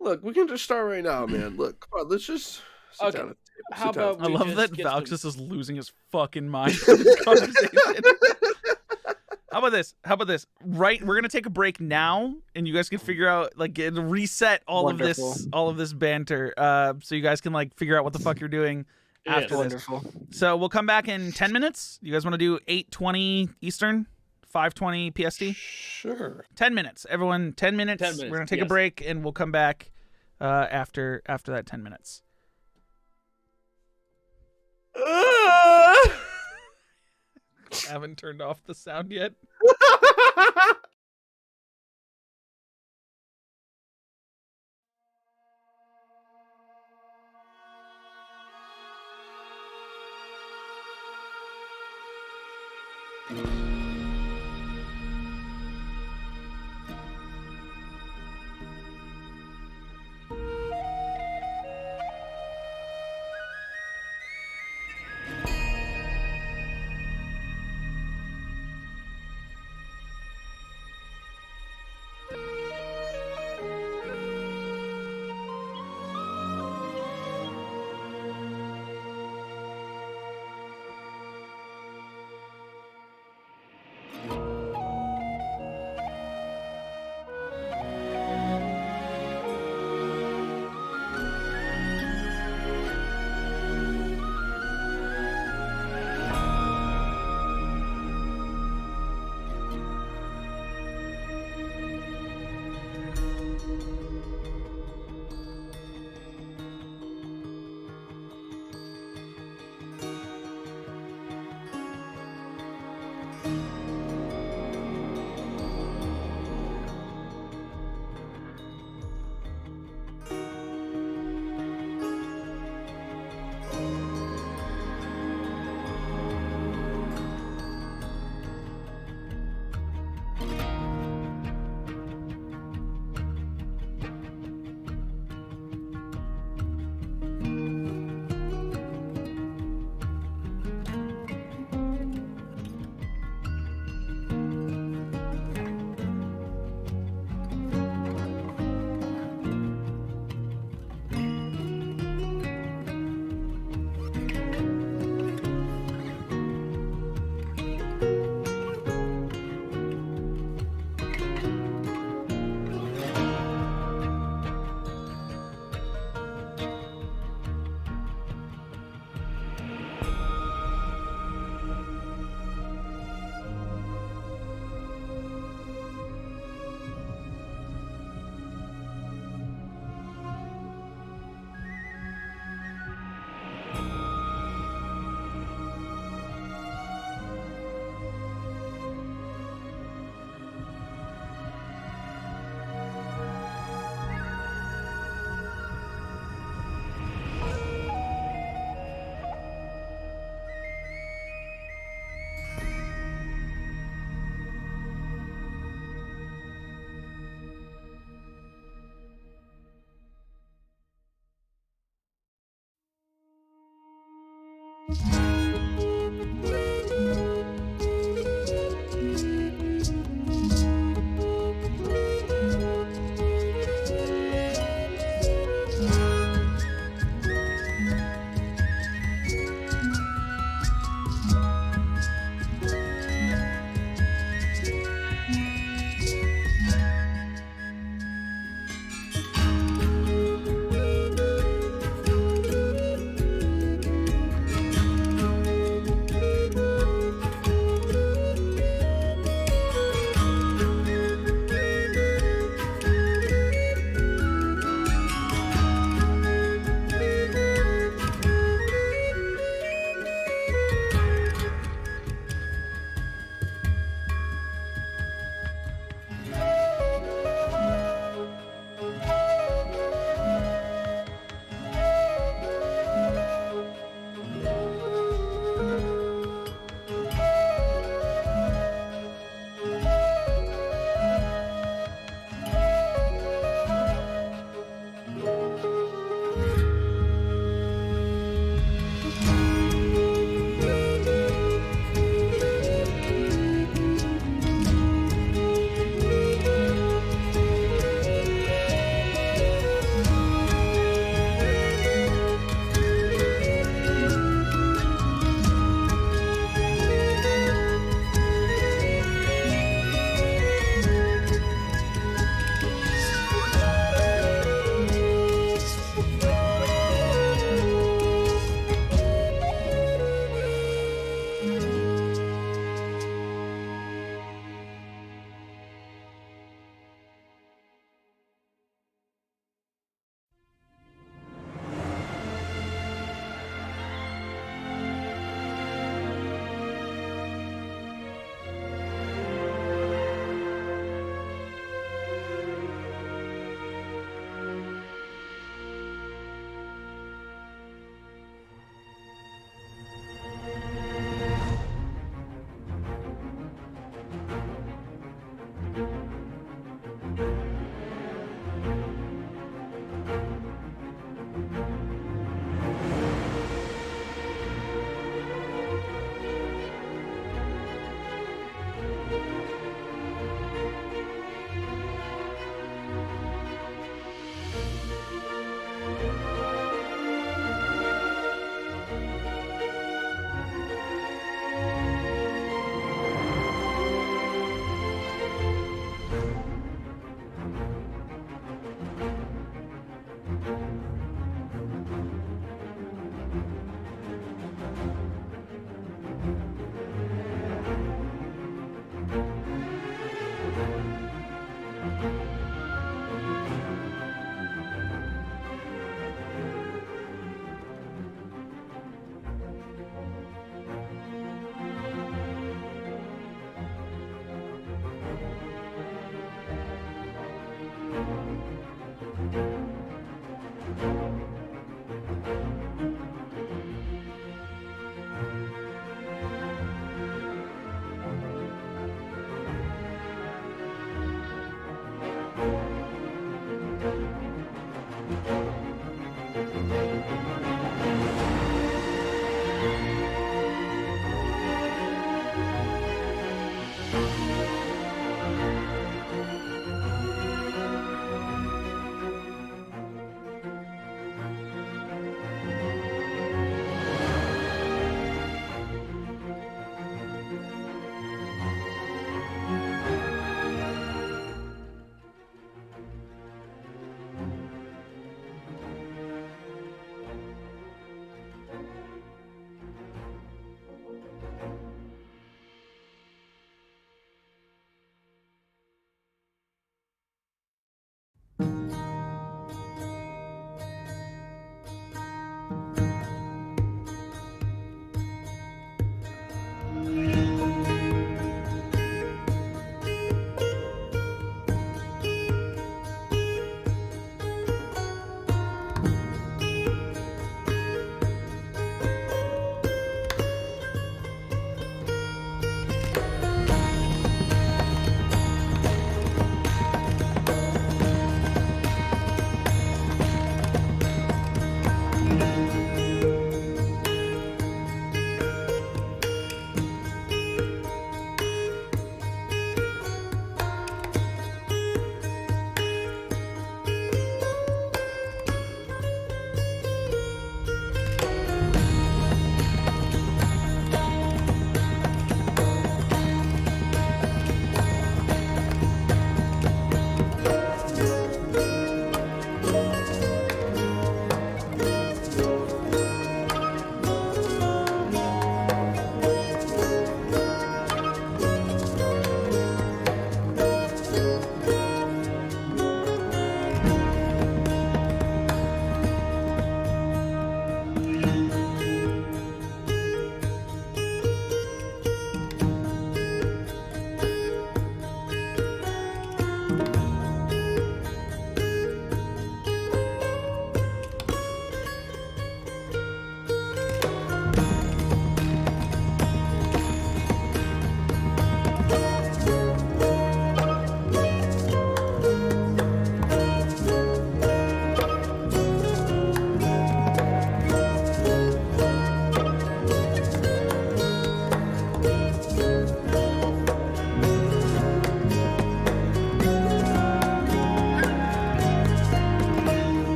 Look, we can just start right now, man. Look, come on. Let's just sit Okay. down at the table. How Sit down. about I we love just that get some- Valxis is losing his fucking mind in this conversation. How about this? How about this? Right, we're gonna take a break now, and you guys can figure out like reset all of this banter, so you guys can like figure out what the fuck you're doing Yes. after this. Wonderful. So we'll come back in 10 minutes. You guys want to do 8:20 Eastern, 5:20 PST? Sure. 10 minutes, everyone. 10 minutes. 10 minutes, We're gonna take a yes. break, and we'll come back after that 10 minutes. Haven't turned off the sound yet.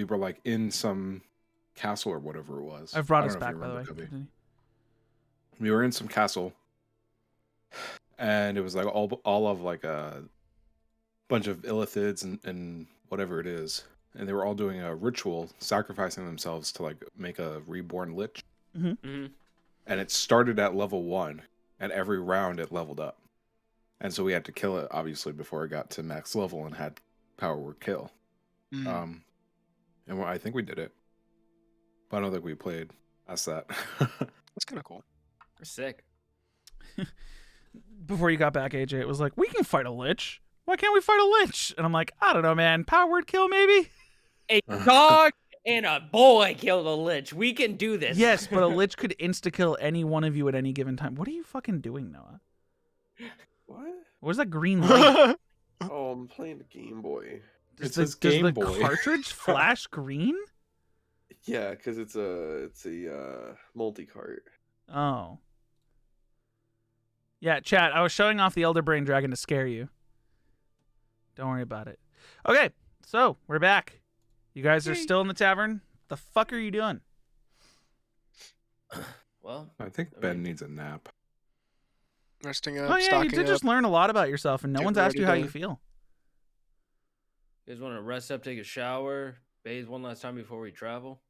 we were like in some castle or whatever it was. I've brought I us don't know if back, you by the way. remember, Cubby. Continue. We were in some castle, and it was like all of like a bunch of illithids and whatever it is, and they were all doing a ritual, sacrificing themselves to like make a reborn lich. Mm-hmm. And it started at level 1, and every round it leveled up. And so we had to kill it, obviously, before it got to max level and had power word kill. Mm. And I think we did it. But I don't think we played past that. That's kind of cool. We're sick. Before you got back, AJ, it was like, we can fight a lich. Why can't we fight a lich? And I'm like, I don't know, man. Power word kill, maybe? A dog and a boy killed a lich. We can do this. Yes, but a lich could insta-kill any one of you at any given time. What are you fucking doing, Noah? What? Where's that green light? Oh, I'm playing the Game Boy. It's Does his Game the Boy. cartridge flash green? Yeah, because it's a multi-cart. Oh. Yeah, chat, I was showing off the Elder Brain Dragon to scare you. Don't worry about it. Okay, so we're back. You guys are still in the tavern? The fuck are you doing? Well, I think Ben needs a nap. Resting up, Oh yeah, you stocking did up. just learn a lot about yourself, and no Get one's asked ready you how to- you feel. you guys want to rest up, take a shower, bathe one last time before we travel?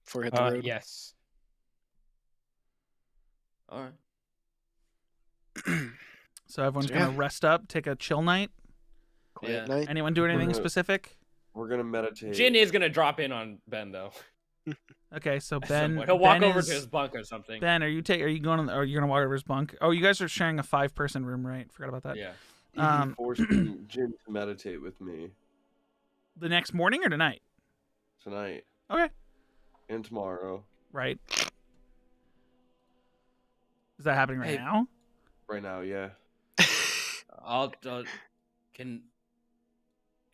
Before we hit the road. Yes. All right. So everyone's So, gonna yeah. rest up, take a chill night. Quiet Yeah. night. Anyone do anything gonna- specific? We're gonna meditate. Jin is gonna drop in on Ben though. Okay, so Ben, Somewhere. He'll walk Ben over is- to his bunk or something. Ben, are you going? Or you're gonna walk over his bunk? Oh, you guys are sharing a 5-person room, right? Forgot about that. Yeah. Um, Forcing Jin to meditate with me The next morning or tonight? tonight Okay, and tomorrow. right. Is that happening right Hey. now? Right now, yeah. I'll can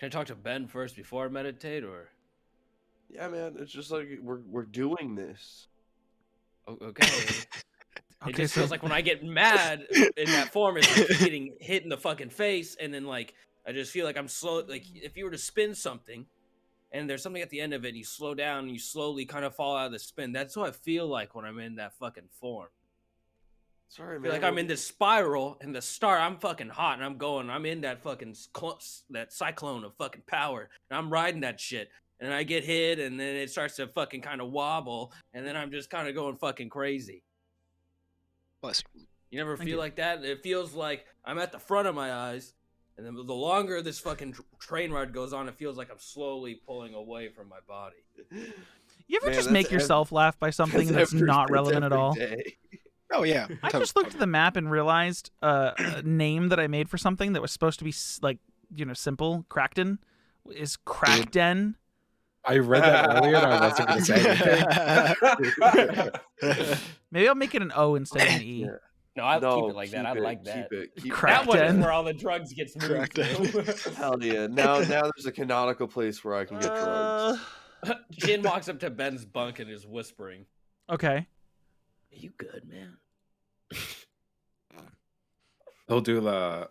I talk to Ben first before I meditate, or Yeah, man. It's just like we're doing this. okay? It Okay, just so feels like when I get mad in that form, it's like getting hit in the fucking face, and then like I just feel like I'm slow. Like if you were to spin something, and there's something at the end of it, and you slow down, and you slowly kind of fall out of the spin. That's what I feel like when I'm in that fucking form. Sorry, I man. feel like I'm in this spiral, and the start, I'm fucking hot, and I'm in that fucking that cyclone of fucking power, and I'm riding that shit, and I get hit, and then it starts to fucking kind of wobble, and then I'm just kind of going fucking crazy. Bless you. You never Thank feel you. like that? It feels like I'm at the front of my eyes, and then the longer this fucking train ride goes on, it feels like I'm slowly pulling away from my body. you ever Man, just that's make yourself laugh by something that's not relevant at all? Oh yeah. I just looked at the map and realized a name that I made for something that was supposed to be like, simple. Crackden is Crackden. I read that earlier and I wasn't going to say anything. Maybe I'll make it an O instead of an E. Yeah. No, I'll No, keep it like that. I like that. Keep it. Keep Crack That one is den. where all the drugs gets moved Crack den. to. Hell yeah. Now there's a canonical place where I can get drugs. Jin walks up to Ben's bunk and is whispering, Okay. "Are you good, man?" He'll do the.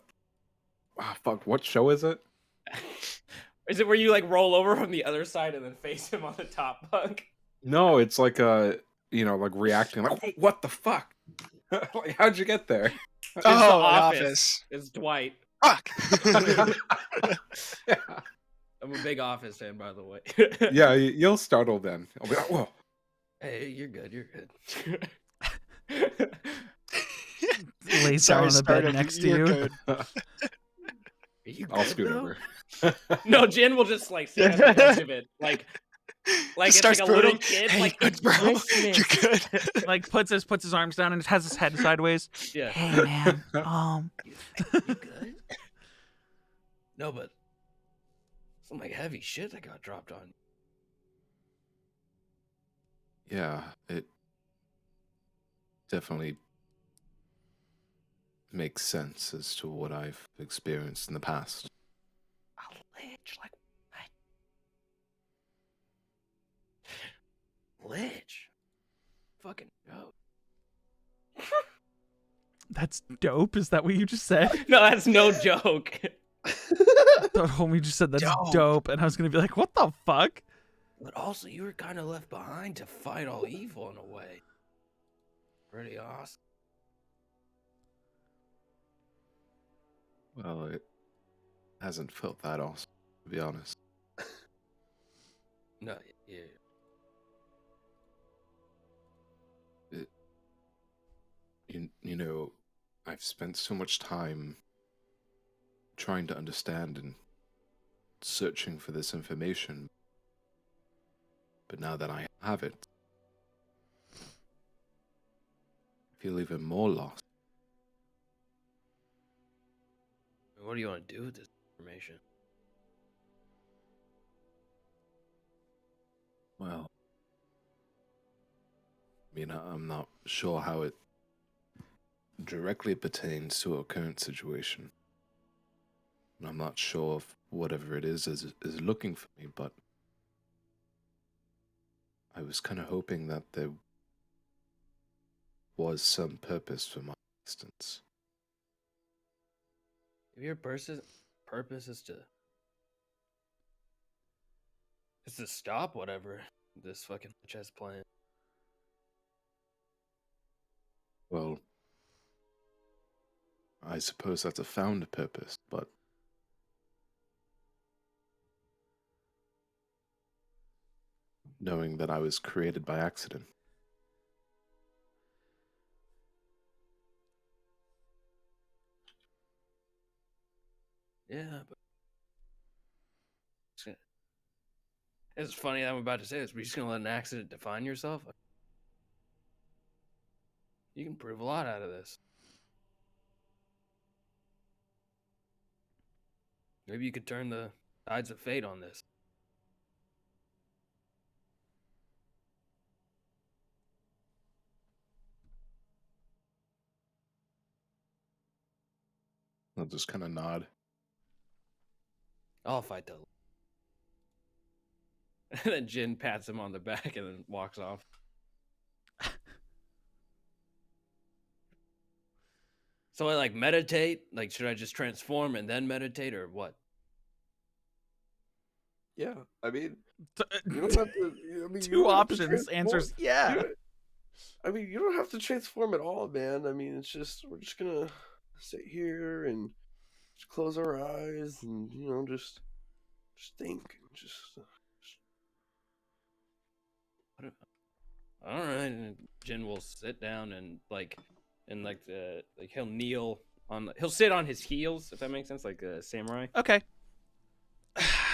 Fuck, what show is it? Is it where you like roll over from the other side and then face him on the top bunk? No, it's like like reacting like, what the fuck? Like, how'd you get there? It's Oh, the The office. Office. It's Dwight. Fuck. Yeah, I'm a big Office fan, by the way. yeah, you'll startle then. I'll be like, whoa. Hey, you're good. You're good. Lays down on the bed Stardom, next to you're you. good. Are you I'll good, scoot though? over. No, Jin will just like sit on the edge of it, like it's Starts like a little brooding. kid. Hey, like good bro. listening. You're good. Like puts his arms down and has his head sideways. Yeah. Hey man, You good? No, but some like heavy shit that got dropped on. Yeah, it definitely makes sense as to what I've experienced in the past. A lich, like what? Lich. Fucking dope. that's dope. Is that what you just said? No, that's no joke. The homie just said that's Dope. dope, and I was gonna be like, what the fuck? But also, you were kind of left behind to fight all evil in a way. Pretty awesome. Well, it hasn't felt that awesome, to be honest. No, yeah. You know, I've spent so much time trying to understand and searching for this information. But now that I have it, I feel even more lost. What do you want to do with this information? Well, I mean, I'm not sure how it directly pertains to our current situation. And I'm not sure if whatever it is looking for me, but I was kind of hoping that there was some purpose for my existence. If your purpose is to stop whatever this fucking witch has planned. Well, I suppose that's a found purpose, but knowing that I was created by accident. Yeah, but it's funny that I'm about to say this, but you're just gonna let an accident define yourself? You can prove a lot out of this. Maybe you could turn the tides of fate on this. I'll just kind of nod. I'll fight the. And then Jin pats him on the back and then walks off. So I like meditate? Like, should I just transform and then meditate, or what? Yeah, I mean, you don't have to. I mean, you Two don't have to options. transform. Answers, yeah. I mean, you don't have to transform at all, man. I mean, it's just we're just gonna sit here and just close our eyes and just think, just. All right, and Jin will sit down and he'll kneel on. He'll sit on his heels, if that makes sense, like a samurai. Okay.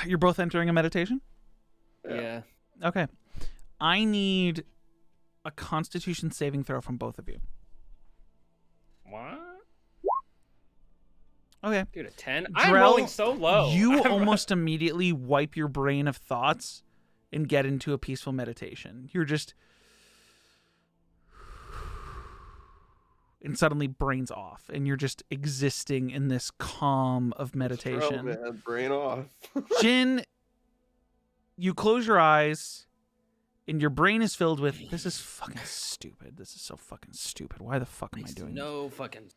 You're both entering a meditation? Yeah. Okay. I need a Constitution saving throw from both of you. What? Okay. Dude, a 10? I'm Drell, rolling so low. You almost immediately wipe your brain of thoughts and get into a peaceful meditation. You're just... And suddenly brain's off, and you're just existing in this calm of meditation. Man, brain off. Jin, you close your eyes, and your brain is filled with, this is fucking stupid. This is so fucking stupid. Why the fuck am I doing this? No fucking...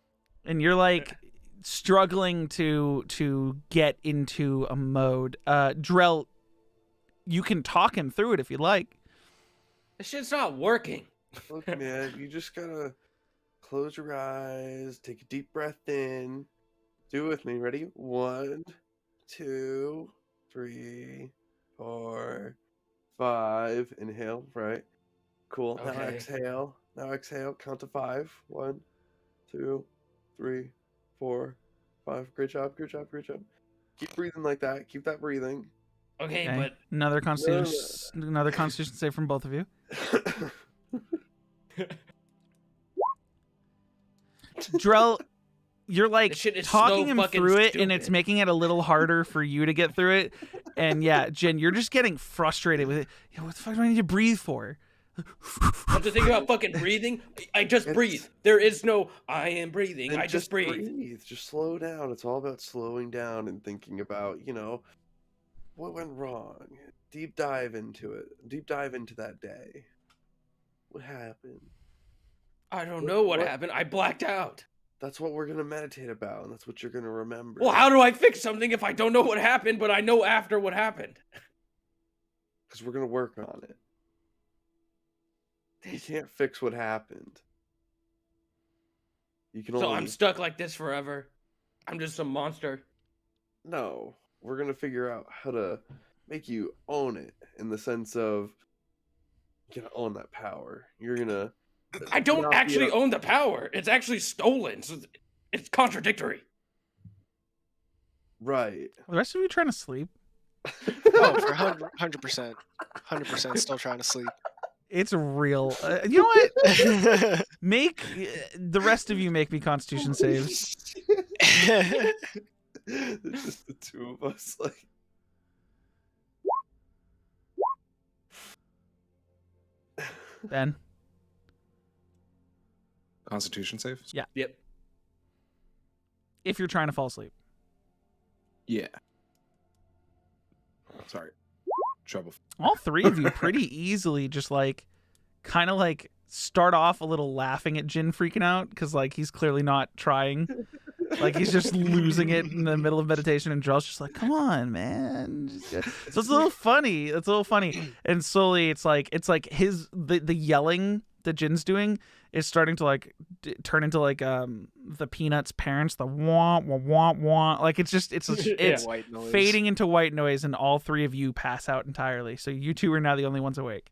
And you're like struggling to get into a mode. Drell, you can talk him through it if you like. This shit's not working. Look, man, you just gotta close your eyes, take a deep breath in. Do it with me. Ready? 1, 2, 3, 4, 5. Inhale. Right. Cool. Now Okay. exhale. Now exhale. Count to 5. 1, 2, 3, 4, 5. Great job. Great job. Great job. Keep breathing like that. Keep that breathing. Okay, Okay. but... Another Constitution save from both of you. Drell, you're like This shit is talking so him fucking through it, and it's stupid. making it a little harder for you to get through it. And yeah, Jen, you're just getting frustrated with it. Yeah, what the fuck do I need to breathe for? Have to think about fucking breathing. I just breathe. There is no I am breathing. Then I just breathe. Just slow down. It's all about slowing down and thinking about, what went wrong. Deep dive into it. Deep dive into that day. What happened? I don't know what happened. I blacked out. That's what we're gonna meditate about, and that's what you're gonna remember. Well, how do I fix something if I don't know what happened, but I know after what happened? Because we're gonna work on it. You can't fix what happened. You can So only... I'm stuck like this forever. I'm just a monster. No, we're gonna figure out how to make you own it, in the sense of you're gonna own that power. You're gonna... I don't actually own the power. It's actually stolen. So it's contradictory. Right. Are the rest of you trying to sleep? Oh, for 100%. 100% still trying to sleep. It's real. You know what? Make the rest of you make me Constitution saves. It's just the two of us, like... Ben. Constitution saves? Yeah. Yep. If you're trying to fall asleep. Yeah. Sorry. Trouble. All three of you pretty easily just like kind of like start off a little laughing at Jin freaking out because like he's clearly not trying. Like he's just losing it in the middle of meditation, and Drell's just like, come on, man. So it's a little funny. It's a little funny. And slowly it's like the yelling that Jin's doing is starting to like turn into like the Peanuts parents, the wah wah wah wah. Like it's White noise. fading into white noise, and all three of you pass out entirely. So you two are now the only ones awake.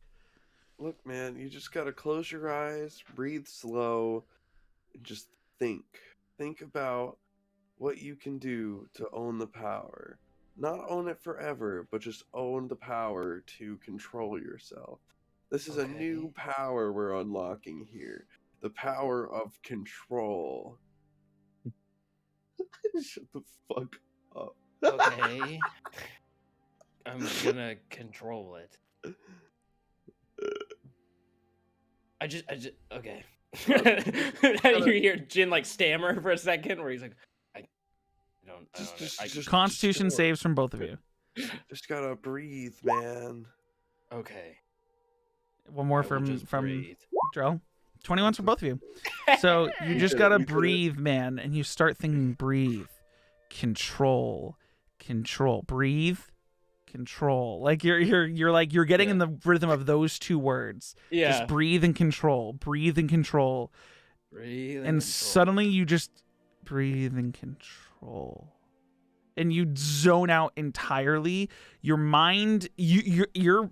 Look, man, you just gotta close your eyes, breathe slow, and just think. Think about what you can do to own the power. Not own it forever, but just own the power to control yourself. This is a new power we're unlocking here. The power of control. Shut the fuck up. Okay. I'm gonna control it. I just okay. You hear Jin like stammer for a second where he's like, I don't Constitution saves from both of you. Just gotta breathe, man. Okay. One more I will from just breathe. Drell. 21's for both of you. So you just gotta breathe, man, and you start thinking breathe, control, breathe, control. Like you're getting in the rhythm of those two words. Yeah. Just breathe and control, breathe and control. Breathe and And control. suddenly you just breathe and control. And you zone out entirely. Your mind, your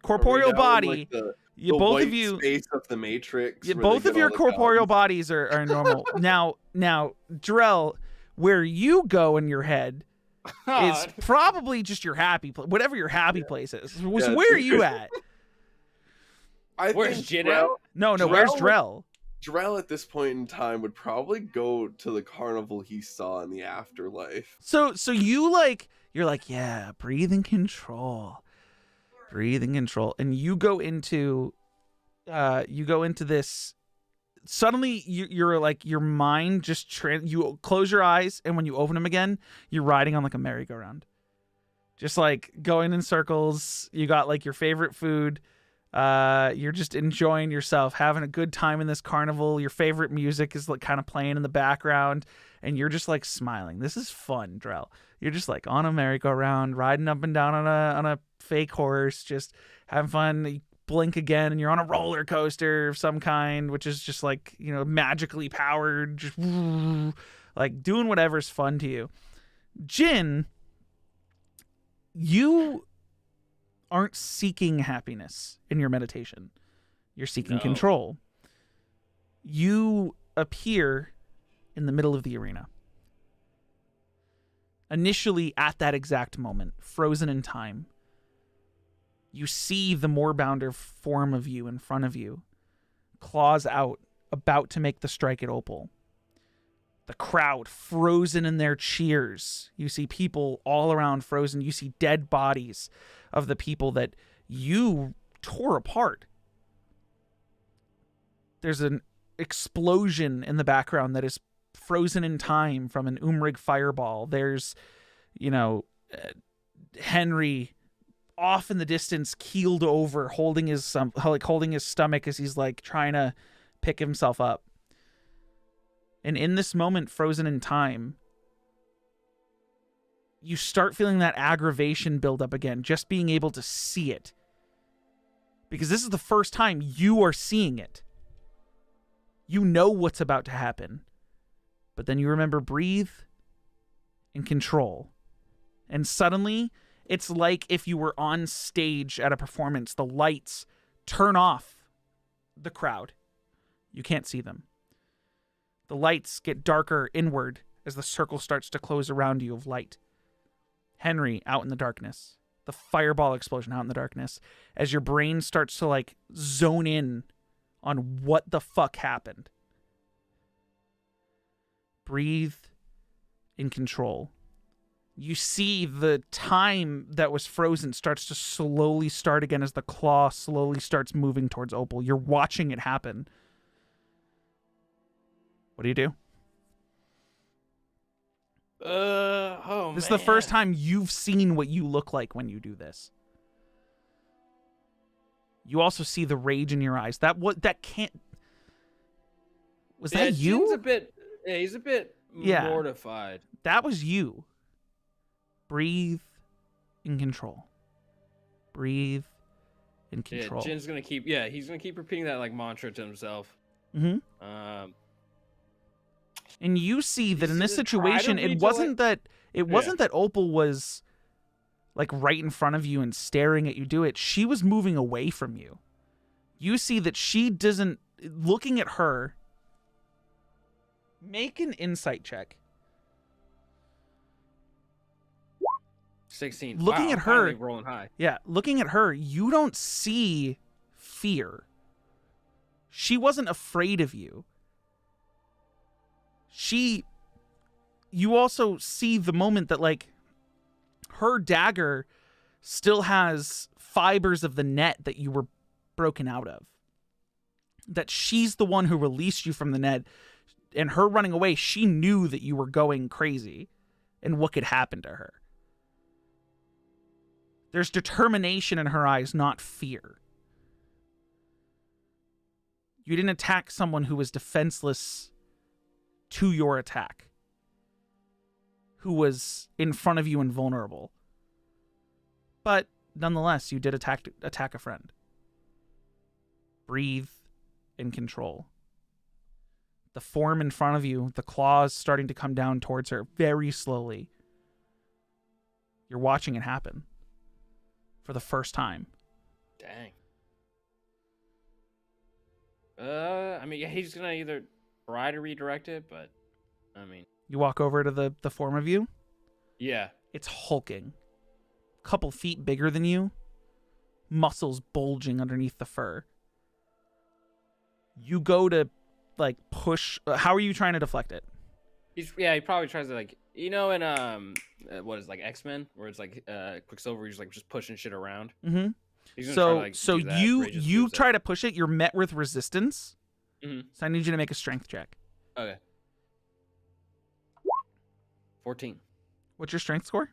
corporeal body. The both white of you space of the Matrix. Yeah, where both they of get your all the corporeal guns. bodies are normal. Now, Drell, where you go in your head is probably just your happy place, whatever your happy place is. So Yeah, where are you at? Where's think Jin Drell- No, Drell- where's Drell? Drell at this point in time would probably go to the carnival he saw in the afterlife. So you're like, yeah, breathe and control. Breathe and control. And you go into this. Suddenly you're like, your mind just you close your eyes, and when you open them again, you're riding on like a merry-go-round, just like going in circles. You got like your favorite food. You're just enjoying yourself, having a good time in this carnival. Your favorite music is like kind of playing in the background, and you're just like smiling. This is fun, Drell. You're just like on a merry-go-round, riding up and down on a fake horse, just having fun. You blink again, and you're on a roller coaster of some kind, which is just like, you know, magically powered, just like doing whatever's fun to you. Jin, you aren't seeking happiness in your meditation. You're seeking control. You appear in the middle of the arena. Initially, at that exact moment, frozen in time, you see the Moorbounder form of you in front of you, claws out, about to make the strike at Opal. The crowd frozen in their cheers. You see people all around frozen. You see dead bodies of the people that you tore apart. There's an explosion in the background that is frozen in time from an Umrig fireball. There's, Henry off in the distance, keeled over, holding his stomach as he's like trying to pick himself up. And in this moment, frozen in time, you start feeling that aggravation build up again, just being able to see it. Because this is the first time you are seeing it. You know what's about to happen. But then you remember breathe and control. And suddenly, it's like if you were on stage at a performance, the lights turn off the crowd. You can't see them. The lights get darker inward as the circle starts to close around you of light. Henry out in the darkness. The fireball explosion out in the darkness. As your brain starts to like zone in on what the fuck happened. Breathe in control. You see the time that was frozen starts to slowly start again as the claw slowly starts moving towards Opal. You're watching it happen. What do? This is the first time you've seen what you look like when you do this. You also see the rage in your eyes. That can't. Was that you? He's a bit mortified. That was you. Breathe in control. Breathe in control. Yeah, Jin's gonna keep. Yeah, he's gonna keep repeating that like mantra to himself. Mm-hmm. And you see that in this situation, it wasn't that Opal was like right in front of you and staring at you do it. She was moving away from you. You see that she doesn't. Looking at her. Make an insight check. 16. Looking at her, rolling high. Yeah, looking at her, you don't see fear. She wasn't afraid of you. You also see the moment that like her dagger still has fibers of the net that you were broken out of. That she's the one who released you from the net, and her running away, she knew that you were going crazy and what could happen to her. There's determination in her eyes, not fear. You didn't attack someone who was defenseless to your attack, who was in front of you and vulnerable. But nonetheless, you did attack a friend. Breathe and control. The form in front of you, the claws starting to come down towards her very slowly. You're watching it happen for the first time. Dang. I mean, yeah, he's gonna either try to redirect it, but I mean, you walk over to the form of you. Yeah, it's hulking, a couple feet bigger than you, muscles bulging underneath the fur. You go to like push. How are you trying to deflect it? He probably tries to like, in what is like X-Men, where it's like Quicksilver, he's like just pushing shit around. Mm-hmm. So you try to push it. You're met with resistance. Mm-hmm. So I need you to make a strength check. Okay. 14. What's your strength score?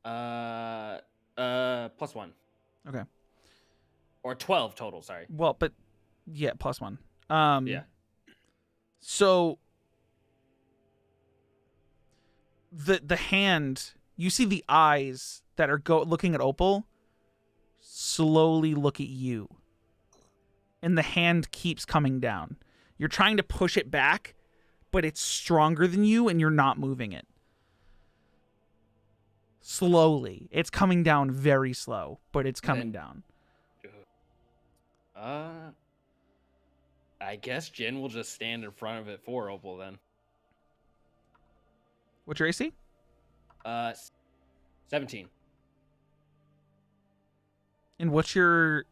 +1. Okay. Or 12 total. Sorry. Well, but yeah, +1. Yeah. So the hand, you see the eyes that are looking at Opal slowly look at you. And the hand keeps coming down. You're trying to push it back, but it's stronger than you and you're not moving it. Slowly. It's coming down very slow, but it's coming down. I guess Jin will just stand in front of it for Opal then. What's your AC? 17. And what's your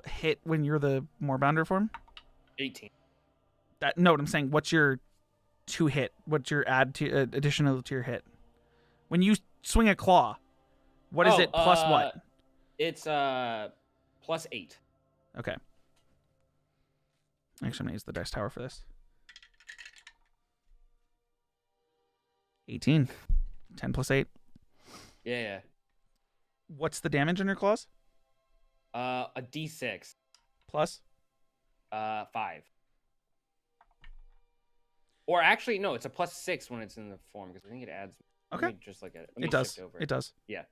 hit when you're the Moorbounder form? 18. No, what I'm saying, what's your 2 hit? What's your additional to your hit? When you swing a claw, what is it plus what? It's +8. Okay. Actually, I'm going to use the dice tower for this. 18. 10 plus 8. Yeah. What's the damage on your claws? A D6. Plus? 5. Or actually, no, it's a +6 when it's in the form because I think it adds. Okay. Let me just look at it. Let me It does. shift over. It does. Yeah.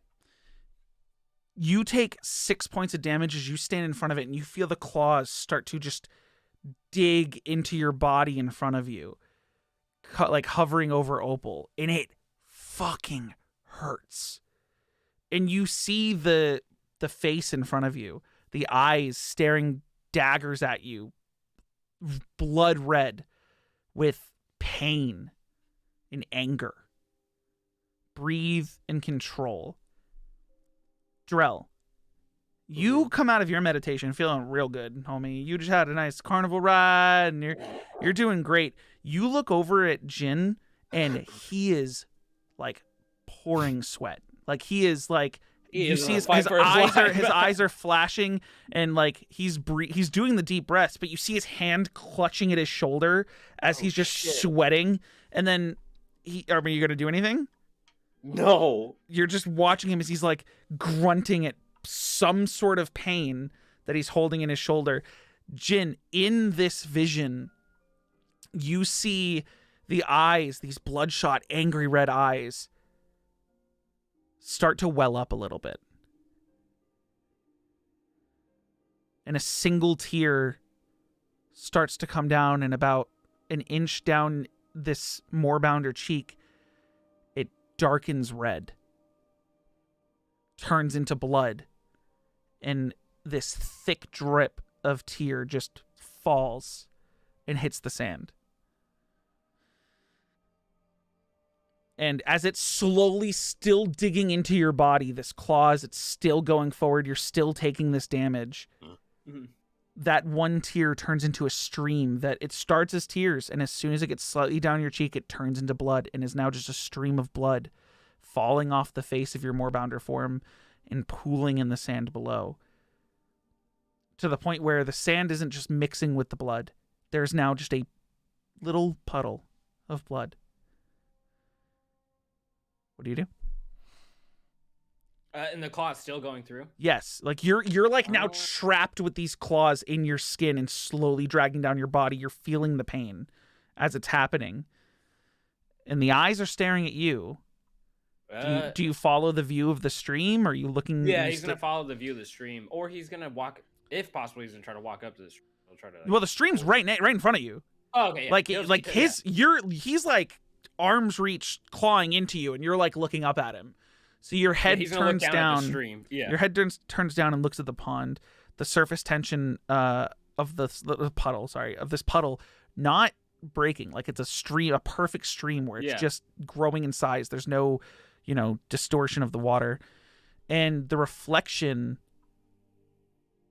You take 6 points of damage as you stand in front of it, and you feel the claws start to just dig into your body in front of you, like hovering over Opal, and it fucking hurts. And you see the face in front of you, the eyes staring daggers at you, blood red with pain and anger. Breathe and control. Drell, you come out of your meditation feeling real good, homie. You just had a nice carnival ride, and you're doing great. You look over at Jin, and he is like pouring sweat. Like he is like you see his eyes are flashing, and like he's doing the deep breaths, but you see his hand clutching at his shoulder as he's just sweating. And then are you gonna do anything? No. You're just watching him as he's like grunting at some sort of pain that he's holding in his shoulder. Jin, in this vision, you see the eyes, these bloodshot, angry red eyes, start to well up a little bit. And a single tear starts to come down, and about an inch down this moorbounder cheek, it darkens red, turns into blood, and this thick drip of tear just falls and hits the sand. And as it's slowly still digging into your body, this claws, it's still going forward, you're still taking this damage. Mhm. That one tear turns into a stream that it starts as tears, and as soon as it gets slightly down your cheek, it turns into blood and is now just a stream of blood falling off the face of your moorbounder form and pooling in the sand below. To the point where the sand isn't just mixing with the blood. There's now just a little puddle of blood. What do you do? And the claw's still going through. Yes, like you're like now trapped with these claws in your skin and slowly dragging down your body. You're feeling the pain as it's happening, and the eyes are staring at you. Do you follow the view of the stream? Or are you looking? Yeah, he's gonna follow the view of the stream, or he's gonna walk. If possible, he's gonna try to walk up to the stream. He'll try to. Like, well, the stream's right in front of you. Oh, okay. Yeah. He's like arms reach clawing into you, and you're like looking up at him. So your head turns down. Yeah. Your head turns down and looks at the pond. The surface tension of the puddle, of this puddle, not breaking. Like it's a stream, a perfect stream where it's just growing in size. There's no, distortion of the water, and the reflection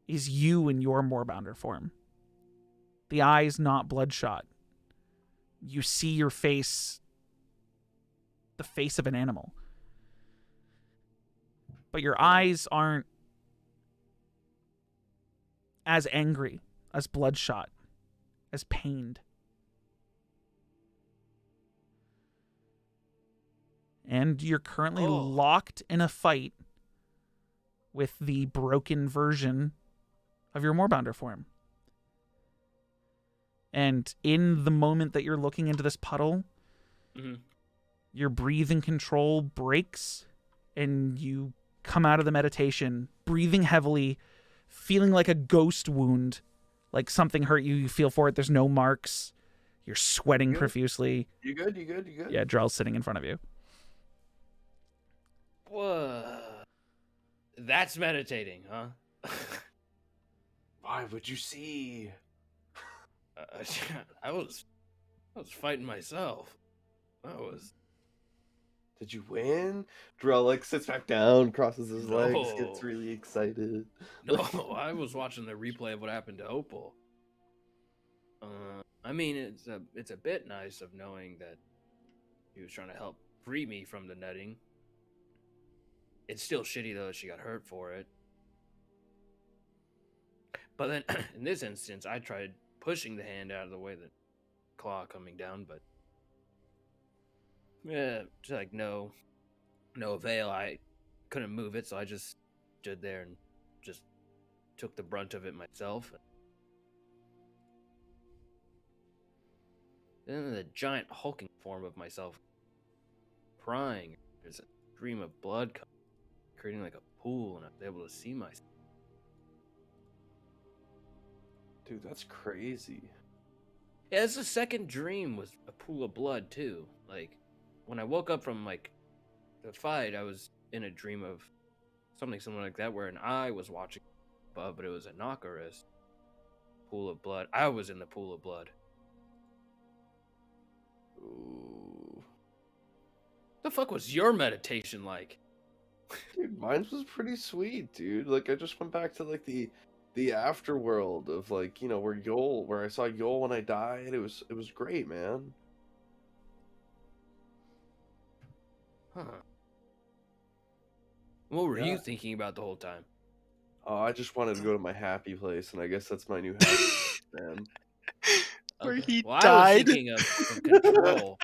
is you in your moorbounder form. The eyes not bloodshot. You see your face, the face of an animal. But your eyes aren't as angry, as bloodshot, as pained. And you're currently locked in a fight with the broken version of your moorbounder form. And in the moment that you're looking into this puddle, your breathing control breaks, and you come out of the meditation, breathing heavily, feeling like a ghost wound, like something hurt you. You feel for it. There's no marks. You're sweating profusely. You good? Yeah, Drell's sitting in front of you. Whoa. That's meditating, huh? Why would you see? I was fighting myself. Did you win? Drell sits back down, crosses his legs, gets really excited. No, I was watching the replay of what happened to Opal. I mean, it's a bit nice of knowing that he was trying to help free me from the netting. It's still shitty though that she got hurt for it. But then, in this instance, I tried pushing the hand out of the way, the claw coming down, but just like no avail. I couldn't move it, so I just stood there and just took the brunt of it myself. then the giant hulking form of myself crying. There's a stream of blood coming, creating like a pool, and I was able to see myself. Dude, that's crazy. Yeah, it's the second dream was a pool of blood too. Like when I woke up from like the fight, I was in a dream of something similar like that, where an eye was watching above, but it was a Nakaris pool of blood. I was in the pool of blood. Ooh. The fuck was your meditation like? Dude, mine was pretty sweet, dude. Like I just went back to like the afterworld of like, you know, where I saw Yol when I died. It was great, man. Huh. What were Yeah. you thinking about the whole time? Oh, I just wanted to go to my happy place, and I guess that's my new happy place, man. Where Okay. he Well, I was died. thinking of control.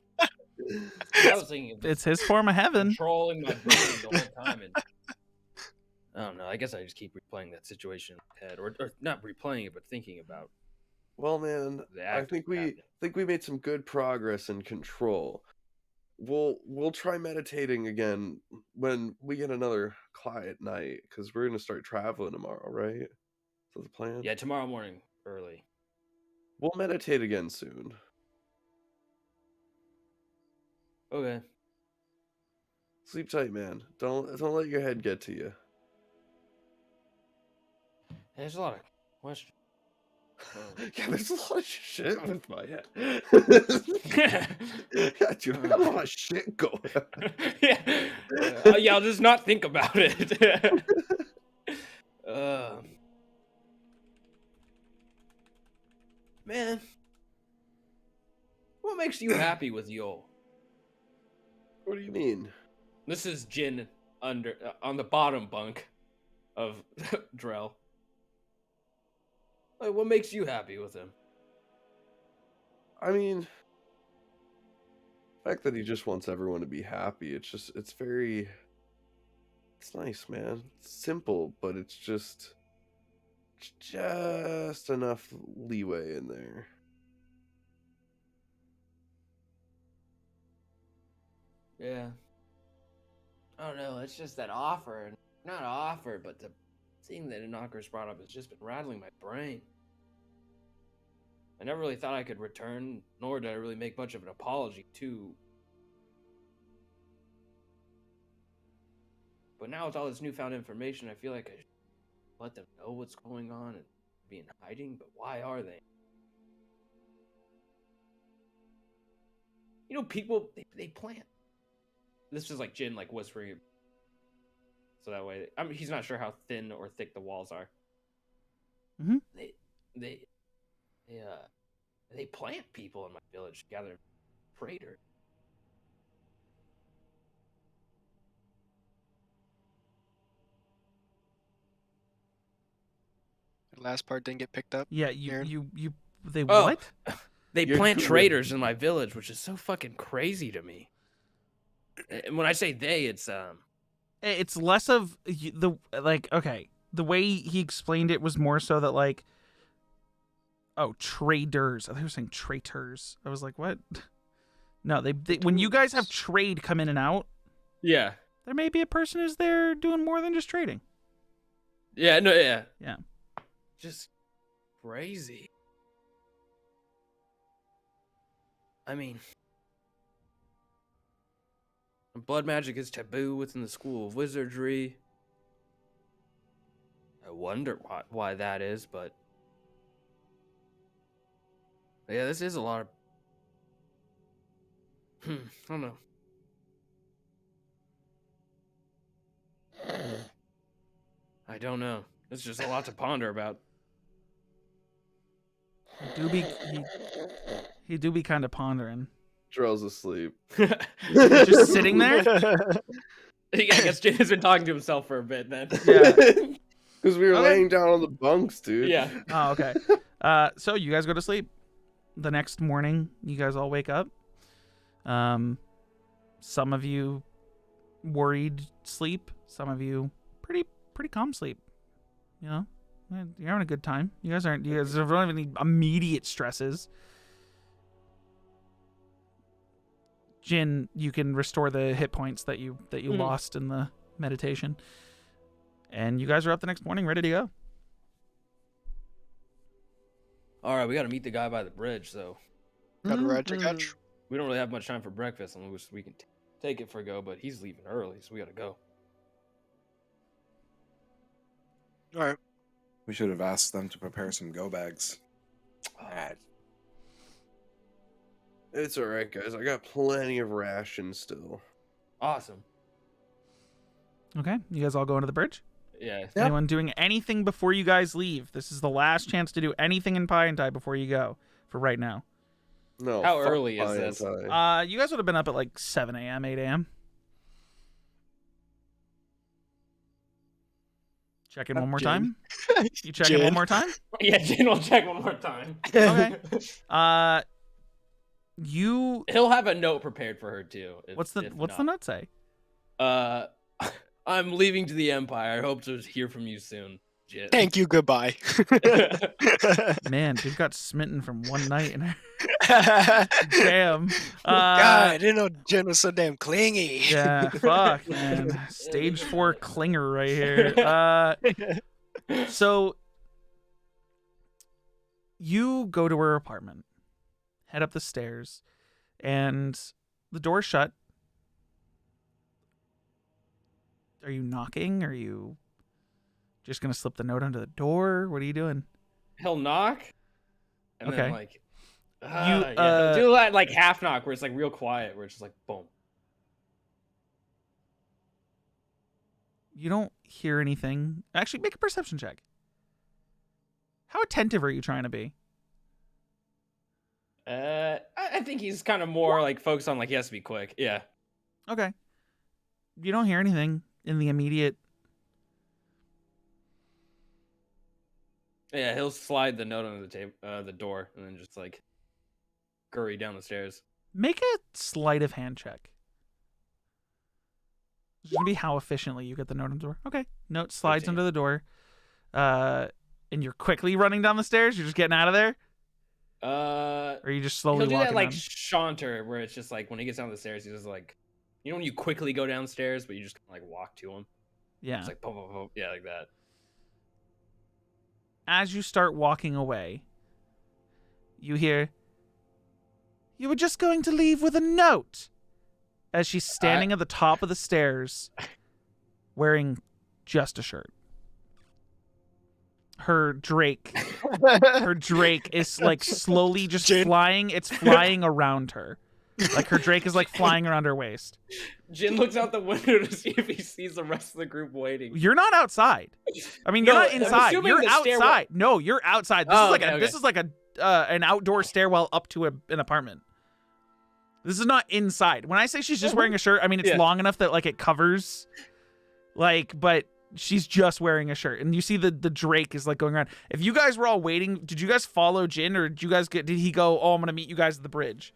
I was thinking of It's his form of heaven. controlling my brain the whole time, and I don't know. I guess I just keep replaying that situation in my head, or not replaying it, but thinking about Well, man, the I act. think we made some good progress in control. We'll try meditating again when we get another quiet night, because we're gonna start traveling tomorrow, right? Is that the plan? Yeah, tomorrow morning early. We'll meditate again soon. Okay. Sleep tight, man. Don't let your head get to you. There's a lot of questions. Yeah, there's a lot of shit with my head. Yeah, dude, I got a lot of shit going on. Yeah. Yeah, I'll just not think about it. Man, what makes you happy with Yol? What do you mean? This is Jin under on the bottom bunk of Drell. Like, what makes you happy with him? I mean, the fact that he just wants everyone to be happy, it's nice, man. It's simple, but it's just enough leeway in there. Yeah. I don't know. It's just that offer, not offer, but the thing that Innocuous brought up has just been rattling my brain. I never really thought I could return, nor did I really make much of an apology to. But now with all this newfound information, I feel like I should let them know what's going on and be in hiding. But why are they? You know, people they plant. This is like Jin, like whispering. So that way, I mean, he's not sure how thin or thick the walls are. Mm-hmm. They plant people in my village to gather freighter. The last part didn't get picked up. Yeah, Aaron? they Oh. what? They You're plant cool. traders in my village, which is so fucking crazy to me. And when I say they, it's It's less of okay, the way he explained it was more so that like, oh, traders. I thought he was saying traitors. I was like, what? No, they when you guys have trade come in and out, yeah, there may be a person who's there doing more than just trading. yeah, no, yeah, Yeah. just crazy. I mean, blood magic is taboo within the school of wizardry. I wonder why that is, but yeah, this is a lot of. I don't know. I don't know. It's just a lot to ponder about. He do be kind of pondering. Drell's asleep. Just sitting there? Yeah, I guess Jin has been talking to himself for a bit then. Yeah. Because we were Okay. laying down on the bunks, dude. Yeah. Oh, okay. So you guys go to sleep. The next morning, you guys all wake up. Some of you worried sleep. Some of you pretty calm sleep. You know, you're having a good time. You guys don't have any immediate stresses. Jin, you can restore the hit points that you lost in the meditation. And you guys are up the next morning, ready to go. All right, we got to meet the guy by the bridge, so Got a ride to catch. we don't really have much time for breakfast unless we can take it for a go, but he's leaving early, so we got to go. All right. We should have asked them to prepare some go bags. It's all right, guys. I got plenty of rations still. Awesome. Okay, you guys all go into the bridge? Yeah. Yep. Anyone doing anything before you guys leave? This is the last chance to do anything in Pie and Die before you go for right now. No. How fuck early is Pie and this? Tie. You guys would have been up at like 7 a.m., 8 a.m. Check in one more Jin. time. You check in Jin. one more time? Yeah, Jin will check one more time. Okay. You He'll have a note prepared for her too. what's the note say? I'm leaving to the Empire. I hope to hear from you soon, Jin. Thank you. Goodbye. Man, dude got smitten from one night and damn. God, I didn't know Jen was so damn clingy. Yeah, fuck, man. Stage 4 clinger right here. So you go to her apartment, head up the stairs, and the door's shut. Are you knocking? Are you just gonna slip the note under the door? What are you doing? He'll knock, and Okay. then like You, do that like half knock where it's like real quiet, where it's just like boom. You don't hear anything. Actually, make a perception check. How attentive are you trying to be? I think he's kind of more like focused on like he has to be quick. Yeah. Okay. You don't hear anything in the immediate. Yeah, he'll slide the note under the table, the door, and then just like scurry down the stairs. Make a sleight of hand check. It's gonna be how efficiently you get the note on the door. Okay. Note slides 15. under the door. And you're quickly running down the stairs. You're just getting out of there. Or are you just slowly He'll do walking that like down? Shaunter, where it's just like when he gets down the stairs, he's just like, you know, when you quickly go downstairs, but you just like walk to him. Yeah. It's like boom, boom, boom. Yeah, like that. As you start walking away, you hear, "You were just going to leave with a note," as she's standing at the top of the stairs wearing just a shirt. Her drake is like slowly just Jin. flying. It's flying around her. Like her drake is like flying around her waist. Jin looks out the window to see if he sees the rest of the group waiting. You're not outside. I mean, you're No, not I'm inside. assuming You're the outside. stairwell- No, you're outside. This Oh, is like okay, this is like an outdoor stairwell up to an apartment. This is not inside. When I say she's just wearing a shirt, I mean it's Yeah. long enough that like it covers, like, but she's just wearing a shirt, and you see the drake is like going around. If you guys were all waiting, did you guys follow Jin, or did he go, "Oh, I'm gonna meet you guys at the bridge"?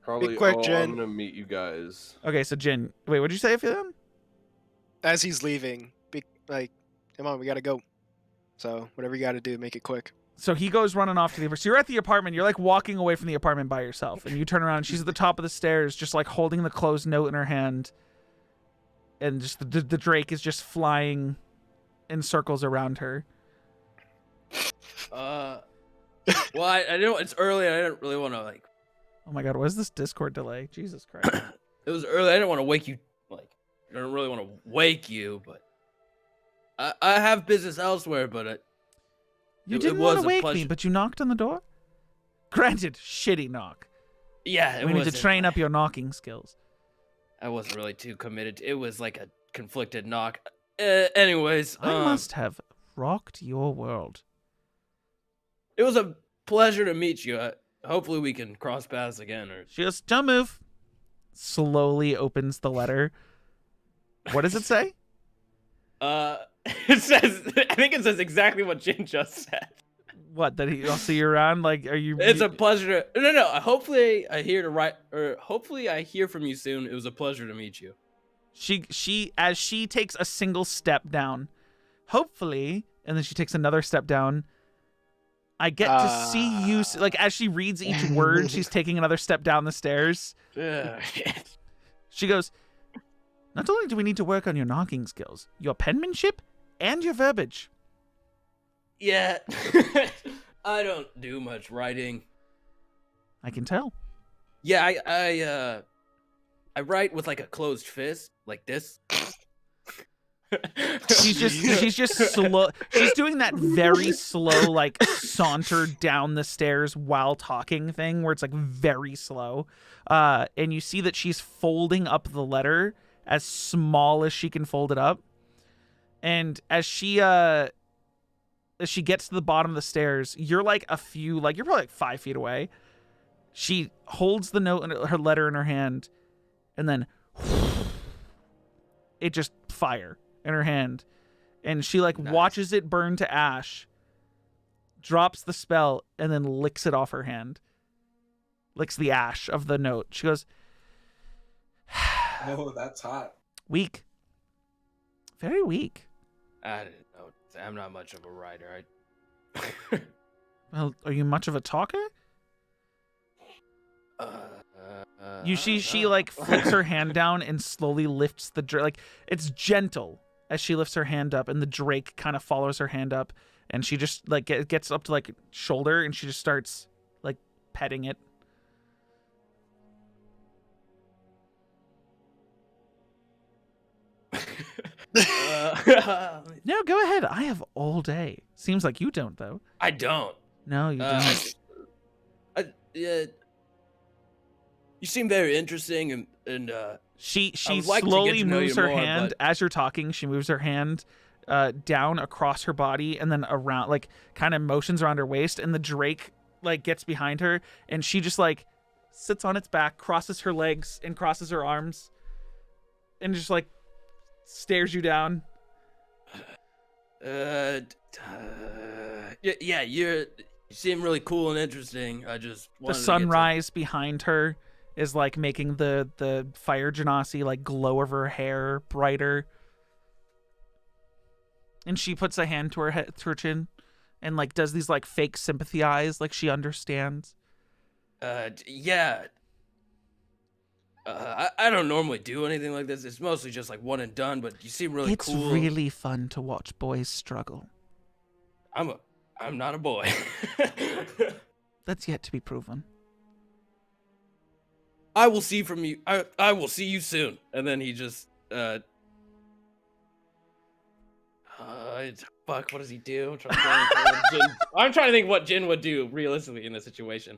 Probably. quick, I'm Jen. gonna meet you guys. Okay, so Jin, wait, what did you say for them? As he's leaving, like, come on, we gotta go. So whatever you gotta do, make it quick. So he goes running off to the. So you're at the apartment. You're like walking away from the apartment by yourself, and you turn around. And she's at the top of the stairs, just like holding the closed note in her hand, and just the drake is just flying in circles around her. Well, I know it's early. I didn't really want to like. Oh my god, what is this Discord delay? Jesus Christ! It was early. I didn't want to wake you. Like, I don't really want to wake you, but I have business elsewhere. But You It didn't was want to a wake me, pleasure. but you knocked on the door. Granted, shitty knock. yeah, We need to train up your knocking skills. I wasn't really too committed. It was like a conflicted knock. Anyways, I must have rocked your world. It was a pleasure to meet you. Hopefully, we can cross paths again. Or She goes, "Don't move." Slowly opens the letter. What does it say? it says. I think it says exactly what Jin just said. What, that he'll see you around? Like, are you? It's a pleasure to. No. Hopefully, I hear to write. Or hopefully, I hear from you soon. It was a pleasure to meet you. She as she takes a single step down, hopefully, and then she takes another step down. I get to see you, like, as she reads each word, she's taking another step down the stairs. She goes, not only do we need to work on your knocking skills, your penmanship and your verbiage. Yeah. I don't do much writing. I can tell. Yeah, I write with like a closed fist, like this. She's just slow. She's doing that very slow, like, saunter down the stairs while talking thing where it's like very slow. And you see that she's folding up the letter as small as she can fold it up. And as she gets to the bottom of the stairs, you're like you're probably like 5 feet away. She holds the note, her letter in her hand, and then it just fire in her hand, and she like watches it burn to ash, drops the spell, and then licks it off her hand. Licks the ash of the note. She goes, Oh, that's hot. weak. Very weak. I didn't know. I'm not much of a writer. Well, are you much of a talker? You see, she like flicks her hand down and slowly lifts the drake. Like, it's gentle as she lifts her hand up, and the drake kind of follows her hand up, and she just like gets up to like shoulder, and she just starts like petting it. No, go ahead. I have all day. Seems like you don't, though. I don't. No, you don't. You seem very interesting, and She would like to get slowly to know moves you her more, hand but- as you're talking. She moves her hand down across her body and then around, like, kind of motions around her waist, and the drake like gets behind her, and she just like sits on its back, crosses her legs and crosses her arms, and just like stares you down. Yeah, you seem really cool and interesting. I just The wanted to sunrise behind her is like making the fire genasi like glow over her hair brighter. And she puts a hand to her head, to her chin, and like does these like fake sympathy eyes, like she understands. Yeah. I don't normally do anything like this. It's mostly just like one and done. But you seem really It's cool. really fun to watch boys struggle. I'm not a boy. That's yet to be proven. I will see from you. I will see you soon. And then he just fuck. What does he do? I'm trying to think what Jin would do realistically in this situation.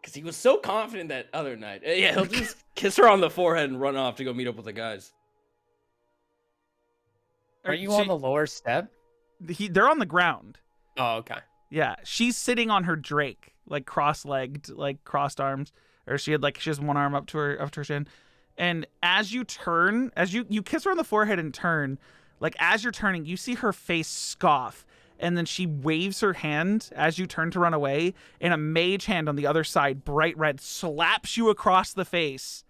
Because he was so confident that other night. Yeah, he'll just kiss her on the forehead and run off to go meet up with the guys. Are you on the lower step? They're on the ground. Oh, okay. Yeah, she's sitting on her drake, like cross-legged, like crossed arms, or she has one arm up to her chin. And as you turn, as you kiss her on the forehead and turn, like as you're turning, you see her face scoff, and then she waves her hand as you turn to run away, and a mage hand on the other side, bright red, slaps you across the face.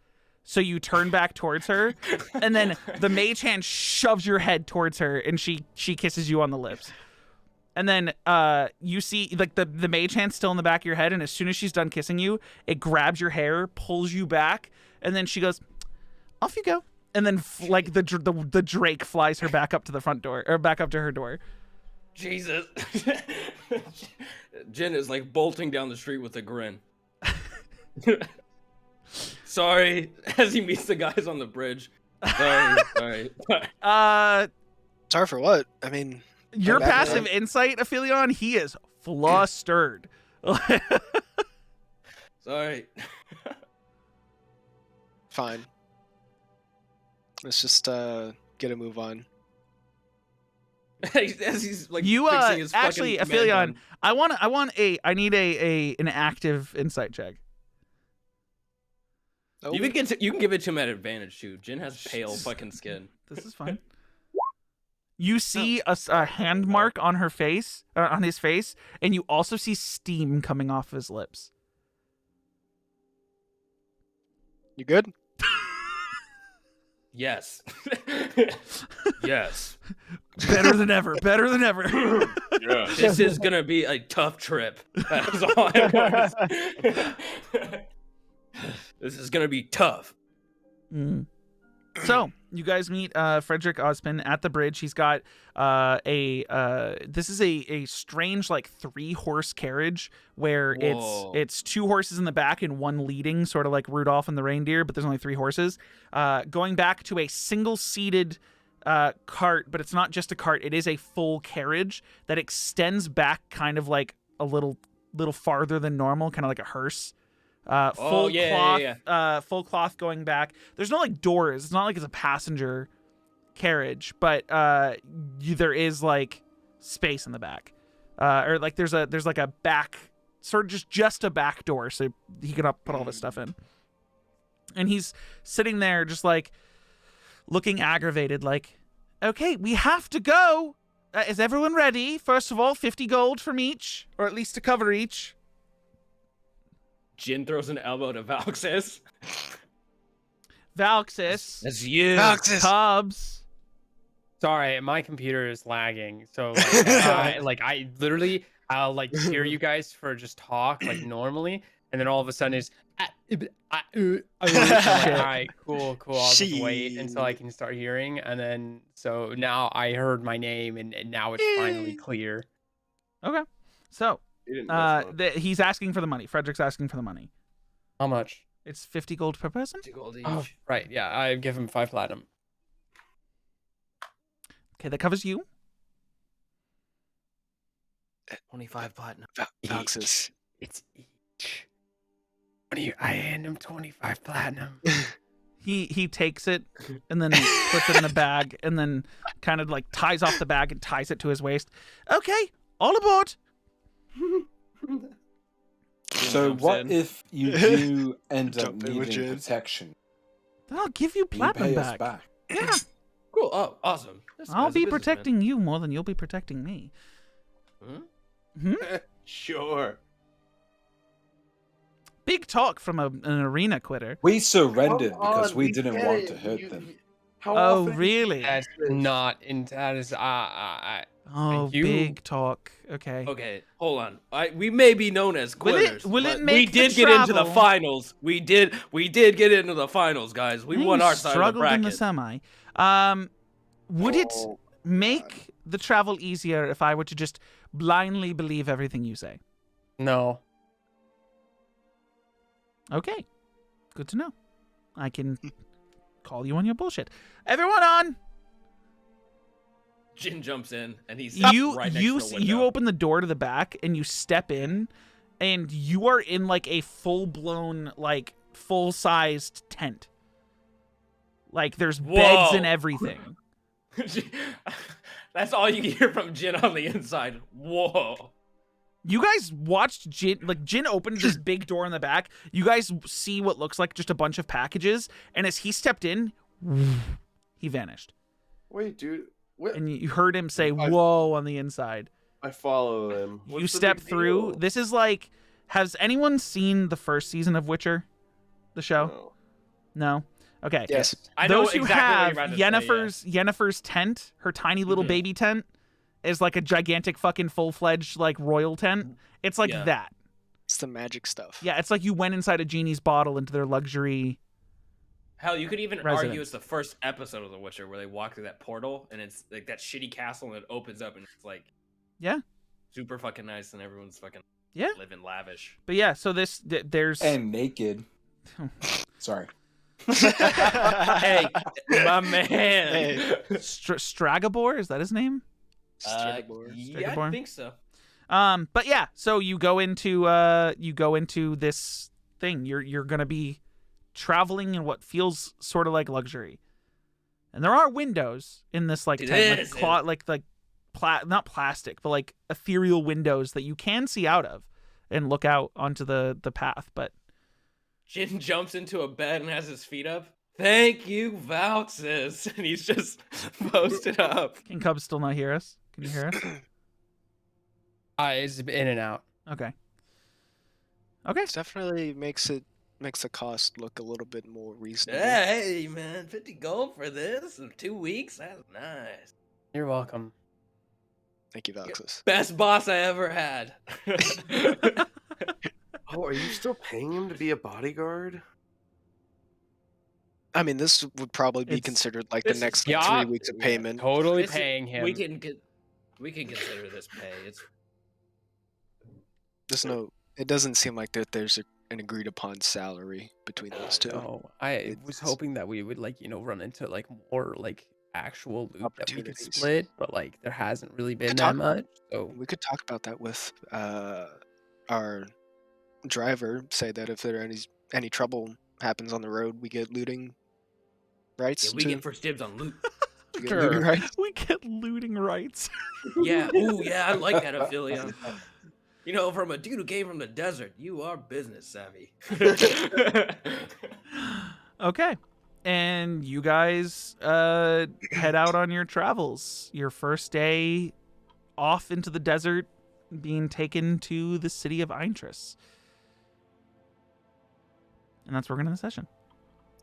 So you turn back towards her, and then the mage hand shoves your head towards her, and she kisses you on the lips. And then you see like the mage hand still in the back of your head, and as soon as she's done kissing you, it grabs your hair, pulls you back, and then she goes, "Off you go." And then like the drake flies her back up to the front door, or back up to her door. Jesus. Jin is like bolting down the street with a grin. Sorry, as he meets the guys on the bridge. Sorry. Sorry for what? I mean, Your passive insight, Aphelion, he is flustered. Sorry. fine. Let's just get a move on. As he's like You fixing his actually, fucking man Aphelion, bun. I need an active insight check. Oh, You can give it to him at advantage too. Jin has pale fucking skin. This is fine. You see a hand mark on her face, on his face, and you also see steam coming off his lips. you good? Yes. Yes. Better than ever. Better than ever. Yeah. This is gonna be a tough trip. That's all I want to say. This is gonna be tough. Mm. So you guys meet Frederick Ozpin at the bridge. He's got this is a strange like 3-horse carriage where Whoa. it's 2 horses in the back and 1 leading, sort of like Rudolph and the reindeer, but there's only 3 horses. Going back to a single-seated cart, but it's not just a cart, it is a full carriage that extends back kind of like a little farther than normal, kind of like a hearse. Full cloth, full cloth going back. There's no like doors. It's not like it's a passenger carriage, but there is like space in the back, or like there's like a back, sort of just a back door, so he can put all this stuff in. And he's sitting there just like looking aggravated, like, okay, we have to go. Is everyone ready? First of all, 50 gold from each, or at least to cover each. Jin throws an elbow to Valxis. Valxis. That's you. Tubbs. Sorry, my computer is lagging. So like, I literally, I'll like hear you guys for just talk like normally, and then all of a sudden it's all right, cool. I'll just wait until I can start hearing, and then so now I heard my name, and now it's finally clear. Okay, so He didn't mess up. he's asking for the money. Frederick's asking for the money. How much? It's 50 gold per person. 50 gold each. Oh, right. Yeah, I give him 5 platinum. Okay, that covers you. 25 platinum. Valxis. It's each. I hand him 25 platinum. He takes it and then puts it in a bag and then kind of like ties off the bag and ties it to his waist. Okay, all aboard. So jumps what in. if you do end up Jump in with needing Jin. protection? Then I'll give you You platinum pay us back. back. Yeah, Cool. Oh, awesome. This I'll guy's a be businessman. protecting you more than you'll be protecting me. Sure. Big talk from an arena quitter. We surrendered Come because on, we didn't get want it. to hurt them. How Oh, often- really? That's not in. That is. Oh, you. big talk. Okay. Okay, hold on. We may be known as Will it- quitters. will it but make we the did get into the travel- finals. We did get into the finals, guys. We I think won you our side of the struggled in the bracket. semi. Would it Oh, make the travel easier if I were to just blindly believe everything you say? No. Okay. Good to know. I can call you on your bullshit. Everyone on! Jin jumps in and he's You right next to the you window. open the door to the back and you step in and you are in like a full-blown like full-sized tent. Like there's beds Whoa. and everything. That's all you can hear from Jin on the inside. Whoa. You guys watched Jin opened this big door in the back. You guys see what looks like just a bunch of packages, and as he stepped in, he vanished. Wait, dude. What? And you heard him say "whoa" on the inside. I follow him. You What's the step big through. deal? This is like, has anyone seen the first season of Witcher, the show? No. No. Okay. Yes. I know Those who exactly what have you're about to say, yeah. Yennefer's tent, her tiny little Mhm. baby tent, is like a gigantic fucking full-fledged like royal tent. It's like Yeah. that. It's the magic stuff. Yeah, it's like you went inside a genie's bottle into their luxury. Hell, you could even Residence. argue it's the first episode of The Witcher where they walk through that portal and it's like that shitty castle and it opens up and it's like Yeah. super fucking nice and everyone's fucking Yeah. living lavish. But yeah, so there's And naked. Sorry. Hey, my man. Hey. Stragobor, is that his name? Strigobor. Yeah, I Strigobor? think so. But yeah, so you go into this thing. You're gonna be traveling in what feels sort of like luxury, and there are windows in this like It tent, is, not plastic, but like ethereal windows that you can see out of and look out onto the path. But Jin jumps into a bed and has his feet up. Thank you, Valxis. And he's just posted up. can Cub still not hear us? Can you hear us? It's in and out. Okay. Okay. It definitely makes it makes the cost look a little bit more reasonable. Yeah, hey man, 50 gold for this in 2 weeks? That's nice. You're welcome. Thank you, Valxis. Best boss I ever had. Oh, are you still paying him to be a bodyguard? I mean, this would probably be It's- considered like this the is- next Yeah, 3 weeks of yeah, payment. Totally This is- paying him. We can consider this pay. It's It doesn't seem like that there's an agreed upon salary between those two. No, I was It's- hoping that we would run into more actual loot that we could Opportunities. split, but there hasn't really been could that talk about much. So We could talk about that with our driver. Say that if there any trouble happens on the road, we get looting rights. we get first dibs on loot. we get Sure. looting rights. We get looting rights. Yeah, ooh, yeah, I like that affiliate. You know, from a dude who came from the desert, you are business savvy. Okay. And you guys head out on your travels. Your first day off into the desert, being taken to the city of Eintris. And that's where we're going to end the session.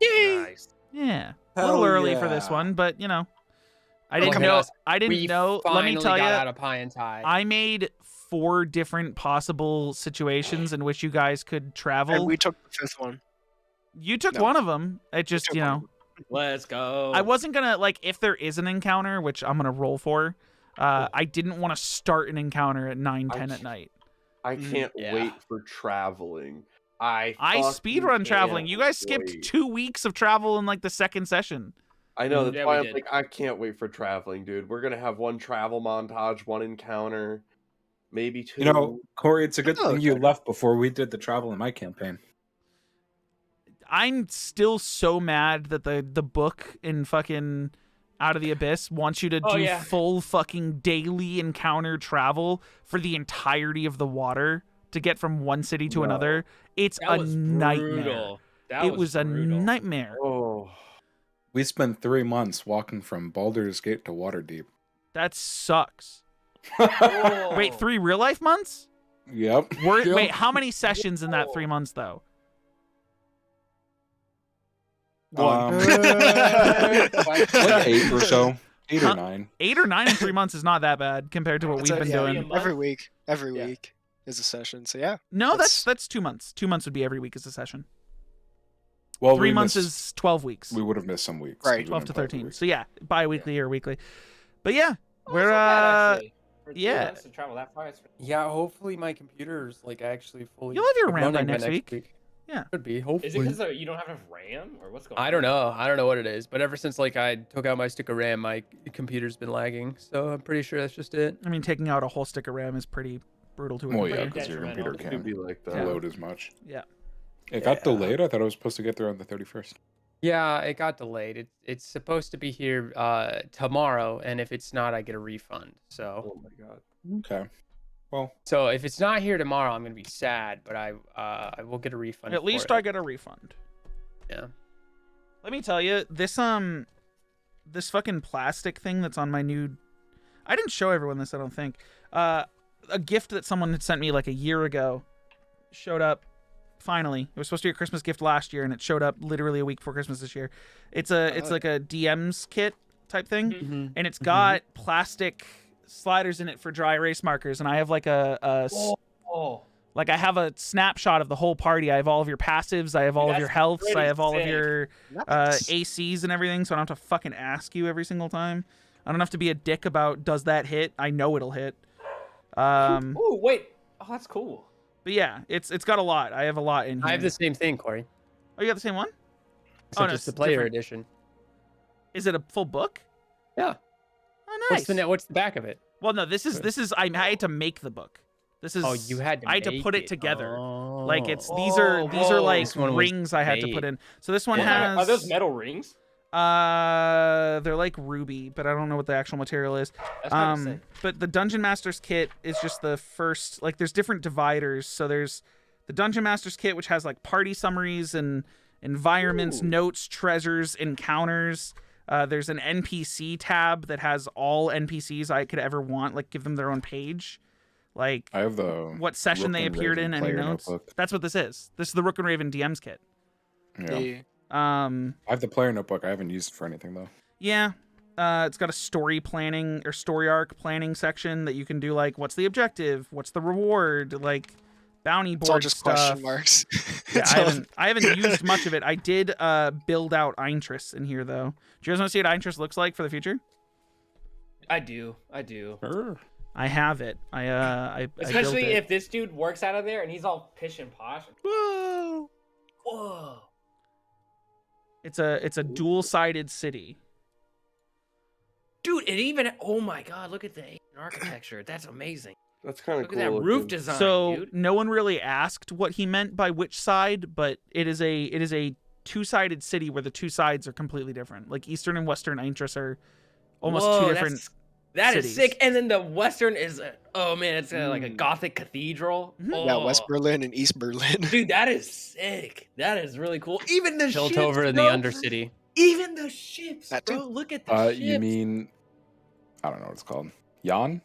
Nice. Yeah. A Hell little early for this yeah. one, but I Look didn't at know. us. I didn't we know. Let me finally tell got you, out of pie and tie. I made 4 different possible situations in which you guys could travel. And we took the 5th one. You took No. one of them. It just, took one of them. Let's go. I wasn't gonna if there is an encounter, which I'm gonna roll for. I didn't want to start an encounter at 9-10 at night. I can't Yeah. wait for traveling. I fucking speedrun traveling. can't You guys skipped wait. 2 weeks of travel in the second session. I know, that's Yeah, why we I'm did. I can't wait for traveling, dude. We're gonna have one travel montage, one encounter, maybe 2. You know, Corey, it's a good Oh, thing you okay. left before we did the travel in my campaign. I'm still so mad that the book in fucking Out of the Abyss wants you to Oh, do yeah. full fucking daily encounter travel for the entirety of the water to get from one city to No. another. It's That a was nightmare. brutal. That It was a brutal. nightmare. Oh, We spent 3 months walking from Baldur's Gate to Waterdeep. That sucks. Oh. Wait, 3 real life months? Yep. Wait, how many sessions in that 3 months though? Um, like 8 or so. 8 Huh? or 9. 8 or 9 in 3 months is not that bad compared to what That's we've it, been yeah, doing. a month? every week. Every Yeah. week is a session. So yeah, No, That's- that's 2 months. 2 months would be every week as a session. Well, 3 we months missed- is 12 weeks. We would have missed some weeks. Right. 'cause we 12 to didn't play every 13. week. So yeah, bi-weekly or weekly. But yeah, Oh, we're it's not bad, actually. For 2 yeah. months to travel that far. Yeah, hopefully my computer's actually fully. You'll have your up RAM by running next week. Yeah. Could be. Is it Hopefully. because you don't have enough RAM, or what's going on? I don't know. I don't know what it is, but ever since I took out my stick of RAM, my computer's been lagging. So I'm pretty sure that's just it. I mean, taking out a whole stick of RAM is pretty brutal to a Well, yeah, computer. because your Detrimental. computer it could be can't like Yeah. that. load as much. Yeah. It got Yeah. delayed. I thought it was supposed to get there on the 31st. Yeah, it got delayed. It's supposed to be here tomorrow, and if it's not, I get a refund. So Oh my god. Okay. Well, if it's not here tomorrow, I'm gonna be sad, but I will get a refund. At least for I it. get a refund. Yeah. Let me tell you, this fucking plastic thing that's on my new, I didn't show everyone this, I don't think. A gift that someone had sent me a year ago showed up finally. It was supposed to be a Christmas gift last year, and it showed up literally a week before Christmas this year. It's like a DM's kit type thing, Mm-hmm. and it's got plastic sliders in it for dry erase markers, and I have Oh, I have a snapshot of the whole party. I have all of your passives. I have all of your That's healths. I pretty have all of sick. your Nice. ACs and everything, so I don't have to fucking ask you every single time. I don't have to be a dick about does that hit. I know it'll hit. oh wait. Oh, that's cool. But yeah, it's got a lot. I have a lot in here. I have the same thing, Corey. Oh, you got the same one? Except no, just the it's player different. edition. Is it a full book? Yeah. Oh, nice. What's the back of it? Well, no, this is I had to make the book. This is Oh, you had to. I had to make put it together. Like Oh. it's these are whoa. like This one was rings I had to put made. in. So this one Yeah. has Are those metal rings? they're like ruby, but I don't know what the actual material is. That's kinda sick. But the Dungeon Master's kit is just the first, there's different dividers. So there's the Dungeon Master's kit, which has party summaries and environments, Ooh. notes, treasures, encounters. There's an NPC tab that has all NPCs I could ever want, give them their own page. like I have the what session Rook they and appeared Raven in, any player notes. notebook. That's what this is. This is the Rook and Raven DM's kit. Yeah. I have the player notebook. I haven't used it for anything though. Yeah. It's got a story planning or story arc planning section that you can do, like, what's the objective? What's the reward? Like, bounty board It's all just stuff. question marks. Yeah, I haven't used much of it. I did build out Eintrus in here, though. Do you guys want to see what Eintrus looks like for the future? I do. Sure. I have it. I Especially built it. if this dude works out of there and he's all pish and posh. Whoa! Whoa. It's a dual-sided city. Dude, it even, oh my god, look at the Asian architecture. That's amazing. That's kind of Look cool. at that looking. roof design, So dude. no one really asked what he meant by which side, but it is a two-sided city where the two sides are completely different. Like Eastern and Western Eintrus are almost Whoa, two different. That is cities. sick. And then the western is, oh man, it's like a Gothic cathedral. Mhm. Oh, Yeah, West Berlin and East Berlin. dude, that is sick. That is really cool. Even the Tilt ships, over in the bro. Undercity. Even the ships, That bro. too. Look at the ships. You mean I don't know what it's called. Urn?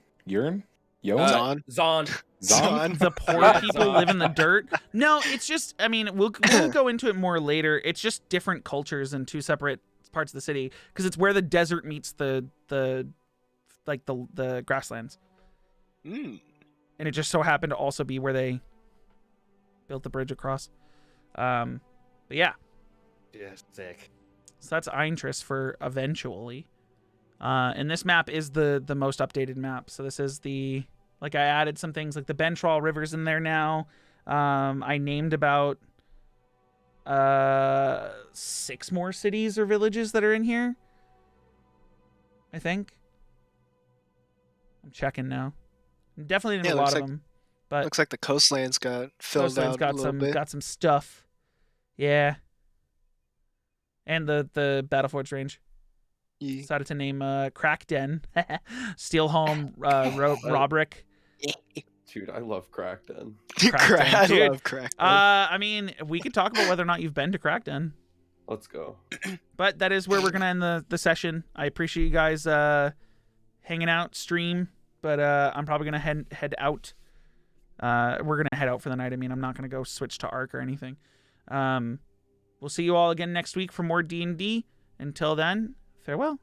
Yon? Zon. Zon. Zon. The poor people live in the dirt. No, it's just, I mean, we'll go into it more later. It's just different cultures in two separate parts of the city because it's where the desert meets the grasslands. Mm. And it just so happened to also be where they built the bridge across. But yeah, Yeah, sick. so that's Eintrus for eventually. And this map is the most updated map. So this is the, like, I added some things like the Bentrawl River's in there now. I named about 6 more cities or villages that are in here, I think. I'm checking now. Definitely didn't Yeah, a lot looks of like- them, but Looks like the coastlands got filled Coastline's out got a little bit. got some stuff. Yeah. And the Battlefords range. Ye- Decided to name Crackden, Steelholm, Robrick. Dude, I love Crackden. Crackden, I dude. love Crackden. I mean, we could talk about whether or not you've been to Crackden, Let's go. but that is where we're gonna end the session. I appreciate you guys hanging out, stream, but I'm probably gonna head out. We're gonna head out for the night. I mean, I'm not gonna go switch to Arc or anything. We'll see you all again next week for more D&D. Until then, farewell.